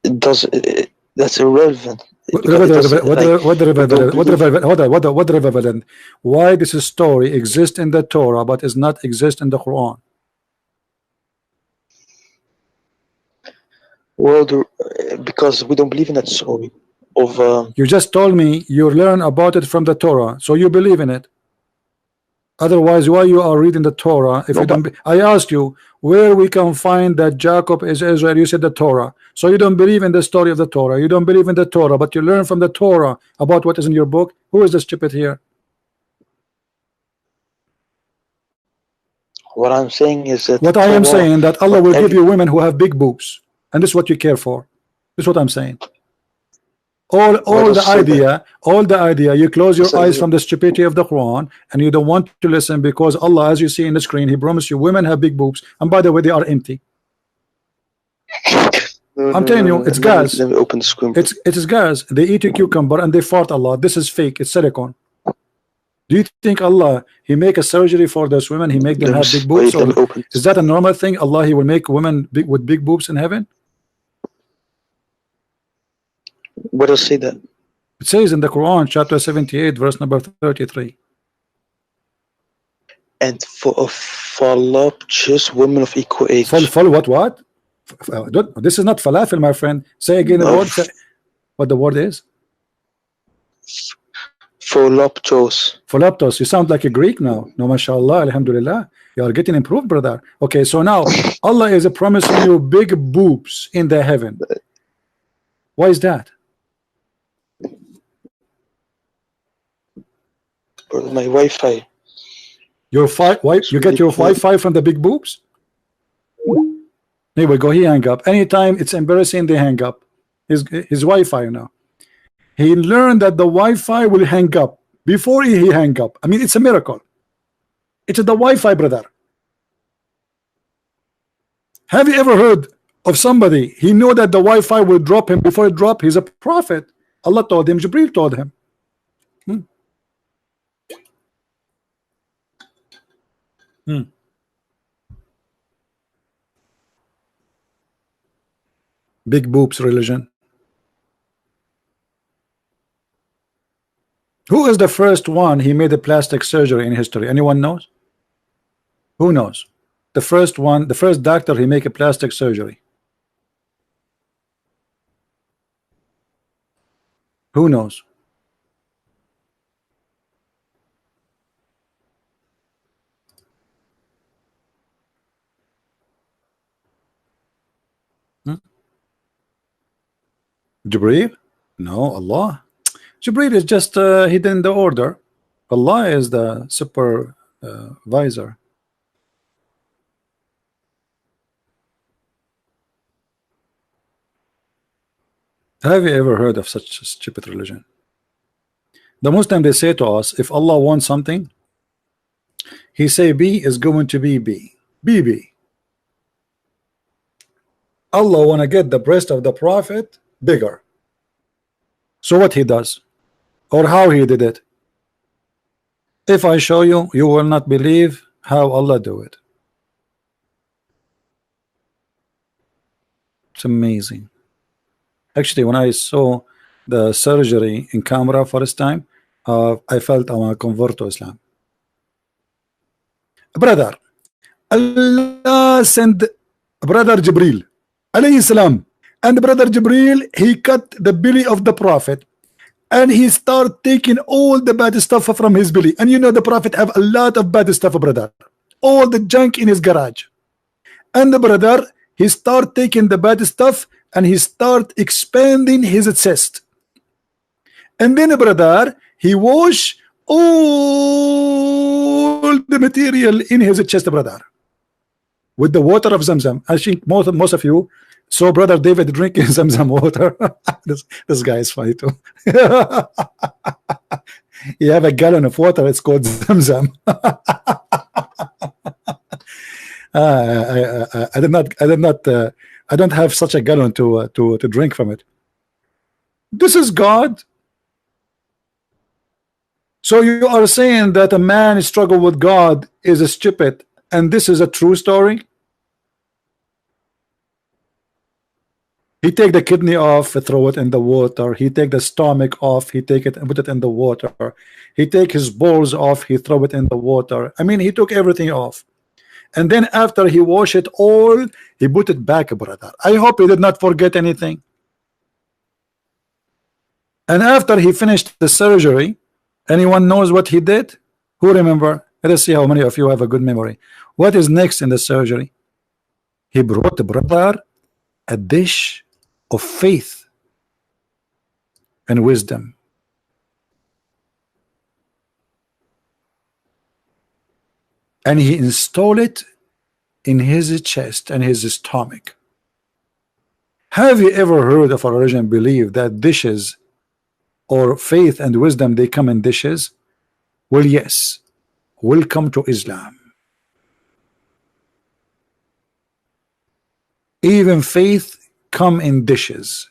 That's irrelevant. What relevant? Why this story exists in the Torah but is not exist in the Quran? Well, because we don't believe in that story of. You just told me you learn about it from the Torah, so you believe in it. Otherwise, why you are reading the Torah? If you don't, I asked you where we can find that Jacob is Israel. You said the Torah, so you don't believe in the story of the Torah. You don't believe in the Torah, but you learn from the Torah about what is in your book. Who is the stupid here? What I'm saying is that. What I am saying that Allah will give you women who have big boobs, and this is what you care for. This is what I'm saying. All the idea you close your eyes from the stupidity of the Quran, and you don't want to listen because Allah, as you see in the screen, he promised you women have big boobs, and by the way they are empty. I'm telling you, it's gas. Let me open the screen. It is gas. They eat a cucumber and they fart a lot. This is fake. It's silicone. Do you think Allah, he make a surgery for those women, he make them have big boobs? Or is that a normal thing? Allah, he will make women with big boobs in heaven? What does say that? It says in the Quran, chapter 78, verse number 33. And for a voluptuous woman of equal age. What? This is not falafel, my friend. Say again the word. What the word is? Voluptuous. Voluptuous. You sound like a Greek now. No, mashallah, alhamdulillah. You are getting improved, brother. Okay, so now Allah is promising you big boobs in the heaven. Why is that? My Wi-Fi. Your you get your Wi-Fi from the big boobs? Here we go. He hang up. Anytime it's embarrassing, they hang up. His Wi-Fi now. He learned that the Wi-Fi will hang up before he hang up. I mean, it's a miracle. It's the Wi-Fi, brother. Have you ever heard of somebody? He knew that the Wi-Fi will drop him before it drop. He's a prophet. Allah told him. Jibril told him. Big boobs religion. Who is the first one he made a plastic surgery in history? Anyone knows? Who knows? The first one, the first doctor he make a plastic surgery. Who knows? Jibreel? No, Allah. Jibreel is just hidden the order. Allah is the supervisor. Have you ever heard of such a stupid religion? The Muslim, they say to us, if Allah wants something, he say B is going to be B. BB. Allah want to get the breast of the Prophet bigger. So what he does, or how he did it, if I show you, you will not believe how Allah do it. It's amazing. Actually, when I saw the surgery in camera first time, I felt I want to convert to Islam. Brother, Allah sent brother Jibril alayhi salam, and brother Jibril, he cut the belly of the Prophet, and he start taking all the bad stuff from his belly. And you know the Prophet have a lot of bad stuff, brother, all the junk in his garage. And the brother, he start taking the bad stuff and he start expanding his chest. And then brother, he wash all the material in his chest, brother, with the water of Zamzam. I think most of you saw brother David drinking Zamzam water. this guy is funny too. You have a gallon of water, it's called Zamzam. I don't have such a gallon to drink from it. This is God. So you are saying that a man struggle with God is a stupid, and this is a true story? He take the kidney off, throw it in the water. He take the stomach off, he take it and put it in the water. He take his balls off, he throw it in the water. I mean, he took everything off. And then after he wash it all, he put it back, brother. I hope he did not forget anything. And after he finished the surgery, anyone knows what he did? Who remember? Let us see how many of you have a good memory. What is next in the surgery? He brought the brother a dish of faith and wisdom. And he installed it in his chest and his stomach. Have you ever heard of a religion believe that dishes or faith and wisdom, they come in dishes? Well, yes. Welcome to Islam. Even faith come in dishes.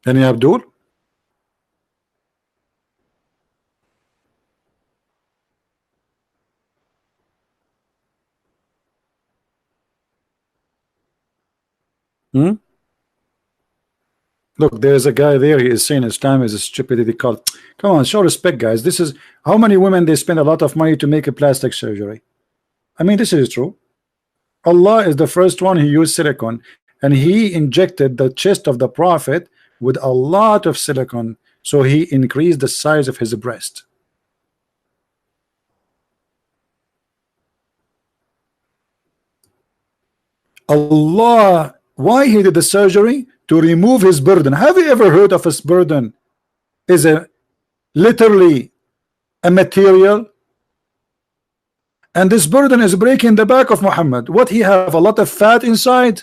Any Abdul? Look, there's a guy there. He is saying Islam is a stupidity cult. Come on, show respect, guys. This is how many women they spend a lot of money to make a plastic surgery. I mean, this is true. Allah is the first one who used silicone, and he injected the chest of the Prophet with a lot of silicone, so he increased the size of his breast. Allah, why he did the surgery? To remove his burden. Have you ever heard of his burden is a literally a material? And this burden is breaking the back of Muhammad. What, he have a lot of fat inside?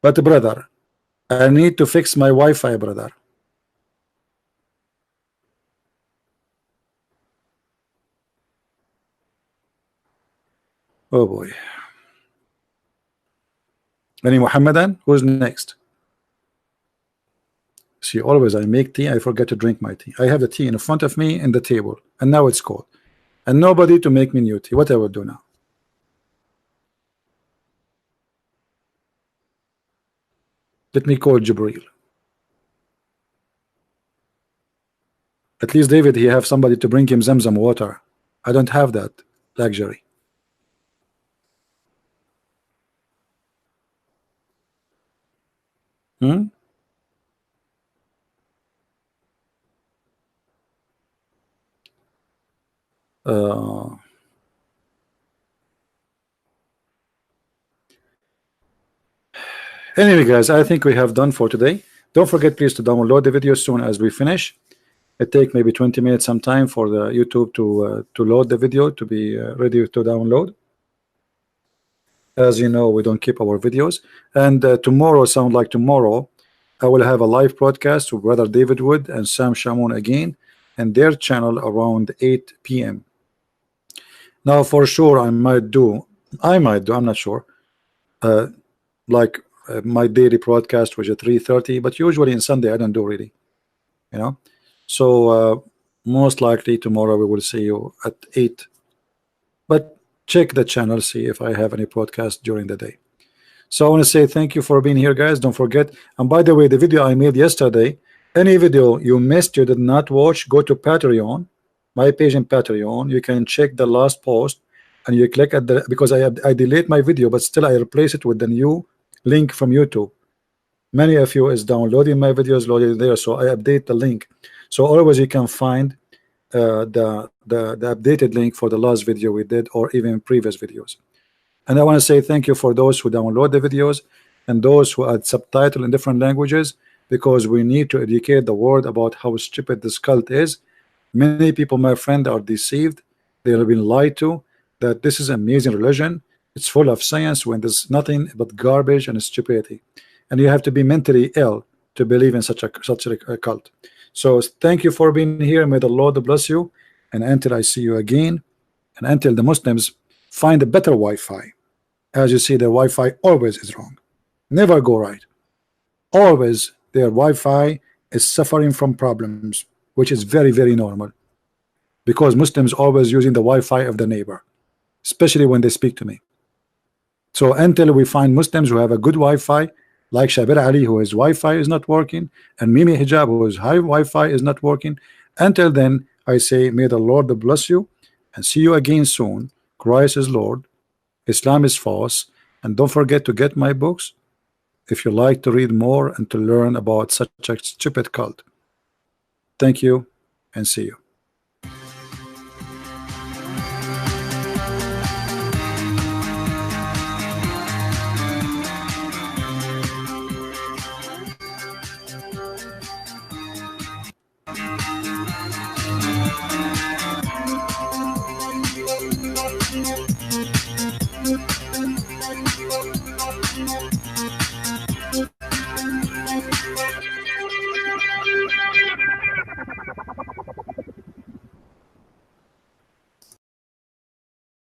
But brother, I need to fix my Wi-Fi, brother. Oh boy. Any Muhammadan? Who's next? See, always I make tea, I forget to drink my tea. I have the tea in front of me in the table, and now it's cold. And nobody to make me new tea. What I will do now? Let me call Jibril. At least David, he have somebody to bring him Zamzam water. I don't have that luxury. Anyway, guys, I think we have done for today. Don't forget, please, to download the video as soon as we finish. It take maybe 20 minutes sometime for the YouTube to load the video to be ready to download. As you know, we don't keep our videos. And tomorrow, sound like tomorrow, I will have a live broadcast with Brother David Wood and Sam Shamoun again, and their channel around 8 p.m. Now, for sure, I might do, I'm not sure, like my daily broadcast was at 3:30, but usually in Sunday I don't do really, you know. So most likely tomorrow we will see you at 8. But check the channel, see if I have any podcast during the day. So I want to say thank you for being here, guys. Don't forget, and by the way, the video I made yesterday, any video you missed, you did not watch, go to Patreon, my page in Patreon. You can check the last post, and you click at the, because I delete my video, but still I replace it with the new link from YouTube. Many of you is downloading my videos, loaded there, so I update the link. So always you can find the updated link for the last video we did, or even previous videos. And I want to say thank you for those who download the videos and those who add subtitle in different languages, because we need to educate the world about how stupid this cult is. Many people, my friend, are deceived. They have been lied to that this is an amazing religion. It's full of science when there's nothing but garbage and stupidity. And you have to be mentally ill to believe in such a cult. So thank you for being here. May the Lord bless you. And until I see you again, and until the Muslims find a better Wi-Fi. As you see, their Wi-Fi always is wrong. Never go right. Always their Wi-Fi is suffering from problems, which is very, very normal. Because Muslims always using the Wi-Fi of the neighbor, especially when they speak to me. So until we find Muslims who have a good Wi-Fi, like Shabir Ali, who his Wi-Fi is not working, and Mimi Hijab, whose high Wi-Fi is not working, until then, I say, may the Lord bless you, and see you again soon. Christ is Lord, Islam is false, and don't forget to get my books if you like to read more and to learn about such a stupid cult. Thank you, and see you.